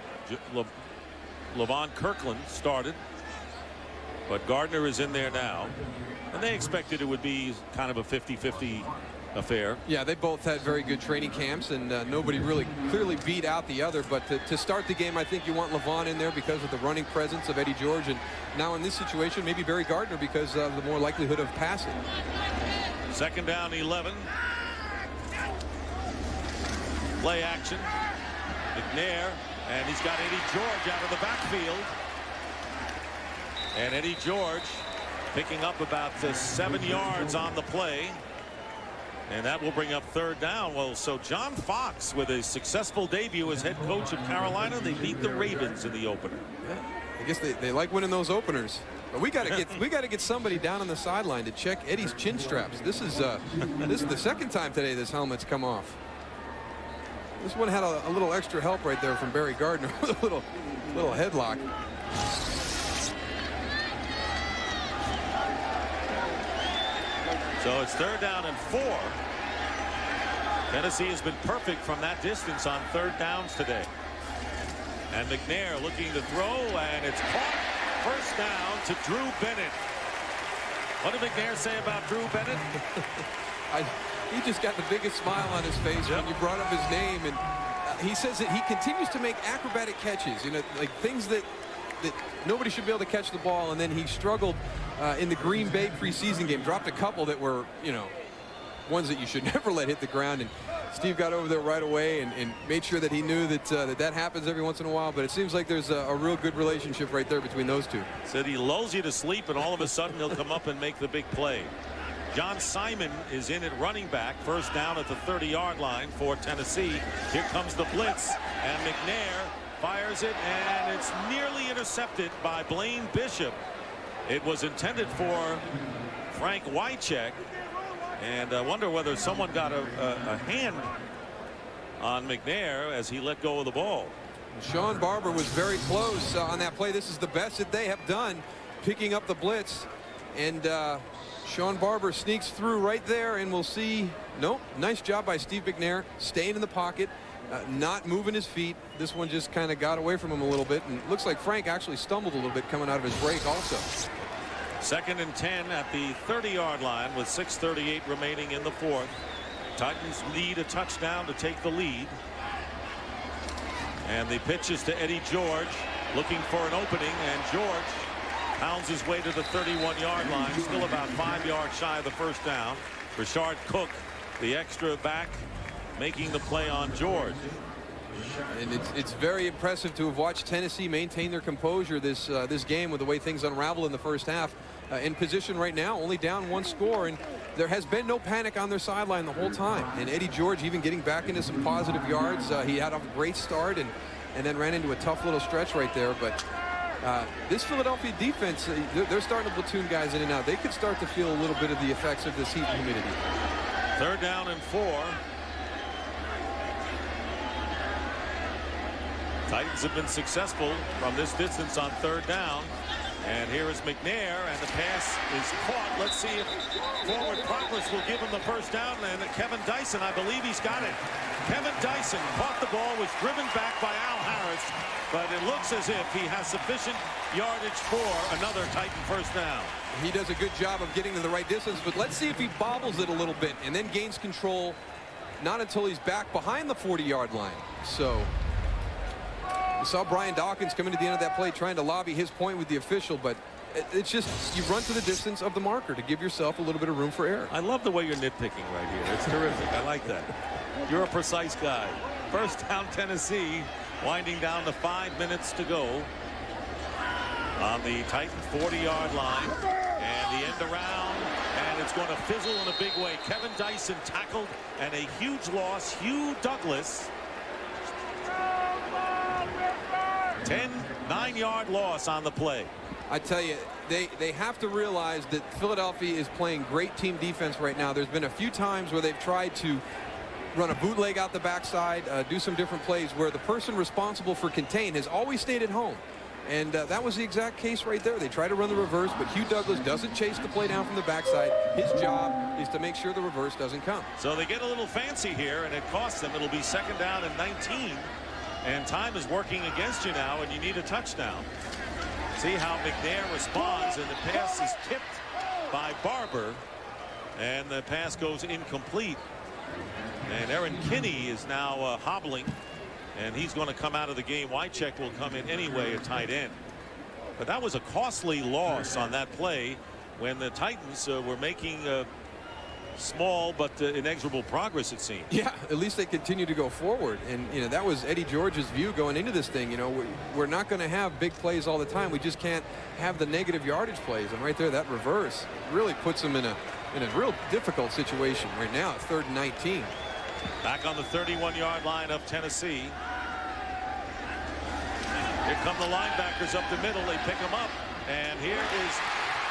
Levon Kirkland started, but Gardner is in there now, and they expected it would be kind of a 50-50 affair. Yeah, they both had very good training camps, and nobody really clearly beat out the other, but to start the game, I think you want Levon in there because of the running presence of Eddie George, and now in this situation maybe Barry Gardner because of the more likelihood of passing. 2nd down 11. Play action. McNair. And he's got Eddie George out of the backfield. And Eddie George picking up about 7 yards on the play. And that will bring up 3rd down. Well, so John Fox with a successful debut as head coach of Carolina. They beat the Ravens in the opener. Yeah, I guess they like winning those openers. But we got to get somebody down on the sideline to check Eddie's chin straps. This is the 2nd time today this helmet's come off. This one had a little extra help right there from Barry Gardner with a little headlock. So it's 3rd down and 4. Tennessee has been perfect from that distance on 3rd downs today. And McNair looking to throw, and it's caught. 1st down to Drew Bennett. What did McNair say about Drew Bennett? He just got the biggest smile on his face when you brought up his name, and he says that he continues to make acrobatic catches, you know, like things that nobody should be able to catch the ball, and then he struggled in the Green Bay preseason game, dropped a couple that were, you know, ones that you should never let hit the ground, and Steve got over there right away and made sure that he knew that that happens every once in a while, but it seems like there's a real good relationship right there between those two. Said he lulls you to sleep, and all of a sudden he'll come up and make the big play. John Simon is in at running back. 1st down at the 30-yard line for Tennessee. Here comes the blitz, and McNair Fires it, and it's nearly intercepted by Blaine Bishop. It was intended for Frank Wycheck, and I wonder whether someone got a hand on McNair as he let go of the ball. Sean Barber was very close on that play. This is the best that they have done, picking up the blitz, and Sean Barber sneaks through right there, and we'll see. Nope, nice job by Steve McNair, staying in the pocket, not moving his feet. This one just kind of got away from him a little bit, and it looks like Frank actually stumbled a little bit coming out of his break also. 2nd and 10 at the 30-yard line with 6:38 remaining in the 4th. Titans need a touchdown to take the lead. And the pitch is to Eddie George, looking for an opening, and George pounds his way to the 31-yard line, still about 5 yards shy of the first down. Rashard Cook, the extra back, making the play on George. And it's very impressive to have watched Tennessee maintain their composure this game with the way things unravel in the first half. In position right now, only down 1 score, and there has been no panic on their sideline the whole time. And Eddie George even getting back into some positive yards. He had a great start and then ran into a tough little stretch right there. But this Philadelphia defense, they're starting to platoon guys in and out. They could start to feel a little bit of the effects of this heat and humidity. 3rd down and 4. Titans have been successful from this distance on 3rd down. And here is McNair, and the pass is caught. Let's see if forward progress will give him the first down. And Kevin Dyson, I believe he's got it. Kevin Dyson caught the ball, was driven back by Al Harris, but it looks as if he has sufficient yardage for another Titan first down. He does a good job of getting to the right distance, but let's see if he bobbles it a little bit and then gains control. Not until he's back behind the 40-yard line. So we saw Brian Dawkins coming to the end of that play trying to lobby his point with the official, but it's just you run to the distance of the marker to give yourself a little bit of room for error. I love the way you're nitpicking right here. It's terrific. I like that. You're a precise guy. First down Tennessee, winding down to 5 minutes to go on the Titan 40-yard line, and the end around, and it's going to fizzle in a big way. Kevin Dyson tackled, and a huge loss. Hugh Douglas, 9-yard loss on the play. I tell you, they have to realize that Philadelphia is playing great team defense right now. There's been a few times where they've tried to run a bootleg out the backside, do some different plays where the person responsible for contain has always stayed at home. And that was the exact case right there. They try to run the reverse, but Hugh Douglas doesn't chase the play down from the backside. His job is to make sure the reverse doesn't come. So they get a little fancy here, and it costs them. It'll be 2nd down and 19. And time is working against you now, and you need a touchdown. See how McNair responds, and the pass is tipped by Barber, and the pass goes incomplete. And Aaron Kinney is now hobbling, and he's going to come out of the game. Wycheck will come in anyway at tight end. But that was a costly loss on that play when the Titans were making small but inexorable progress, it seems. Yeah, at least they continue to go forward, and you know that was Eddie George's view going into this thing. You know, we're not going to have big plays all the time. We just can't have the negative yardage plays, and right there, that reverse really puts them in a real difficult situation right now at 3rd and 19. Back on the 31-yard line of Tennessee. Here come the linebackers up the middle. They pick them up, and here is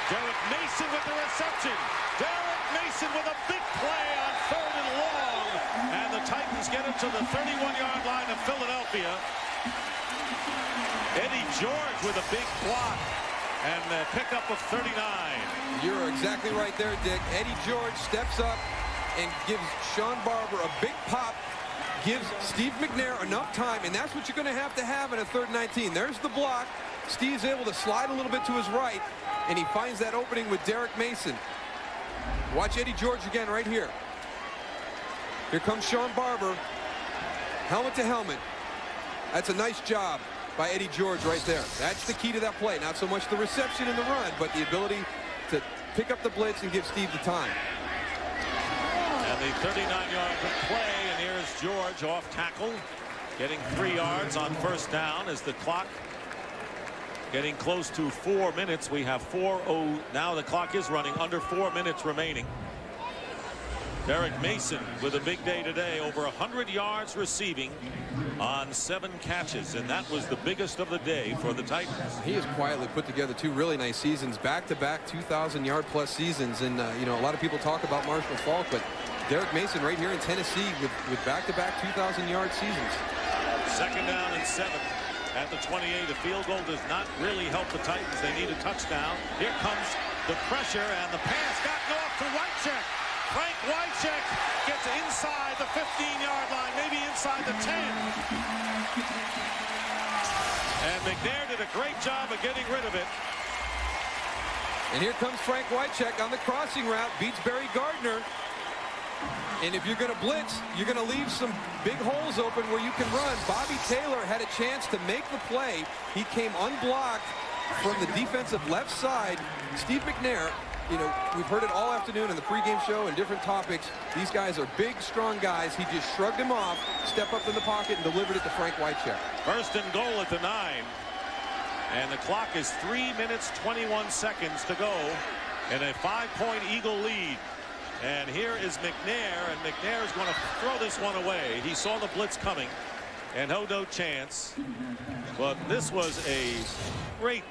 Derek Mason with the reception. Derek Mason with a big play on 3rd and long, and the Titans get it to the 31-yard line of Philadelphia. Eddie George with a big block and a pickup of 39. You're exactly right there, Dick. Eddie George steps up and gives Sean Barber a big pop, gives Steve McNair enough time, and that's what you're going to have in a 3rd and 19. There's the block. Steve's able to slide a little bit to his right, and he finds that opening with Derek Mason. Watch Eddie George again right here. Here comes Sean Barber, helmet to helmet. That's a nice job by Eddie George right there. That's the key to that play. Not so much the reception and the run, but the ability to pick up the blitz and give Steve the time. And the 39-yard play, and here's George off tackle, getting 3 yards on 1st down as the clock getting close to 4 minutes. We have 4:00. Now the clock is running under 4 minutes remaining. Derek Mason with a big day today, over 100 yards receiving on 7 catches, and that was the biggest of the day for the Titans. He has quietly put together 2 really nice seasons, back-to-back 2,000-yard-plus seasons, and you know, a lot of people talk about Marshall Faulk, but Derek Mason right here in Tennessee with back-to-back 2,000-yard seasons. 2nd down and 7 at the 28. A field goal does not really help the Titans. They need a touchdown. Here comes the pressure, and the pass gotten off to Wycheck. Frank Wycheck gets inside the 15-yard line, maybe inside the 10. And McNair did a great job of getting rid of it. And here comes Frank Wycheck on the crossing route, beats Barry Gardner. And if you're going to blitz, you're going to leave some big holes open where you can run. Bobby Taylor had a chance to make the play. He came unblocked from the defensive left side. Steve McNair, you know, we've heard it all afternoon in the pregame show and different topics. These guys are big, strong guys. He just shrugged him off, stepped up in the pocket, and delivered it to Frank Wycheck. 1st and goal at the 9. And the clock is 3 minutes, 21 seconds to go in a 5-point Eagle lead. And here is McNair, and McNair is going to throw this one away. He saw the blitz coming and had no chance. But this was a great,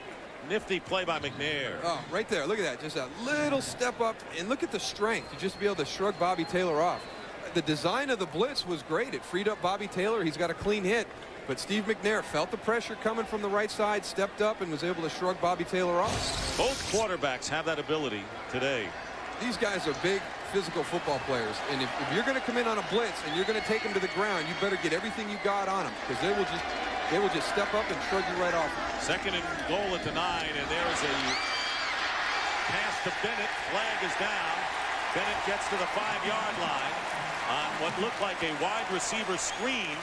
nifty play by McNair. Oh, right there. Look at that. Just a little step up, and look at the strength to just be able to shrug Bobby Taylor off. The design of the blitz was great. It freed up Bobby Taylor. He's got a clean hit. But Steve McNair felt the pressure coming from the right side, stepped up, and was able to shrug Bobby Taylor off. Both quarterbacks have that ability today. These guys are big, physical football players, and if you're going to come in on a blitz and you're going to take them to the ground, you better get everything you got on them, because they will just step up and shrug you right off. 2nd and goal at the 9, and there's a pass to Bennett. Flag is down. Bennett gets to the 5-yard line on what looked like a wide receiver screen,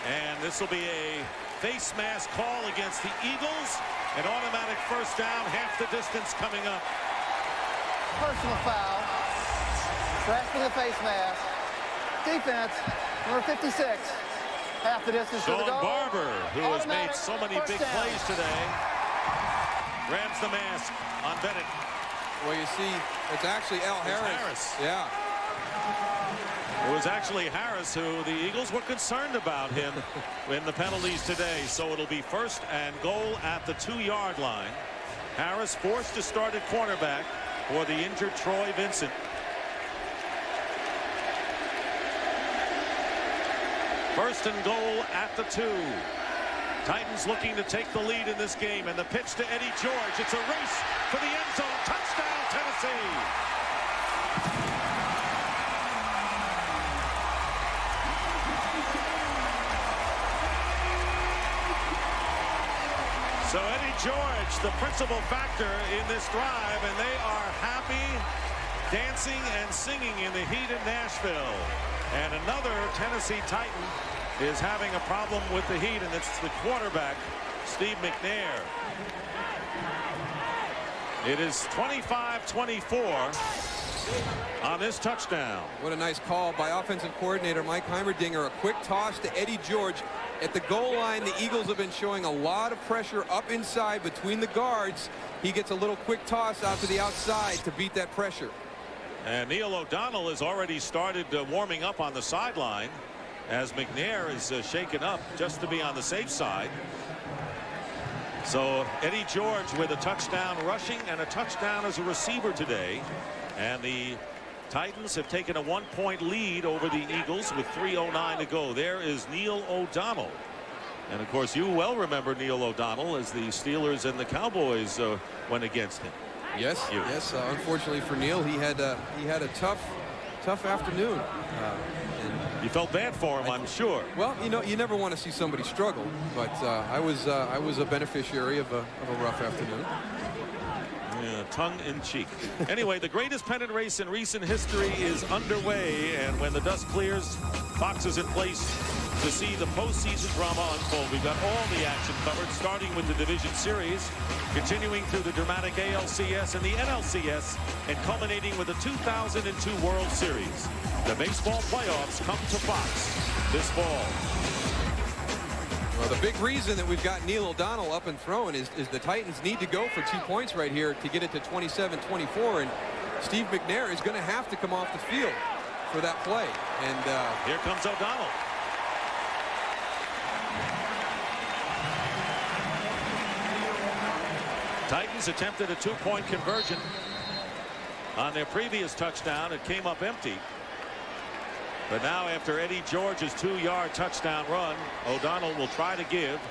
and this will be a face mask call against the Eagles. An automatic 1st down, half the distance coming up. Personal foul. Grasping the face mask. Defense, number 56. Half the distance to the goal. Sean Barber, who has made so many big plays today, grabs the mask on Bennett. Well, you see, it's actually Al Harris. Yeah. It was actually Harris who the Eagles were concerned about him in the penalties today. So it'll be 1st and goal at the 2-yard line. Harris forced to start at cornerback for the injured Troy Vincent. 1st and goal at the 2. Titans looking to take the lead in this game, and the pitch to Eddie George. It's a race for the end zone. Touchdown, Tennessee. So Eddie George, the principal factor in this drive, and they are happy, dancing and singing in the heat in Nashville. And another Tennessee Titan is having a problem with the heat, and it's the quarterback, Steve McNair. It is 25-24 on this touchdown. What a nice call by offensive coordinator Mike Heimerdinger. A quick toss to Eddie George. At the goal line, the Eagles have been showing a lot of pressure up inside between the guards. He gets a little quick toss out to the outside to beat that pressure. And Neil O'Donnell has already started warming up on the sideline as McNair is shaken up just to be on the safe side. So Eddie George with a touchdown rushing and a touchdown as a receiver today. And the Titans have taken a 1-point lead over the Eagles with 3:09 to go. There is Neil O'Donnell. And of course, you well remember Neil O'Donnell as the Steelers and the Cowboys went against him. Yes, yes. Unfortunately for Neil, he had a tough afternoon. You felt bad for him, I'm sure. Well, you know, you never want to see somebody struggle, but I was a beneficiary of a rough afternoon. Yeah, tongue-in-cheek. Anyway, the greatest pennant race in recent history is underway, and when the dust clears, Fox is in place to see the postseason drama unfold. We've got all the action covered, starting with the division series, continuing through the dramatic ALCS and the NLCS, and culminating with the 2002 World Series. The baseball playoffs come to Fox this fall. Well, the big reason that we've got Neil O'Donnell up and throwing is the Titans need to go for 2 points right here to get it to 27-24, and Steve McNair is going to have to come off the field. for that play. And here comes O'Donnell. Titans attempted a two-point conversion on their previous touchdown. It came up empty. But now after Eddie George's 2-yard touchdown run, O'Donnell will try to give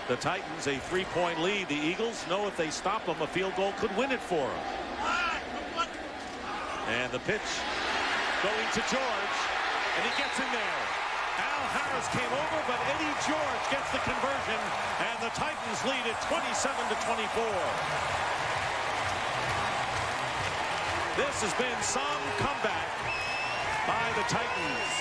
the Titans a 3-point lead. The Eagles know if they stop them, a field goal could win it for them. And the pitch going to George, and he gets in there. Al Harris came over, but Eddie George gets the conversion, and the Titans lead it 27-24. This has been some comeback by the Titans.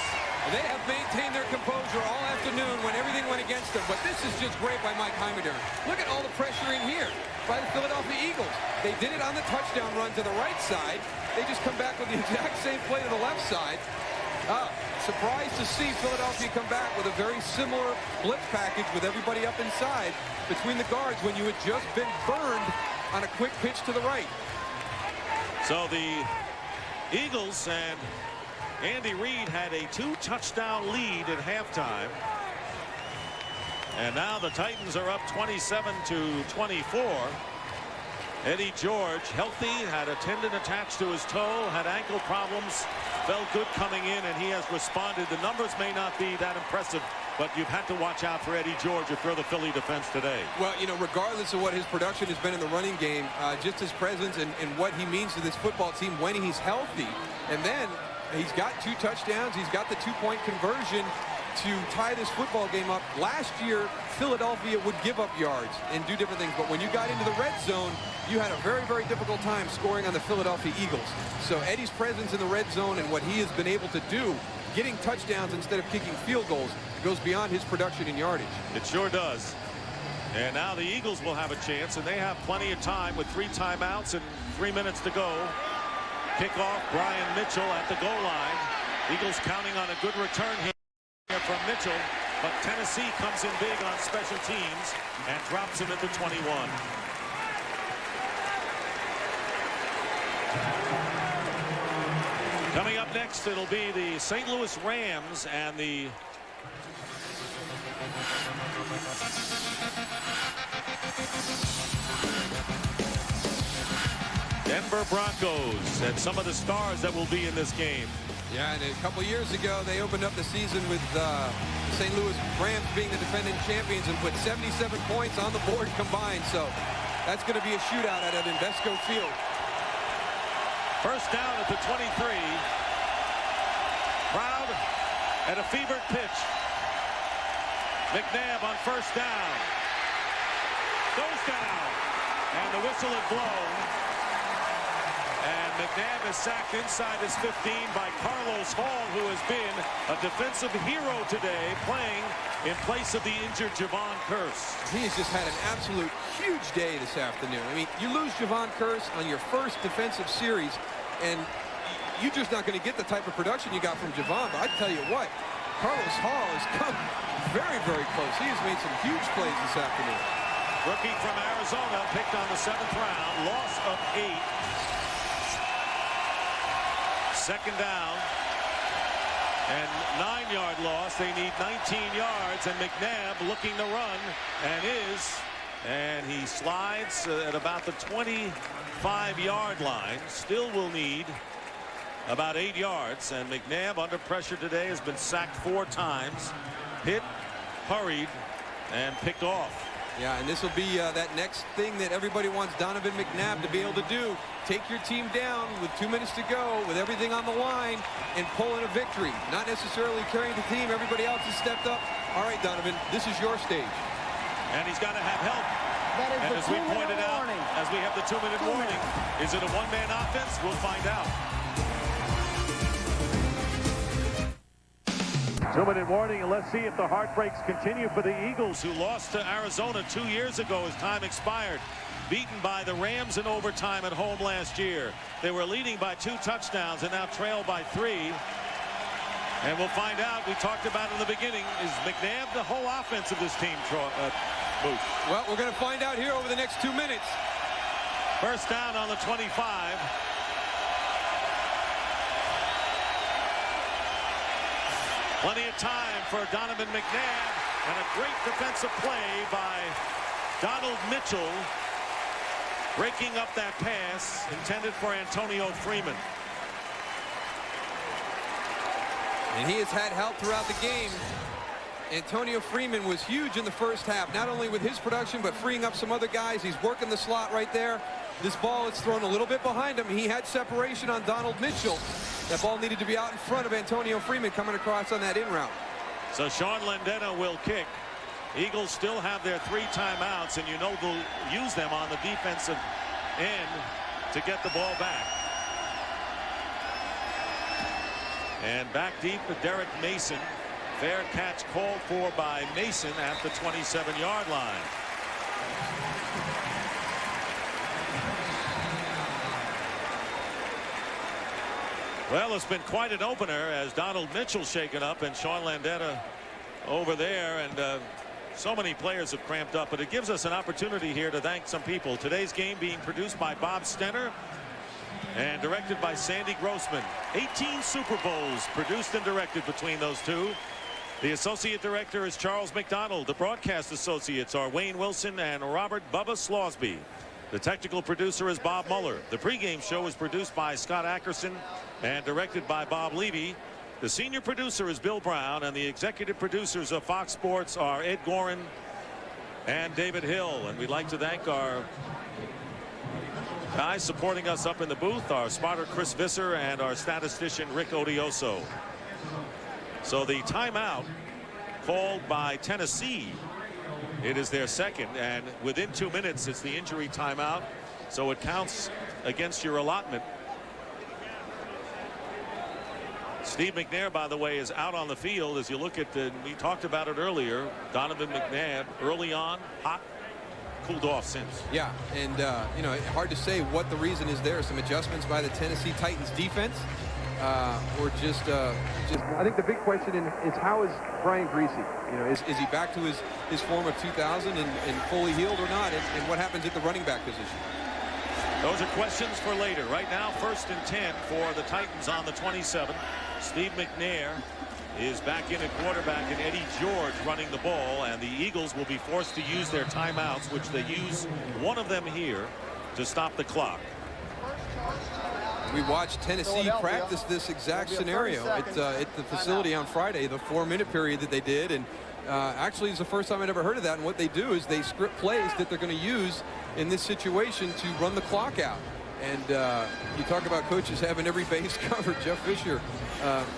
They have maintained their composure all afternoon when everything went against them, but this is just great by Mike Commentator. Look at all the pressure in here by the Philadelphia Eagles. They did it on the touchdown run to the right side. They just come back with the exact same play to the left side. Surprised to see Philadelphia come back with a very similar blitz package with everybody up inside between the guards when you had just been burned on a quick pitch to the right. So the Eagles and Andy Reid had a 2-touchdown lead at halftime. And now the Titans are up 27-24. Eddie George, healthy, had a tendon attached to his toe, had ankle problems, felt good coming in, and he has responded. The numbers may not be that impressive, but you've had to watch out for Eddie George if you're the Philly defense today. Well, you know, regardless of what his production has been in the running game, just his presence and what he means to this football team when he's healthy. And then he's got 2 touchdowns. He's got the 2-point conversion to tie this football game up. Last year, Philadelphia would give up yards and do different things, but when you got into the red zone, you had a very, very difficult time scoring on the Philadelphia Eagles. So Eddie's presence in the red zone and what he has been able to do, getting touchdowns instead of kicking field goals, goes beyond his production in yardage. It sure does. And now the Eagles will have a chance, and they have plenty of time with 3 timeouts and 3 minutes to go. Kickoff, Brian Mitchell at the goal line. Eagles counting on a good return here from Mitchell, but Tennessee comes in big on special teams and drops him at the 21. Coming up next, it'll be the St. Louis Rams and the Denver Broncos, and some of the stars that will be in this game. Yeah, and a couple years ago, they opened up the season with the St. Louis Rams being the defending champions and put 77 points on the board combined. So that's going to be a shootout at Invesco Field. First down at the 23. Crowd at a fevered pitch. McNab on first down. Goes down. And the whistle is blown. And McNab is sacked inside his 15 by Carlos Hall, who has been a defensive hero today, playing in place of the injured Javon Curse. He has just had an absolute huge day this afternoon. I mean, you lose Javon Curse on your first defensive series, and you're just not going to get the type of production you got from Javon. But I tell you what, Carlos Hall has come very, very close. He has made some huge plays this afternoon. Rookie from Arizona, picked on the 7th round, loss of 8. Second down and 9-yard loss. They need 19 yards, and McNab looking to run and he slides at about the 25-yard line. Still will need about 8 yards, and McNab under pressure today has been sacked 4 times, hit, hurried, and picked off. Yeah, and this will be that next thing that everybody wants Donovan McNab to be able to do. Take your team down with 2 minutes to go, with everything on the line, and pull in a victory. Not necessarily carrying the team. Everybody else has stepped up. All right, Donovan, this is your stage. And he's got to have help. And as we pointed out, as we have the 2-minute warning, is it a one-man offense? We'll find out. 2-minute warning, and let's see if the heartbreaks continue for the Eagles, who lost to Arizona 2 years ago as time expired. Beaten by the Rams in overtime at home last year. They were leading by 2 touchdowns and now trail by 3. And we'll find out. We talked about in the beginning, is McNab the whole offense of this team, Moose? Well, we're going to find out here over the next 2 minutes. First down on the 25. Plenty of time for Donovan McNab, and a great defensive play by Donald Mitchell, breaking up that pass intended for Antonio Freeman. And he has had help throughout the game. Antonio Freeman was huge in the first half, not only with his production, but freeing up some other guys. He's working the slot right there. This ball is thrown a little bit behind him. He had separation on Donald Mitchell. That ball needed to be out in front of Antonio Freeman coming across on that in route. So Sean Landeta will kick. Eagles still have their 3 timeouts, and you know they'll use them on the defensive end to get the ball back. And back deep with Derek Mason. Fair catch called for by Mason at the 27-yard line. Well, it's been quite an opener as Donald Mitchell shaken up and Sean Landeta over there, and so many players have cramped up, but it gives us an opportunity here to thank some people. Today's game being produced by Bob Stenner and directed by Sandy Grossman. 18 Super Bowls produced and directed between those two. The associate director is Charles McDonald. The broadcast associates are Wayne Wilson and Robert Bubba Slosby. The technical producer is Bob Muller. The pregame show is produced by Scott Ackerson and directed by Bob Levy. The senior producer is Bill Brown, and the executive producers of Fox Sports are Ed Gorin and David Hill. And we'd like to thank our guys supporting us up in the booth, our spotter Chris Visser and our statistician Rick Odioso. So the timeout called by Tennessee. It is their second, and within 2 minutes it's the injury timeout, so it counts against your allotment. Steve McNair, by the way, is out on the field. As you look at we talked about it earlier, Donovan McNab early on, hot, cooled off since. Yeah, and you know, hard to say what the reason is there. Some adjustments by the Tennessee Titans defense, or just I think the big question is how is Brian Greasy? You know, is he back to his form of 2000 and fully healed or not? And what happens at the running back position? Those are questions for later. Right now, 1st and 10 for the Titans on the 27. Steve McNair is back in at quarterback, and Eddie George running the ball, and the Eagles will be forced to use their timeouts, which they use one of them here to stop the clock. We watched Tennessee practice this exact scenario at the facility on Friday, the 4-minute period that they did, and actually it's the first time I'd ever heard of that. And what they do is they script plays that they're going to use in this situation to run the clock out. And you talk about coaches having every base covered. Jeff Fisher,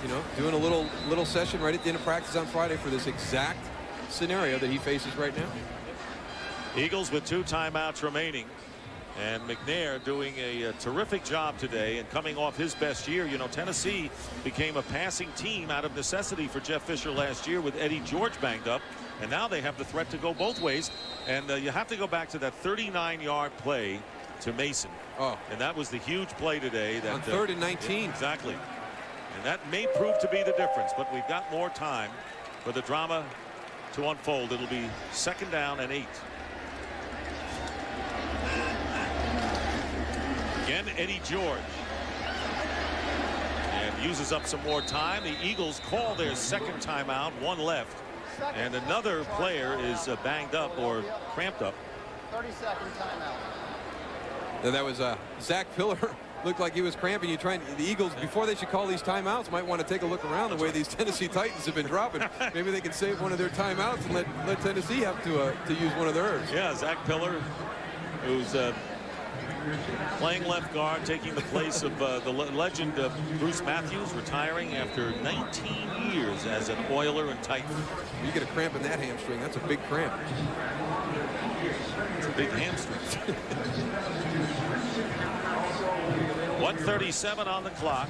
you know, doing a little session right at the end of practice on Friday for this exact scenario that he faces right now. Eagles with 2 timeouts remaining. And McNair doing a terrific job today and coming off his best year. You know, Tennessee became a passing team out of necessity for Jeff Fisher last year with Eddie George banged up. And now they have the threat to go both ways. And you have to go back to that 39-yard play to Mason. Oh. And that was the huge play today. That, on 3rd and 19. Yeah, exactly. And that may prove to be the difference. But we've got more time for the drama to unfold. It'll be 2nd down and 8. Again, Eddie George. And uses up some more time. The Eagles call their 2nd timeout, 1 left. And another player is banged up or cramped up. 30-second timeout. And that was Zach Pillar. Looked like he was cramping. The Eagles, before they should call these timeouts, might want to take a look around the way these Tennessee Titans have been dropping. Maybe they can save one of their timeouts and let Tennessee have to use one of theirs. Yeah, Zach Pillar, who's playing left guard, taking the place of the legend Bruce Matthews, retiring after 19 years as an Oiler and Titan. You get a cramp in that hamstring, that's a big cramp. It's a big hamstring. 1:37 on the clock.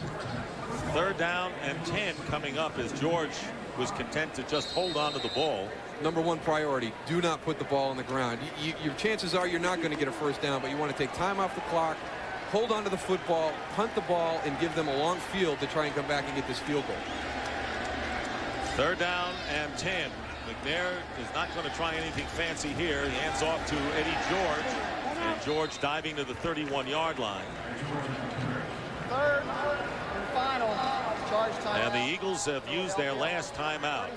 3rd down and 10 coming up as George was content to just hold on to the ball. Number 1 priority, do not put the ball on the ground. Your chances are you're not going to get a 1st down, but you want to take time off the clock, hold on to the football, punt the ball, and give them a long field to try and come back and get this field goal. 3rd down and 10. McNair is not going to try anything fancy here. He hands off to Eddie George, and George diving to the 31-yard line. 3rd and final. charge timeout. And the Eagles have used their last timeout.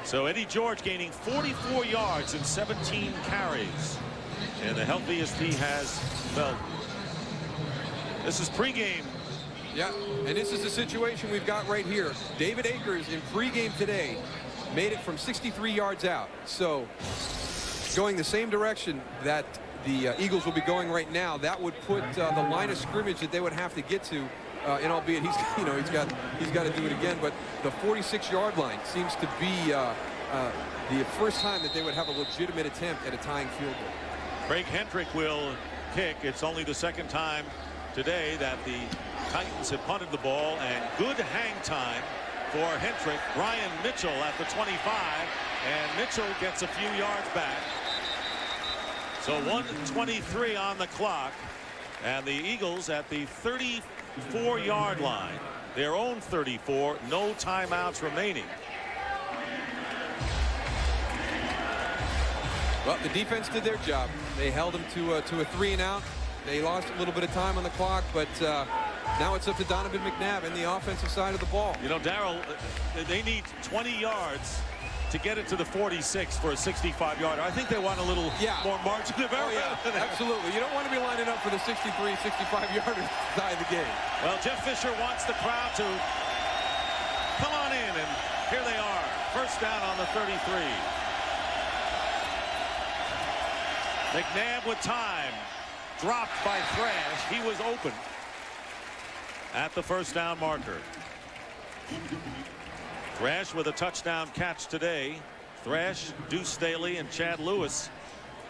So Eddie George gaining 44 yards in 17 carries. And the healthiest he has felt. This is pregame. Yeah, and this is the situation we've got right here. David Akers in pregame today made it from 63 yards out. So going the same direction that the Eagles will be going right now, that would put the line of scrimmage that they would have to get to, and albeit he's got to do it again, but the 46-yard line seems to be the first time that they would have a legitimate attempt at a tying field goal. Craig Hendrick will kick. It's only the second time today that the Titans have punted the ball, and good hang time for Hendrick. Brian Mitchell at the 25, and Mitchell gets a few yards back. So 1:23 on the clock, and the Eagles at the 34-yard line, their own 34, no timeouts remaining. Well, the defense did their job. They held them to a 3-and-out. They lost a little bit of time on the clock, but now it's up to Donovan McNab in the offensive side of the ball. You know, Daryl, they need 20 yards to get it to the 46 for a 65-yarder. I think they want a little more margin of error. Oh, yeah, absolutely. You don't want to be lining up for the 63, 65-yarder side of the game. Well, Jeff Fisher wants the crowd to come on in, and here they are. First down on the 33. McNab with time. Dropped by Thrash. He was open at the first down marker. Thrash with a touchdown catch today. Thrash, Deuce Staley, and Chad Lewis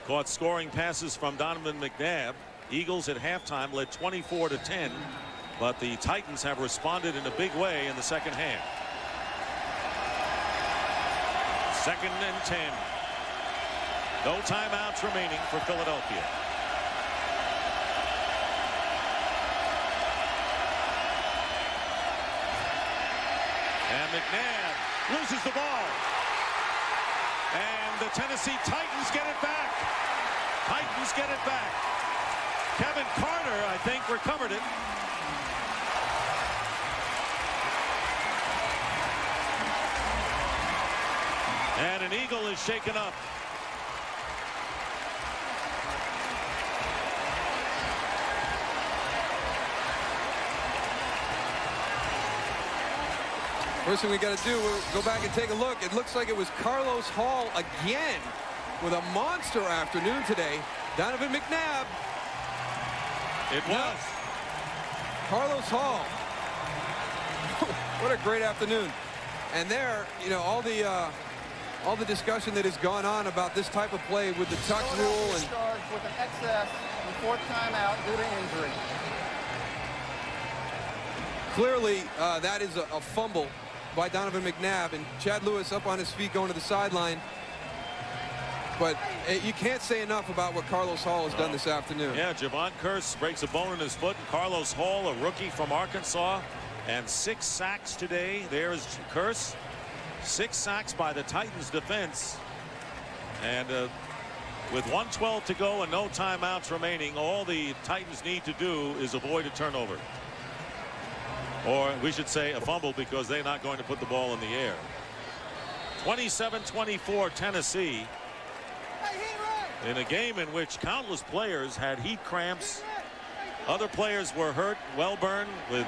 caught scoring passes from Donovan McNab. Eagles at halftime led 24-10, but the Titans have responded in a big way in the second half. 2nd and 10. No timeouts remaining for Philadelphia. And McNab loses the ball. And the Tennessee Titans get it back. Titans get it back. Kevin Carter, I think, recovered it. And an Eagle is shaken up. First thing we got to do, we'll go back and take a look. It looks like it was Carlos Hall again with a monster afternoon today. Donovan McNab. It was. Carlos Hall. What a great afternoon. And there, you know, all the discussion that has gone on about this type of play with the tuck rule and charged with an excess and 4th timeout due to injury. Clearly, that is a fumble by Donovan McNab, and Chad Lewis up on his feet going to the sideline. But you can't say enough about what Carlos Hall has done this afternoon. Yeah, Javon Curse breaks a bone in his foot, and Carlos Hall, a rookie from Arkansas, and 6 sacks today. There's Curse. 6 sacks by the Titans defense. And with 1:12 to go and no timeouts remaining, all the Titans need to do is avoid a turnover. Or we should say a fumble, because they're not going to put the ball in the air. 27-24 Tennessee. In a game in which countless players had heat cramps. Other players were hurt. Welburn with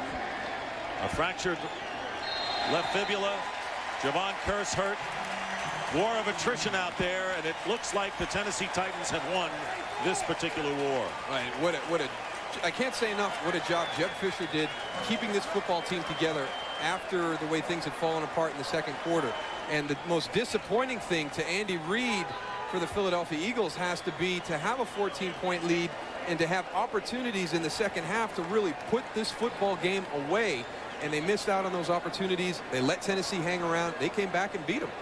a fractured left fibula. Javon Curse hurt. War of attrition out there, and it looks like the Tennessee Titans have won this particular war. Right, I can't say enough what a job Jeff Fisher did keeping this football team together after the way things had fallen apart in the second quarter. And the most disappointing thing to Andy Reid for the Philadelphia Eagles has to be to have a 14-point lead and to have opportunities in the second half to really put this football game away. And they missed out on those opportunities. They let Tennessee hang around. They came back and beat them.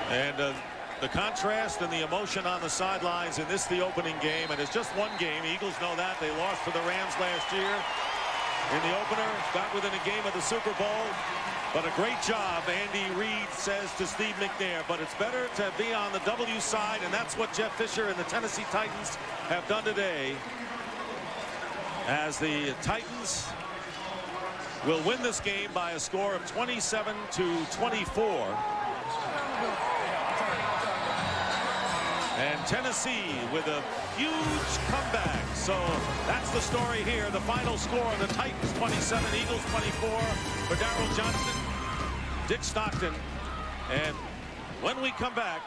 And the contrast and the emotion on the sidelines in this, the opening game, and it's just one game. Eagles know that. They lost to the Rams last year in the opener, got within a game of the Super Bowl. But a great job, Andy Reid says to Steve McNair. But it's better to be on the W side, and that's what Jeff Fisher and the Tennessee Titans have done today. as the Titans will win this game by a score of 27-24. And Tennessee with a huge comeback. So that's the story here. The final score, the Titans 27, Eagles 24 for Daryl Johnston, Dick Stockton. And when we come back,